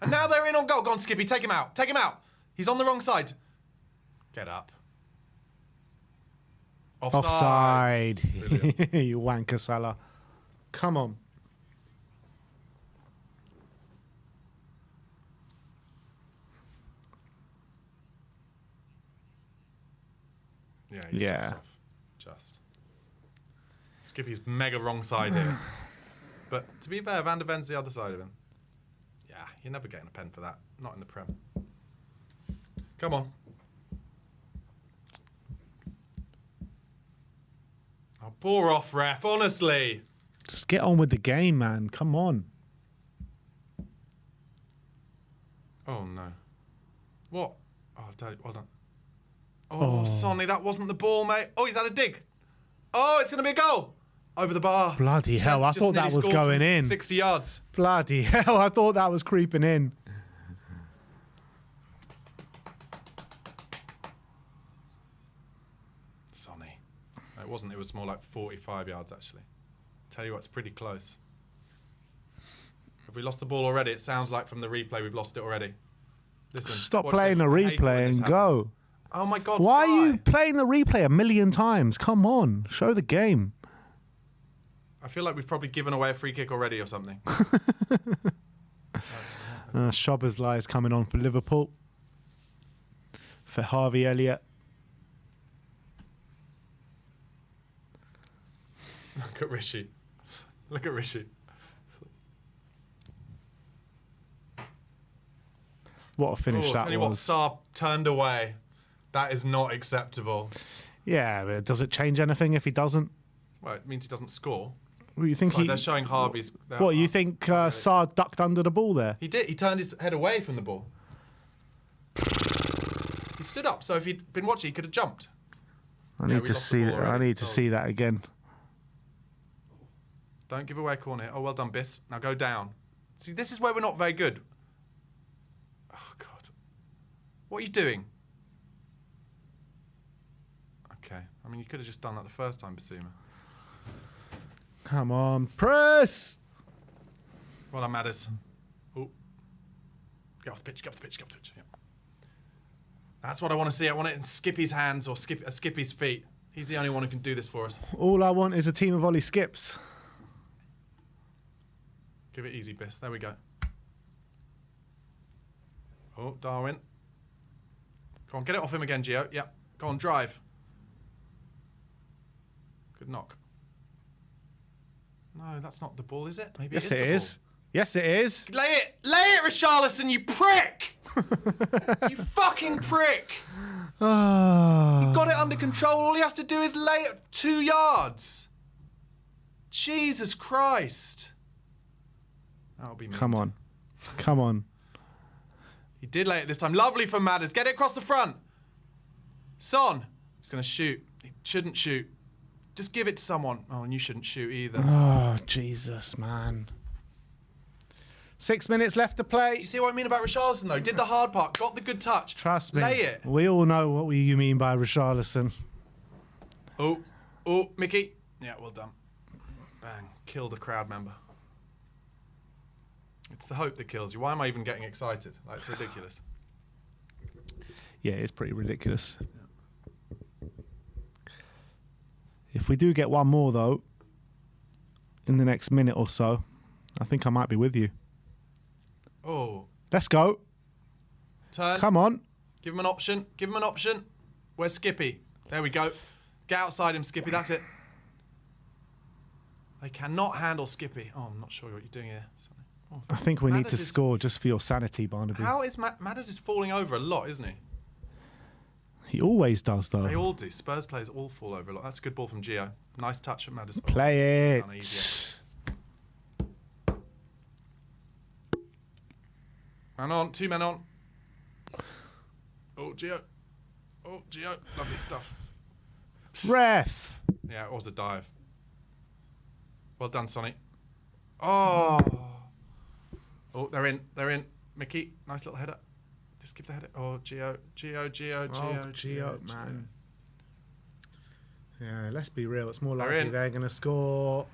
And now they're in on goal. Go on, Skippy. Take him out. Take him out. He's on the wrong side. Get up. Offside. You wanker, Salah. Come on. Yeah, he's just off. Just. Skippy's mega wrong side here. But to be fair, Van der Ven's the other side of him. Yeah, you're never getting a pen for that. Not in the Prem. Come on. Oh, bore off, ref, honestly. Just get on with the game, man. Come on. Oh, no. What? Oh, well done. Oh, Sonny, that wasn't the ball, mate. Oh, he's had a dig. Oh, it's going to be a goal. Over the bar. Bloody hell, I thought that was going in. 60 yards. Bloody hell, I thought that was creeping in. Sonny. No, it wasn't. It was more like 45 yards, actually. Tell you what, it's pretty close. Have we lost the ball already? It sounds like from the replay we've lost it already. Listen, stop playing the replay and go. Oh my God, why Sky. are you playing the replay a million times? Come on, show the game. I feel like we've probably given away a free kick already or something. Szoboszlai is coming on for Liverpool. For Harvey Elliott. Look at Rishi. Look at Rishi. What a finish that tell you what, was. Saar turned away. That is not acceptable. Yeah, but does it change anything if he doesn't? Well, it means he doesn't score. Well, you think It's like they're showing Harvey's. What, you think Saar ducked under the ball there? He did. He turned his head away from the ball. He stood up, so if he'd been watching, he could have jumped. I need to see. I need to see that again. Don't give away a corner here. Oh, well done, Biss. Now go down. See, this is where we're not very good. Oh, God. What are you doing? Okay. I mean, you could have just done that the first time, Basuma. Come on, press! Well done, Madders. Oh. Get off the pitch, get off the pitch, get off the pitch. Yeah. That's what I want to see. I want it in Skippy's hands or Skippy's feet. He's the only one who can do this for us. All I want is a team of Ollie Skips. Give it easy, Biss. There we go. Oh, Darwin. Go on, get it off him again, Gio. Yep. Go on, drive. Good knock. No, that's not the ball, is it? Maybe Yes, it is. Yes, it is. Lay it, Richarlison, you prick! You fucking prick! Ah. You got it under control. All he has to do is lay it 2 yards. Jesus Christ. That'll be me. Come on. Come on. He did lay it this time. Lovely from Madders. Get it across the front. Son. He's going to shoot. He shouldn't shoot. Just give it to someone. Oh, and you shouldn't shoot either. Oh, Jesus, man. 6 minutes left to play. You see what I mean about Richarlison, though? Did the hard part. Got the good touch. Trust me. Lay it. We all know what you mean by Richarlison. Oh, Mickey. Yeah, well done. Bang. Killed a crowd member. It's the hope that kills you. Why am I even getting excited? Like, it's ridiculous. Yeah, it's pretty ridiculous. If we do get one more, though, in the next minute or so, I think I might be with you. Oh. Let's go. Turn. Come on. Give him an option. Give him an option. Where's Skippy? There we go. Get outside him, Skippy. That's it. They cannot handle Skippy. Oh, I'm not sure what you're doing here. Sorry. Oh. I think we need to Madders score just for your sanity, Barnaby. How is Madders is falling over a lot, isn't he? He always does, though. They all do. Spurs players all fall over a lot. That's a good ball from Gio. Nice touch from Madders. Play Oh, it. Man on. 2 men on. Oh, Gio. Oh, Gio. Lovely stuff. Ref. Yeah, it was a dive. Well done, Sonny. Oh. Oh, they're in. They're in. Mickey, nice little header. Just give the header. Oh, Gio, man. Yeah, let's be real. It's more They're likely in. they're going to score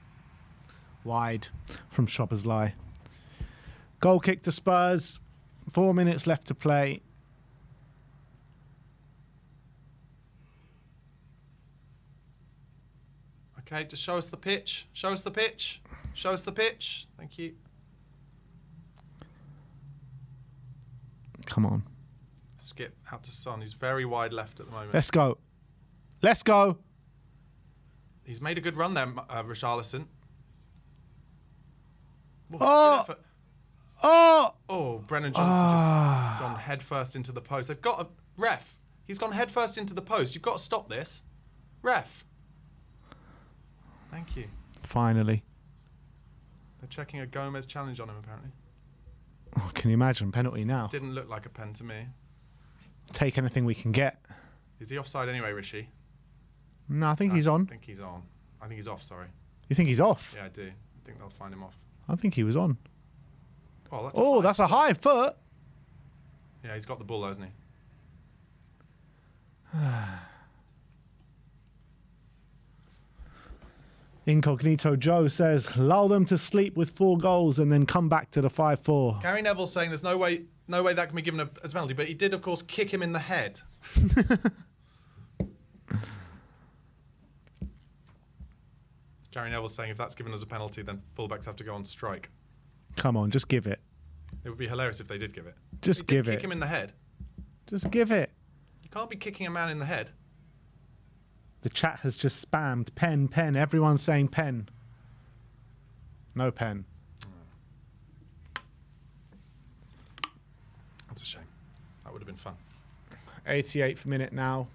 wide from Shopper's Lie. Goal kick to Spurs. 4 minutes left to play. Okay, just show us the pitch. Show us the pitch. Show us the pitch. Thank you. Come on. Skip out to Son. He's very wide left at the moment. Let's go. Let's go. He's made a good run there, Richarlison. Oh! Good effort. Oh! Oh, Brennan Johnson just gone head first into the post. They've got a ref. He's gone head first into the post. You've got to stop this. Ref. Thank you. Finally. They're checking a Gomez challenge on him, apparently. Oh, can you imagine? Penalty now. Didn't look like a pen to me. Take anything we can get. Is he offside anyway, Rishi? No, I think he's on. I think he's on. I think he's off, sorry. You think he's off? Yeah, I do. I think they'll find him off. I think he was on. Oh, That's a high foot. Yeah, he's got the ball, though, hasn't he? Incognito Joe says, lull them to sleep with 4 goals and then come back to the 5-4. Gary Neville's saying there's no way that can be given as a penalty, but he did, of course, kick him in the head. Gary Neville's saying if that's given as a penalty, then fullbacks have to go on strike. Come on, just give it. It would be hilarious if they did give it. Just give it. Kick him in the head. Just give it. You can't be kicking a man in the head. The chat has just spammed pen, pen. Everyone's saying pen. No pen. That's a shame. would have been fun. 88th minute now.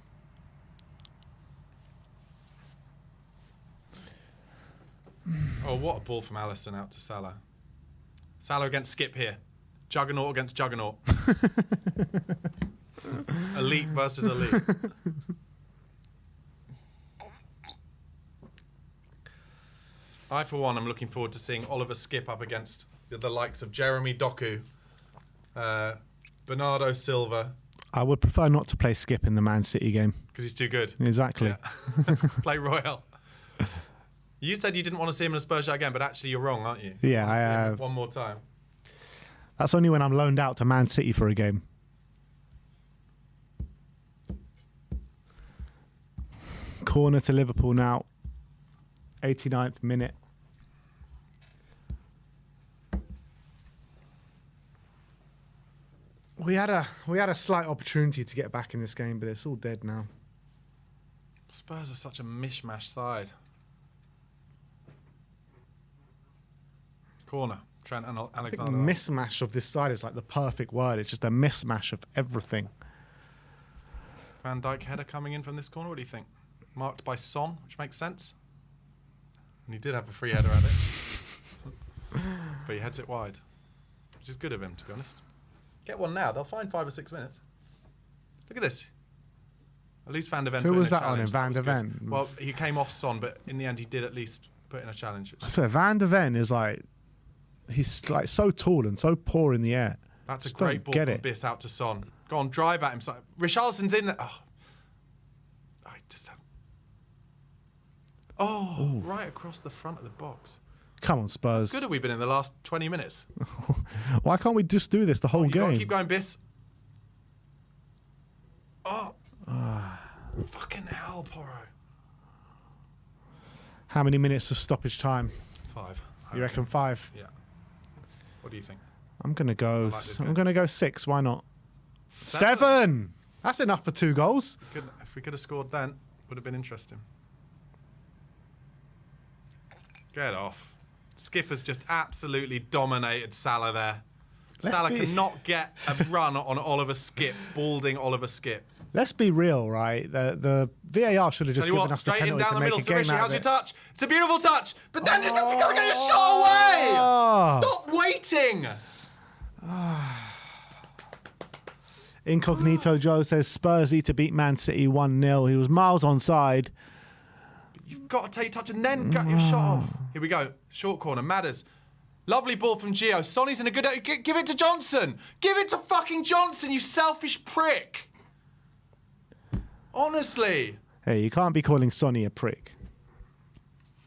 Oh, what a ball from Alisson out to Salah. Salah against Skip here. Juggernaut against Juggernaut. Elite versus elite. I, for one, am looking forward to seeing Oliver Skip up against the likes of Jeremy Doku, Bernardo Silva. I would prefer not to play Skip in the Man City game. Because he's too good. Exactly. Yeah. Play Royal. You said you didn't want to see him in a Spurs shirt again, but actually you're wrong, aren't you? Yeah, I have. One more time. That's only when I'm loaned out to Man City for a game. Corner to Liverpool now. 89th minute. We had a slight opportunity to get back in this game, but it's all dead now. Spurs are such a mishmash side. Corner. Trent and Alexander. I think mismatch of this side is like the perfect word. It's just a mismatch of everything. Van Dijk header coming in from this corner. What do you think? Marked by Son, which makes sense. And he did have a free header at it. But he heads it wide. Which is good of him, to be honest. Get one now. They'll find 5 or 6 minutes. Look at this. At least Van der Ven. Who was that on him? Van der Ven? Well, he came off Son, but in the end he did at least put in a challenge. So Van der Ven is like... He's like so tall and so poor in the air. That's a great ball from Biss out to Son. Go on, drive at him. Richarlison's in there. Oh. I just have... Oh, right across the front of the box. Come on, Spurs. How good have we been in the last 20 minutes? Why can't we just do this the whole game? Keep going, Biss. Oh. Fucking hell, Porro. How many minutes of stoppage time? 5. You reckon 5? Yeah. What do you think? I'm gonna go. I'm gonna go 6. Why not? 7. 7. That's enough for 2 goals. If we could have scored then, would have been interesting. Get off. Skipper's just absolutely dominated Salah there. Salah cannot get a run on Oliver Skip, balding Oliver Skip. Let's be real, right? The VAR should have just given us the penalty to make a game out of it. How's your touch? It's a beautiful touch, but then you're just going to get your shot away. Stop waiting. Incognito Joe says Spurs need to beat Man City 1-0. He was miles onside. You've got to take touch and then cut your shot off. Here we go. Short corner. Matters. Lovely ball from Gio. Sonny's in a good... Give it to Johnson. Give it to fucking Johnson, you selfish prick. Honestly. Hey, you can't be calling Sonny a prick.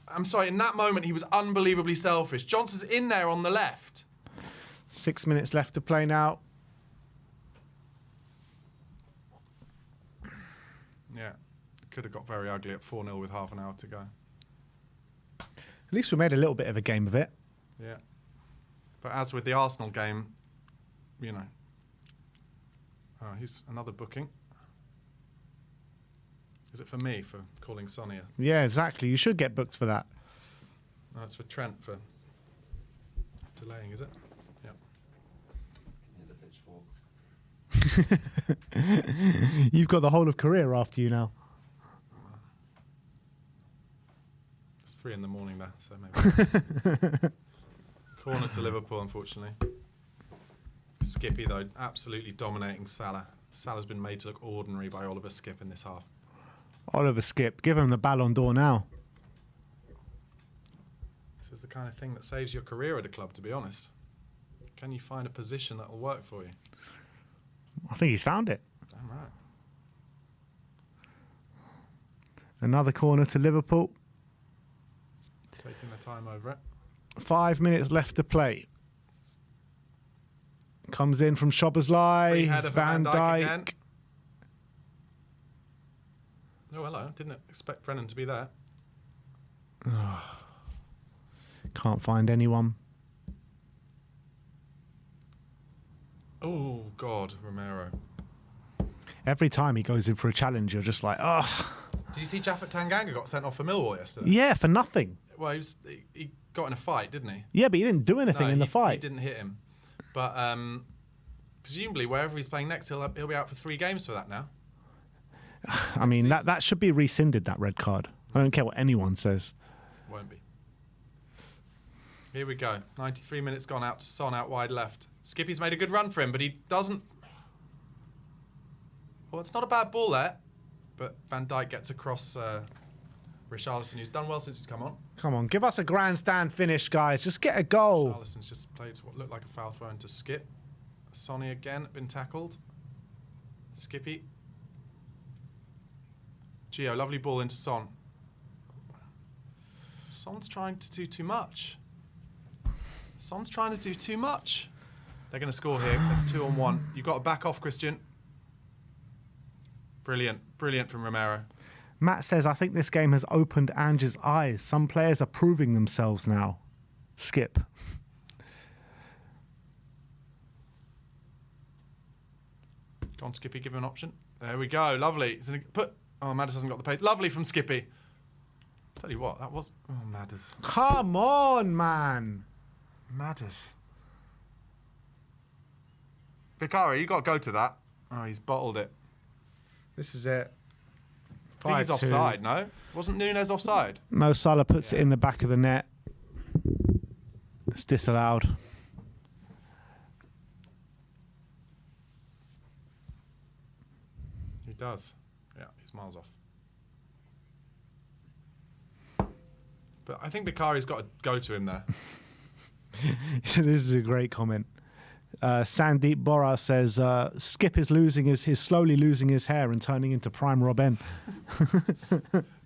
I'm sorry, in that moment he was unbelievably selfish. Johnson's in there on the left. 6 minutes left to play now. Yeah. Could have got very ugly at 4-0 with half an hour to go. At least we made a little bit of a game of it. Yeah. But as with the Arsenal game, you know. Oh, here's another booking. Is it for me for calling Sonia? Yeah, exactly. You should get booked for that. No, it's for Trent for delaying, is it? Yeah. The pitchforks. You've got the whole of career after you now. It's 3 in the morning there, so maybe. Corner to Liverpool, unfortunately. Skippy, though, absolutely dominating Salah. Salah's been made to look ordinary by Oliver Skip in this half. Oliver Skip, give him the Ballon d'Or now. This is the kind of thing that saves your career at a club, to be honest. Can you find a position that will work for you? I think he's found it. Damn right. Another corner to Liverpool. Taking the time over it. 5 minutes left to play. Comes in from Szoboszlai. Van Dijk. Again. Oh, hello. Didn't expect Brennan to be there. Can't find anyone. Oh, God, Romero. Every time he goes in for a challenge, you're just like, oh. Did you see Jaffet Tanganga got sent off for Millwall yesterday? Yeah, for nothing. Well, he got in a fight, didn't he? Yeah, but he didn't do anything in the fight. He didn't hit him. But presumably wherever he's playing next, he'll be out for 3 games for that now. I mean, that should be rescinded, that red card. I don't care what anyone says. Won't be. Here we go. 93 minutes gone out to Son out wide left. Skippy's made a good run for him, but he doesn't... Well, it's not a bad ball there, but Van Dijk gets across Richarlison, who's done well since he's come on. Come on, give us a grandstand finish, guys. Just get a goal. Richarlison's just played what looked like a foul throw into Skip. Sonny again, been tackled. Skippy. Gio, lovely ball into Son. Son's trying to do too much. Son's trying to do too much. They're going to score here. That's 2-on-1. You've got to back off, Christian. Brilliant. Brilliant from Romero. Matt says, I think this game has opened Ange's eyes. Some players are proving themselves now. Skip. Go on, Skippy, give him an option. There we go. Lovely. Oh, Madders hasn't got the pace. Lovely from Skippy. Tell you what, that was... Oh, Madders. Come on, man. Madders. Bikari, you got to go to that. Oh, he's bottled it. This is it. I think he's offside, no? Wasn't Nunes offside? Mo Salah puts it in the back of the net. It's disallowed. He does. Yeah, he's miles off. But I think Bikari's got to go to him there. This is a great comment. Sandeep Bora says, Skip is slowly losing his hair and turning into prime Robin.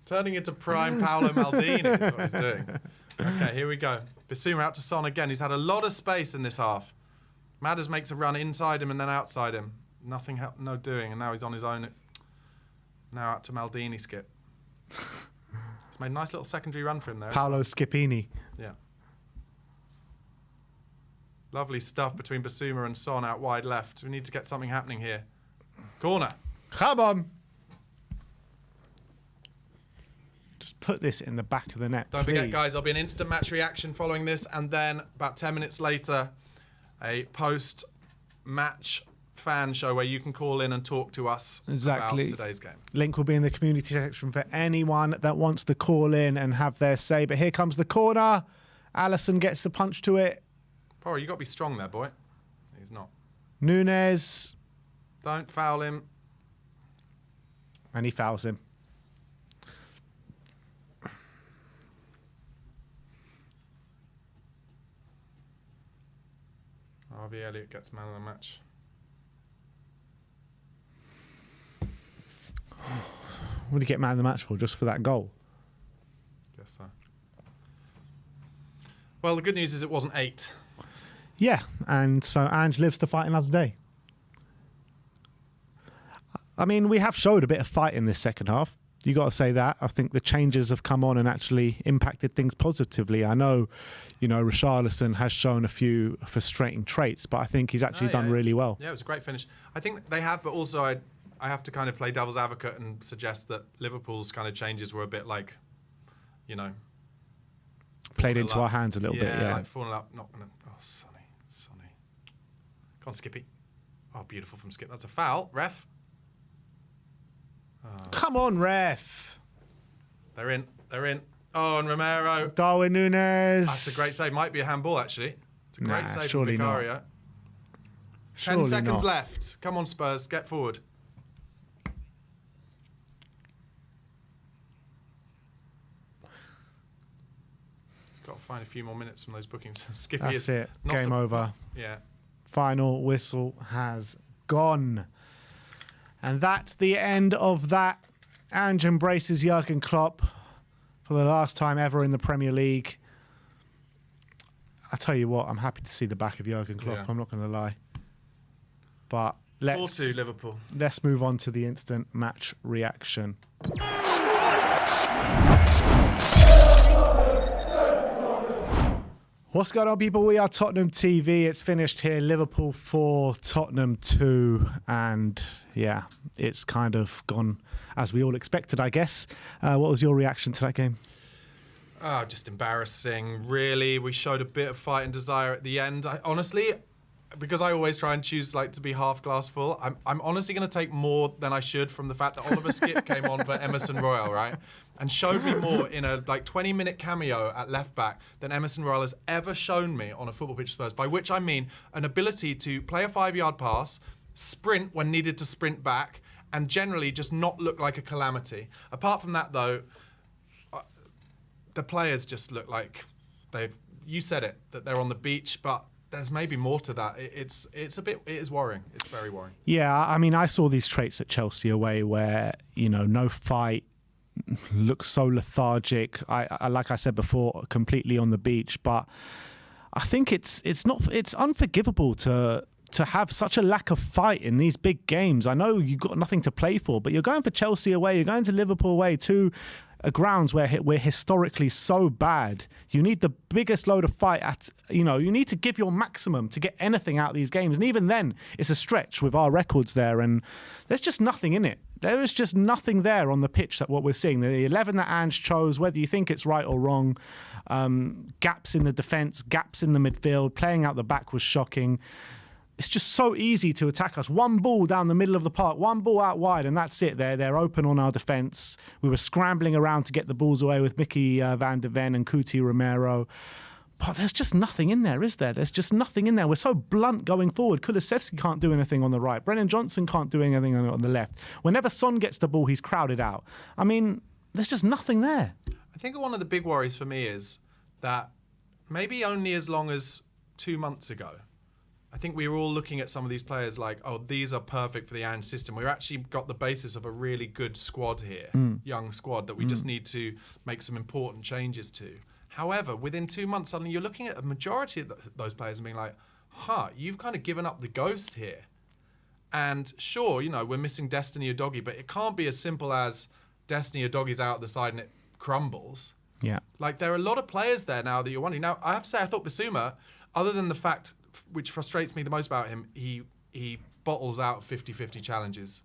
Turning into prime Paolo Maldini is what he's doing. Okay, here we go. Bissouma out to Son again. He's had a lot of space in this half. Madders makes a run inside him and then outside him. Nothing, no doing, and now he's on his own. Now out to Maldini, Skip. He's made a nice little secondary run for him there. Paolo Skipini. Yeah. Lovely stuff between Bissouma and Son out wide left. We need to get something happening here. Corner. Come on. Just put this in the back of the net. Don't forget, guys, there'll be an instant match reaction following this, and then about 10 minutes later, a post-match fan show where you can call in and talk to us about today's game. Link will be in the community section for anyone that wants to call in and have their say. But here comes the corner. Alisson gets the punch to it. Poro, you got to be strong there, boy. He's not. Nunes. Don't foul him. And he fouls him. Harvey Elliott gets man of the match. What did he get man of the match for? Just for that goal? Guess so. Well, the good news is it wasn't 8. Yeah, and so Ange lives to fight another day. I mean, we have showed a bit of fight in this second half. You got to say that. I think the changes have come on and actually impacted things positively. I know, Richarlison has shown a few frustrating traits, but I think he's actually done really well. Yeah, it was a great finish. I think they have, but also I have to kind of play devil's advocate and suggest that Liverpool's kind of changes were a bit like, played into our hands a little bit. Yeah, like falling up, not gonna. Oh, Sonny. Come on, Skippy. Oh, beautiful from Skip. That's a foul, ref. Oh. Come on, ref. They're in. Oh, and Romero. Darwin Nunes. That's a great save. Might be a handball, actually. It's a great save from surely Vicario. not. 10 seconds left. Come on, Spurs. Get forward. Got to find a few more minutes from those bookings. Skippy That's is it. Game over. Yeah. Final whistle has gone. And that's the end of that. Ange embraces Jurgen Klopp for the last time ever in the Premier League. I tell you what, I'm happy to see the back of Jurgen Klopp. Yeah. I'm not going to lie. But let's 4-2 Liverpool. Let's move on to the instant match reaction. What's going on, people? We are Tottenham TV. It's finished here. Liverpool 4, Tottenham 2. And yeah, it's kind of gone as we all expected, I guess. What was your reaction to that game? Oh, just embarrassing, really. We showed a bit of fight and desire at the end. Honestly, because I always try and choose like to be half glass full, I'm honestly going to take more than I should from the fact that Oliver Skipp came on for Emerson Royal, right? And showed me more in a like 20-minute cameo at left back than Emerson Royal has ever shown me on a football pitch Spurs, by which I mean an ability to play a 5-yard pass, sprint when needed to sprint back, and generally just not look like a calamity. Apart from that, though, the players just look like you said it, that they're on the beach, but there's maybe more to that. It is worrying. It's very worrying. Yeah, I mean, I saw these traits at Chelsea away where, no fight, looks so lethargic. I like I said before, completely on the beach. But I think it's unforgivable to have such a lack of fight in these big games. I know you've got nothing to play for, but you're going for Chelsea away, you're going to Liverpool away, two grounds where we're historically so bad. You need the biggest load of fight you need to give your maximum to get anything out of these games. And even then, it's a stretch with our records there, and there's just nothing in it. There is just nothing there on the pitch that what we're seeing. The 11 that Ange chose, whether you think it's right or wrong, gaps in the defence, gaps in the midfield, playing out the back was shocking. It's just so easy to attack us. One ball down the middle of the park, one ball out wide, and that's it. They're open on our defence. We were scrambling around to get the balls away with Mickey van der Ven and Cuti Romero. But there's just nothing in there, is there? There's just nothing in there. We're so blunt going forward. Kulusevski can't do anything on the right. Brennan Johnson can't do anything on the left. Whenever Son gets the ball, he's crowded out. I mean, there's just nothing there. I think one of the big worries for me is that maybe only as long as 2 months ago, I think we were all looking at some of these players like, oh, these are perfect for the Ange system. We've actually got the basis of a really good squad here, young squad, that we just need to make some important changes to. However, within 2 months, suddenly you're looking at a majority of those players and being like, you've kind of given up the ghost here. And sure, we're missing Destiny Udogie, but it can't be as simple as Destiny Udogie's out the side and it crumbles. Yeah. Like, there are a lot of players there now that you're wondering. Now, I have to say, I thought Bissouma, other than the fact which frustrates me the most about him, he bottles out 50-50 challenges.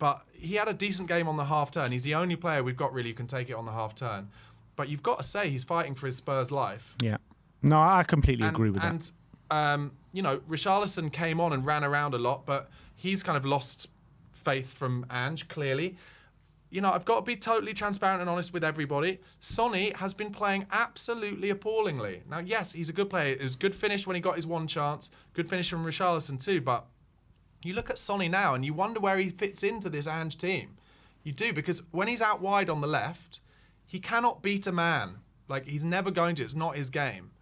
But he had a decent game on the half turn. He's the only player we've got really who can take it on the half turn. But you've got to say he's fighting for his Spurs life. Yeah. No, I completely agree with that. And, Richarlison came on and ran around a lot, but he's kind of lost faith from Ange, clearly. I've got to be totally transparent and honest with everybody. Sonny has been playing absolutely appallingly. Now, yes, he's a good player. It was good finish when he got his one chance. Good finish from Richarlison too. But you look at Sonny now and you wonder where he fits into this Ange team. You do, because when he's out wide on the left, he cannot beat a man. Like, he's never going to. It's not his game.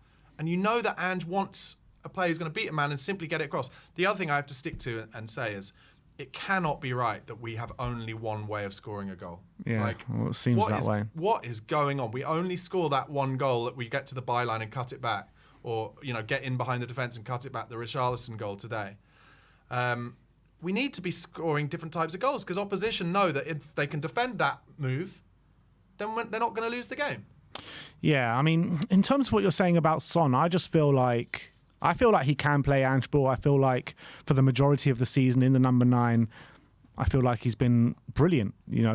And you know that Ange wants a player who's going to beat a man and simply get it across. The other thing I have to stick to and say is, it cannot be right that we have only one way of scoring a goal. Yeah, it seems that way. What is going on? We only score that one goal that we get to the byline and cut it back, or get in behind the defence and cut it back. The Richarlison goal today. We need to be scoring different types of goals, because opposition know that if they can defend that move, then they're not going to lose the game. Yeah, I mean, in terms of what you're saying about Son, I feel like he can play Ange ball. I feel like for the majority of the season in the number 9, I feel like he's been brilliant.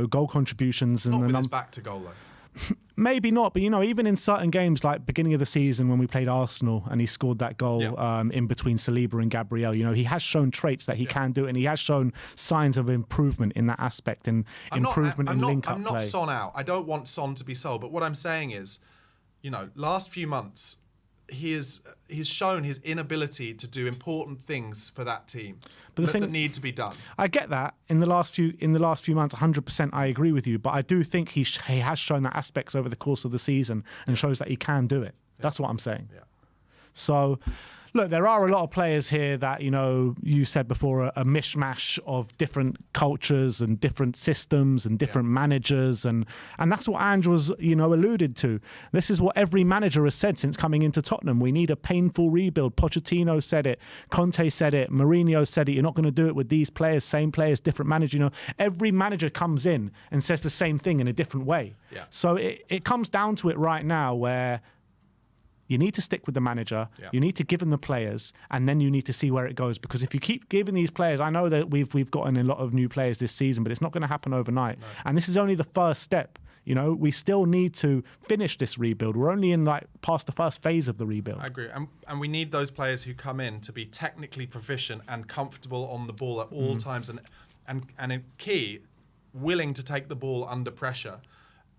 Goal contributions and not with his back to goal though. Maybe not, but even in certain games like beginning of the season when we played Arsenal and he scored that goal in between Saliba and Gabriel, he has shown traits that he can do it, and he has shown signs of improvement in that aspect and improvement in link-up play. I'm not Son out. I don't want Son to be sold, but what I'm saying is, last few months, he's shown his inability to do important things for that team that need to be done. I get that in the last few months, 100%. I agree with you, but I do think he has shown that aspects over the course of the season and shows that he can do it. That's what I'm saying. Yeah. So, look, there are a lot of players here that, you said before, a mishmash of different cultures and different systems and different managers. And that's what Ange was, alluded to. This is what every manager has said since coming into Tottenham. We need a painful rebuild. Pochettino said it. Conte said it. Mourinho said it. You're not going to do it with these players, same players, different manager. Every manager comes in and says the same thing in a different way. Yeah. So it comes down to it right now where you need to stick with the manager, you need to give them the players, and then you need to see where it goes. Because if you keep giving these players, I know that we've gotten a lot of new players this season, but it's not going to happen overnight. No. And this is only the first step. You know, we still need to finish this rebuild. We're only in like past the first phase of the rebuild. I agree. And we need those players who come in to be technically proficient and comfortable on the ball at all times, and in key, willing to take the ball under pressure,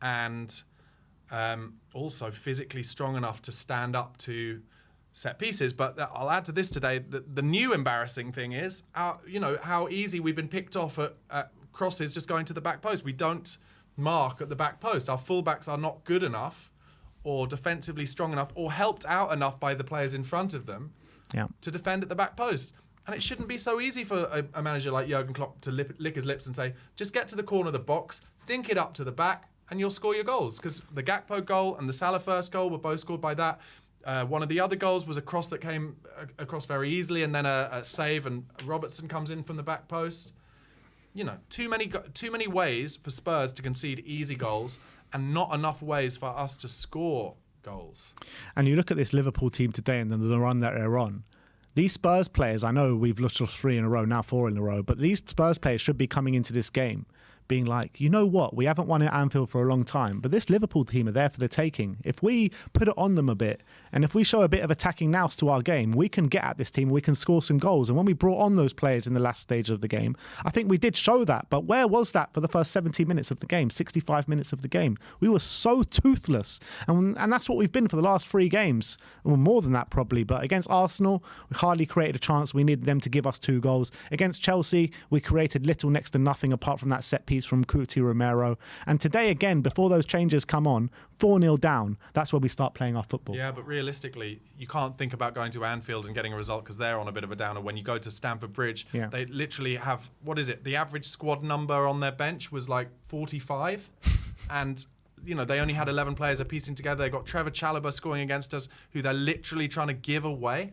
and also physically strong enough to stand up to set pieces. But I'll add to this today that the new embarrassing thing is, how easy we've been picked off at crosses just going to the back post. We don't mark at the back post. Our fullbacks are not good enough or defensively strong enough or helped out enough by the players in front of them to defend at the back post. And it shouldn't be so easy for a manager like Jurgen Klopp to lick his lips and say, just get to the corner of the box, dink it up to the back, and you'll score your goals. Because the Gakpo goal and the Salah first goal were both scored by that. One of the other goals was a cross that came across very easily, and then a save, and Robertson comes in from the back post. You know, too many ways for Spurs to concede easy goals, and not enough ways for us to score goals. And you look at this Liverpool team today and then the run that they're on. These Spurs players, I know we've lost 3 in a row, now 4 in a row, but these Spurs players should be coming into this game being like, you know what, we haven't won at Anfield for a long time, but this Liverpool team are there for the taking. If we put it on them a bit, and if we show a bit of attacking nous to our game, we can get at this team, we can score some goals. And when we brought on those players in the last stage of the game, I think we did show that. But where was that for the first 70 minutes of the game, 65 minutes of the game? We were so toothless. And that's what we've been for the last 3 games. Well, more than that probably. But against Arsenal, we hardly created a chance. We needed them to give us 2 goals. Against Chelsea, we created little next to nothing apart from that set piece from Cuti Romero. And today, again, before those changes come on, 4-0 down, that's where we start playing our football. Yeah, but realistically, you can't think about going to Anfield and getting a result because they're on a bit of a downer. When you go to Stamford Bridge, they literally have, what is it? The average squad number on their bench was like 45. And, you know, they only had 11 players are piecing together. They got Trevor Chalobah scoring against us, who they're literally trying to give away.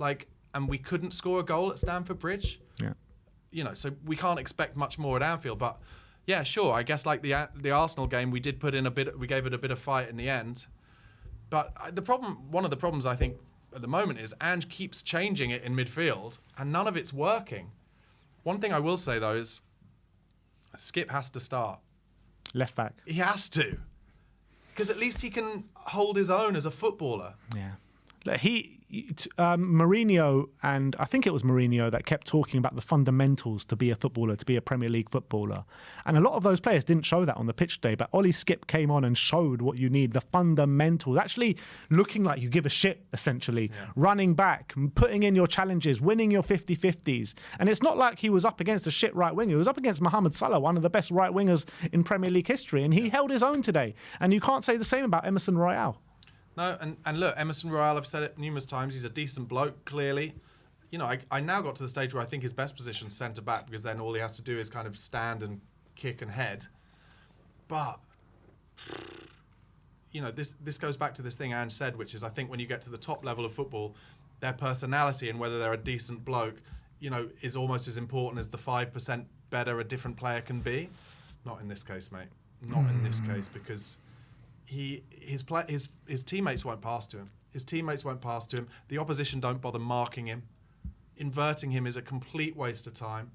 And we couldn't score a goal at Stamford Bridge. Yeah. You know, so we can't expect much more at Anfield. But yeah, sure. I guess like the Arsenal game, we did put in we gave it a bit of fight in the end. But one of the problems I think at the moment is Ange keeps changing it in midfield, and none of it's working. One thing I will say though is Skip has to start left back. He has to, because at least he can hold his own as a footballer. Yeah. Look, Mourinho, and I think it was Mourinho that kept talking about the fundamentals to be a footballer, to be a Premier League footballer. And a lot of those players didn't show that on the pitch today, but Ollie Skip came on and showed what you need, the fundamentals, actually looking like you give a shit, essentially, running back, putting in your challenges, winning your 50-50s. And it's not like he was up against a shit right winger. He was up against Mohamed Salah, one of the best right wingers in Premier League history, and he held his own today. And you can't say the same about Emerson Royale. No, and look, Emerson Royale, I've said it numerous times, he's a decent bloke, clearly. You know, I now got to the stage where I think his best position is centre-back, because then all he has to do is kind of stand and kick and head. But, you know, this goes back to this thing Ange said, which is I think when you get to the top level of football, their personality and whether they're a decent bloke, you know, is almost as important as the 5% better a different player can be. Not in this case, mate. Not in this case, because his teammates won't pass to him. His teammates won't pass to him. The opposition don't bother marking him. Inverting him is a complete waste of time.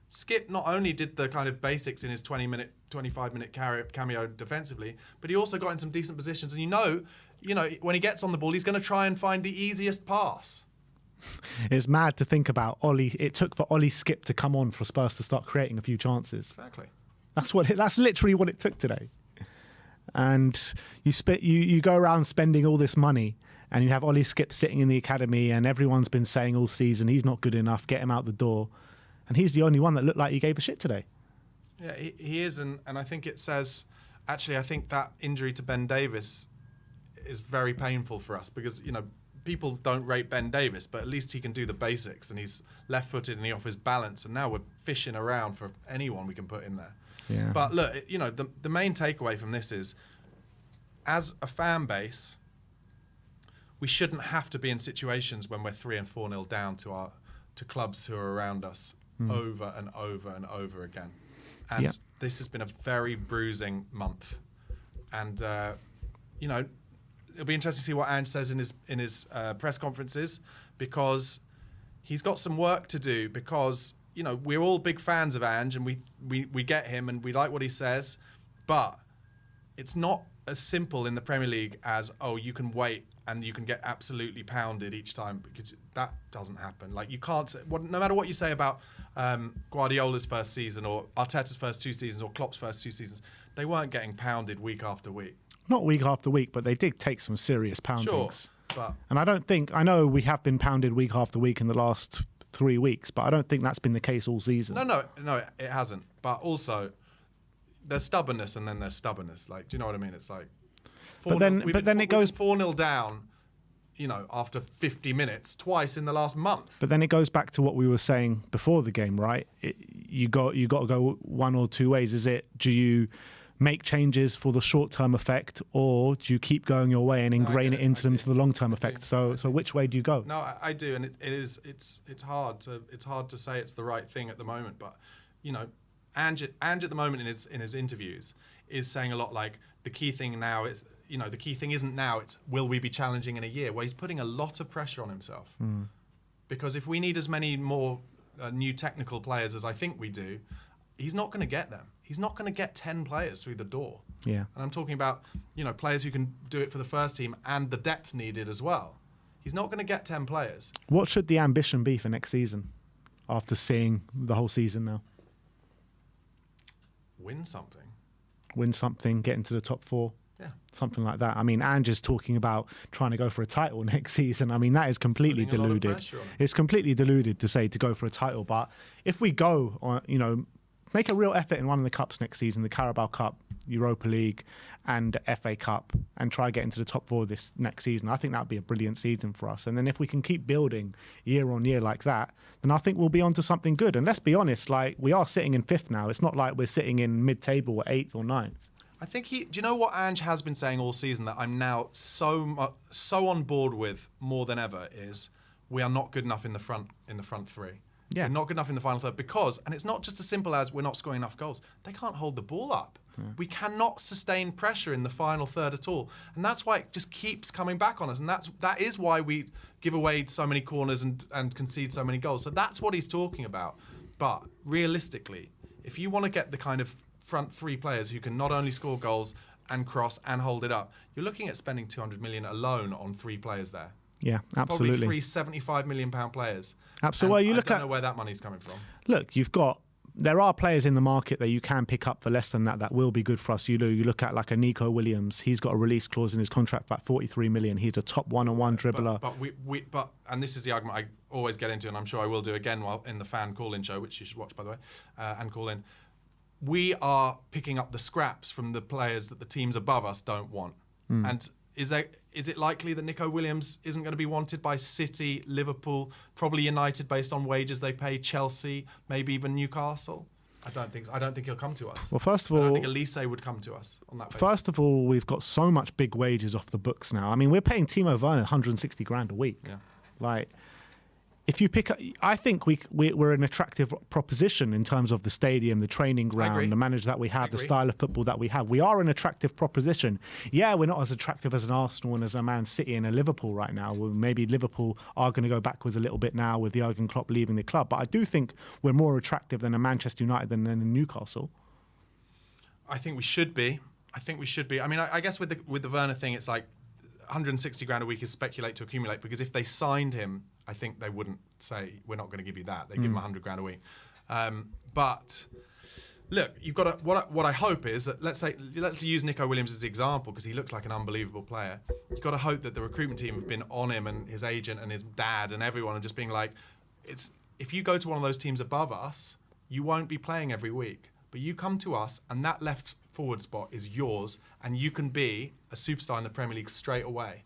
Skip not only did the kind of basics in his 25-minute cameo defensively, but he also got in some decent positions. And you know, when he gets on the ball, he's going to try and find the easiest pass. It's mad to think about Ollie. It took for Ollie Skip to come on for Spurs to start creating a few chances. Exactly. That's literally what it took today. And you go around spending all this money, and you have Ollie Skip sitting in the academy, and everyone's been saying all season he's not good enough, get him out the door. And he's the only one that looked like he gave a shit today. Yeah, he is, and I think it says, actually, I think that injury to Ben Davis is very painful for us, because, you know, people don't rate Ben Davis, but at least he can do the basics, and he's left-footed and he offers balance, and now we're fishing around for anyone we can put in there. Yeah. But look, you know, the main takeaway from this is, as a fan base, we shouldn't have to be in situations when we're 3 and 4-0 down to clubs who are around us over and over and over again. And this has been a very bruising month. And you know, it'll be interesting to see what Ange says in his press conferences, because he's got some work to do, because, you know, we're all big fans of Ange, and we get him and we like what he says, but it's not as simple in the Premier League as, oh, you can wait and you can get absolutely pounded each time, because that doesn't happen. Like, you can't, no matter what you say about Guardiola's first season or Arteta's first 2 seasons or Klopp's first 2 seasons, they weren't getting pounded week after week. Not week after week, but they did take some serious poundings. Sure, and I know we have been pounded week after week in the last 3 weeks, but I don't think that's been the case all season. No, it hasn't. But also, there's stubbornness and then there's stubbornness. Like, do you know what I mean? It's like, but then it goes 4-0 down, after 50 minutes twice in the last month. But then it goes back to what we were saying before the game, right? You got to go one or two ways. Do you make changes for the short-term effect, or do you keep going your way and ingrain it into them to the long-term effect? So which way do you go? No, I do, and it's hard to say it's the right thing at the moment. But Ange at the moment in his interviews is saying a lot like, the key thing now is, the key thing isn't now, it's will we be challenging in a year? Well, he's putting a lot of pressure on himself, because if we need as many more new technical players as I think we do, he's not going to get them. He's not going to get 10 players through the door. Yeah. And I'm talking about, players who can do it for the first team and the depth needed as well. He's not going to get 10 players. What should the ambition be for next season, after seeing the whole season now? Win something. Win something, get into the top 4. Yeah. Something like that. I mean, Ange is talking about trying to go for a title next season. I mean, that is completely deluded. It's completely deluded to go for a title. But if we go on, make a real effort in one of the cups next season, the Carabao Cup, Europa League and FA Cup, and try to get into the top 4 this next season, I think that would be a brilliant season for us. And then if we can keep building year on year like that, then I think we'll be onto something good. And let's be honest, like, we are sitting in 5th now. It's not like we're sitting in mid-table or 8th or 9th. I think do you know what Ange has been saying all season that I'm now so on board with more than ever, is we are not good enough in the front 3. Yeah. We're not good enough in the final third because, and it's not just as simple as we're not scoring enough goals. They can't hold the ball up. Yeah. We cannot sustain pressure in the final third at all. And that's why it just keeps coming back on us. And that is why we give away so many corners and concede so many goals. So that's what he's talking about. But realistically, if you want to get the kind of front 3 players who can not only score goals and cross and hold it up, you're looking at spending 200 million alone on 3 players there. Yeah, absolutely. Probably 3 £75 million players. Absolutely. Well, I don't know where that money's coming from. Look, there are players in the market that you can pick up for less than that will be good for us. You look at like a Nico Williams. He's got a release clause in his contract, about 43 million. He's a top one-on-one dribbler. But and this is the argument I always get into, and I'm sure I will do again while in the fan call-in show, which you should watch, by the way, and call in. We are picking up the scraps from the players that the teams above us don't want. And is it likely that Nico Williams isn't going to be wanted by City, Liverpool, probably United based on wages they pay, Chelsea, maybe even Newcastle? I don't think he'll come to us. Well, first of all, I don't think Elise would come to us on that basis. First of all, we've got so much big wages off the books now. I mean, we're paying Timo Werner 160 grand a week. Yeah. Like, if you pick up, I think we're an attractive proposition in terms of the stadium, the training ground, the manager that we have, the style of football that we have. We are an attractive proposition. Yeah, we're not as attractive as an Arsenal and as a Man City and a Liverpool right now. Well, maybe Liverpool are going to go backwards a little bit now with Jurgen Klopp leaving the club. But I do think we're more attractive than a Manchester United than a Newcastle. I think we should be. I mean, I guess with the Werner thing, it's like 160 grand a week is speculate to accumulate, because if they signed him, I think they wouldn't say, we're not going to give you that. They give him 100 grand a week. But look, you've got to, what I hope is that, let's use Nico Williams as the example, because he looks like an unbelievable player. You've got to hope that the recruitment team have been on him, and his agent and his dad and everyone, and just being like, if you go to one of those teams above us, you won't be playing every week. But you come to us, and that left forward spot is yours, and you can be a superstar in the Premier League straight away.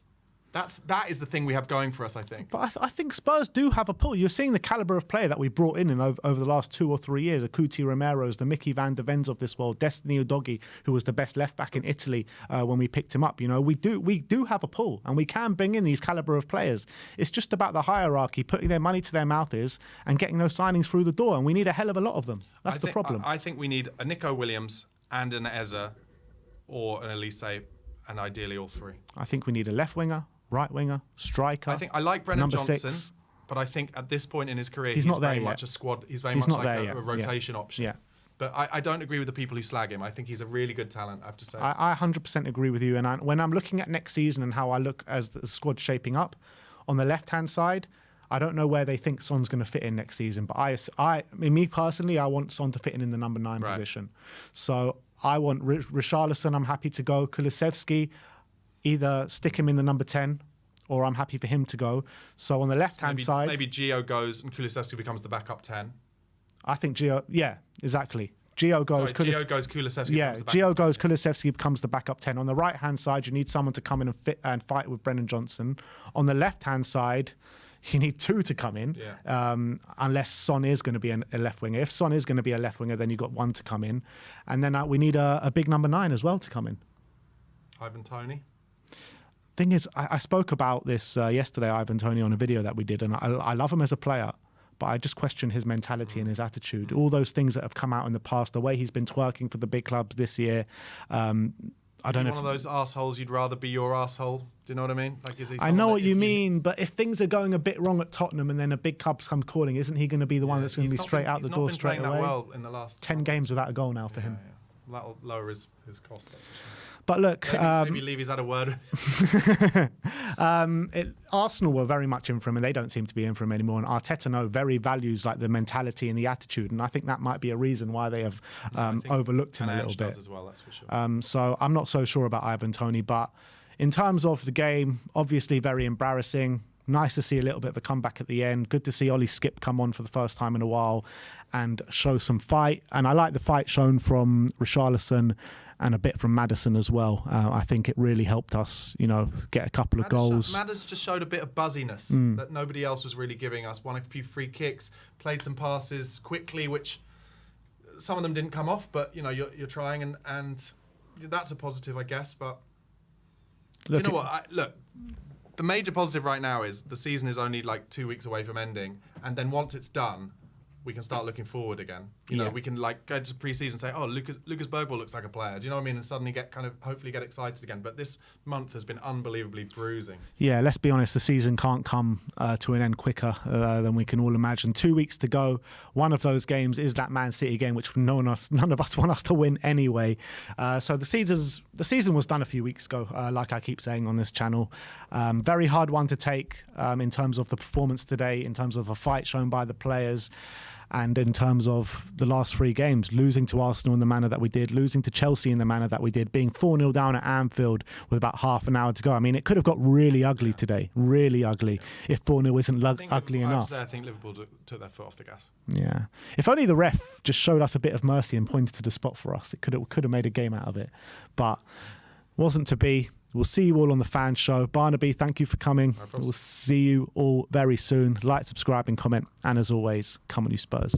That is the thing we have going for us, I think. But I think Spurs do have a pull. You're seeing the calibre of player that we brought in over the last 2 or 3 years. The Cuti Romeros, the Mickey van der Vens of this world, Destiny Udogie, who was the best left-back in Italy when we picked him up. We do have a pull, and we can bring in these calibre of players. It's just about the hierarchy, putting their money to their mouth and getting those signings through the door, and we need a hell of a lot of them. That's the problem. I think we need a Nico Williams and an Eze, or an Elise, and ideally all 3. I think we need a left winger, right winger, striker. I like Brennan Johnson, 6. But I think at this point in his career, he's not very there much yet. a squad. He's very much like a rotation option. Yeah. But I don't agree with the people who slag him. I think he's a really good talent, I have to say. I 100% agree with you. And when I'm looking at next season and how I look as the squad shaping up, on the left-hand side, I don't know where they think Son's going to fit in next season. But I mean, me personally, I want Son to fit in the number 9 position. So I want Richarlison, I'm happy to go. Kulusevski, either stick him in the number 10 or I'm happy for him to go. So on the left-hand side... Maybe Gio goes and Kulusevski becomes the backup 10. I think Gio... Yeah, exactly. Gio goes, Gio goes, Kulusevski yeah, Gio goes, Kulusevski becomes the backup 10. On the right-hand side, you need someone to come in and fight with Brennan Johnson. On the left-hand side, you need 2 to come in, unless Son is going to be a left winger. If Son is going to be a left winger, then you've got 1 to come in. And then we need a big number 9 as well to come in. Ivan Toney. Thing is, I spoke about this yesterday, Ivan Toney, on a video that we did, and I love him as a player. But I just question his mentality and his attitude. All those things that have come out in the past, the way he's been twerking for the big clubs this year. I don't know. One of those assholes you'd rather be your asshole. Do you know what I mean? Like, is he? I know what you mean, but if things are going a bit wrong at Tottenham and then a big club comes calling, isn't he going to be the one that's going to be straight out the door straight away? He's not been playing that well in the last 10 games without a goal now for him. Yeah. That'll lower his cost. That's for sure. But look, maybe Levy's had a word. Arsenal were very much in for him, and they don't seem to be in for him anymore. And Arteta very values like the mentality and the attitude, and I think that might be a reason why they have overlooked him a little bit. As well, that's for sure. So I'm not so sure about Ivan Toney, but in terms of the game, obviously very embarrassing. Nice to see a little bit of a comeback at the end. Good to see Ollie Skip come on for the first time in a while and show some fight. And I like the fight shown from Richarlison and a bit from Maddison as well. I think it really helped us, get a couple of goals. Maddison just showed a bit of buzziness that nobody else was really giving us. Won a few free kicks, played some passes quickly, which some of them didn't come off, but you're trying, and that's a positive, I guess. But look, you know what? Look, the major positive right now is the season is only like 2 weeks away from ending, and then once it's done, we can start looking forward again. We can go to pre-season and say, oh, Lucas Bergwall looks like a player. Do you know what I mean? And suddenly hopefully get excited again. But this month has been unbelievably bruising. Yeah, let's be honest. The season can't come to an end quicker than we can all imagine. 2 weeks to go. One of those games is that Man City game, which none of us want us to win anyway. So the season was done a few weeks ago, like I keep saying on this channel. Very hard one to take in terms of the performance today, in terms of the fight shown by the players. And in terms of the last 3 games, losing to Arsenal in the manner that we did, losing to Chelsea in the manner that we did, being 4-0 down at Anfield with about half an hour to go. I mean, it could have got really ugly today, really ugly, if 4-0 isn't ugly enough. I think Liverpool took their foot off the gas. Yeah. If only the ref just showed us a bit of mercy and pointed to the spot for us, it could have made a game out of it. But wasn't to be. We'll see you all on the fan show. Barnaby, thank you for coming. No, we'll see you all very soon. Like, subscribe and comment. And as always, come on you Spurs.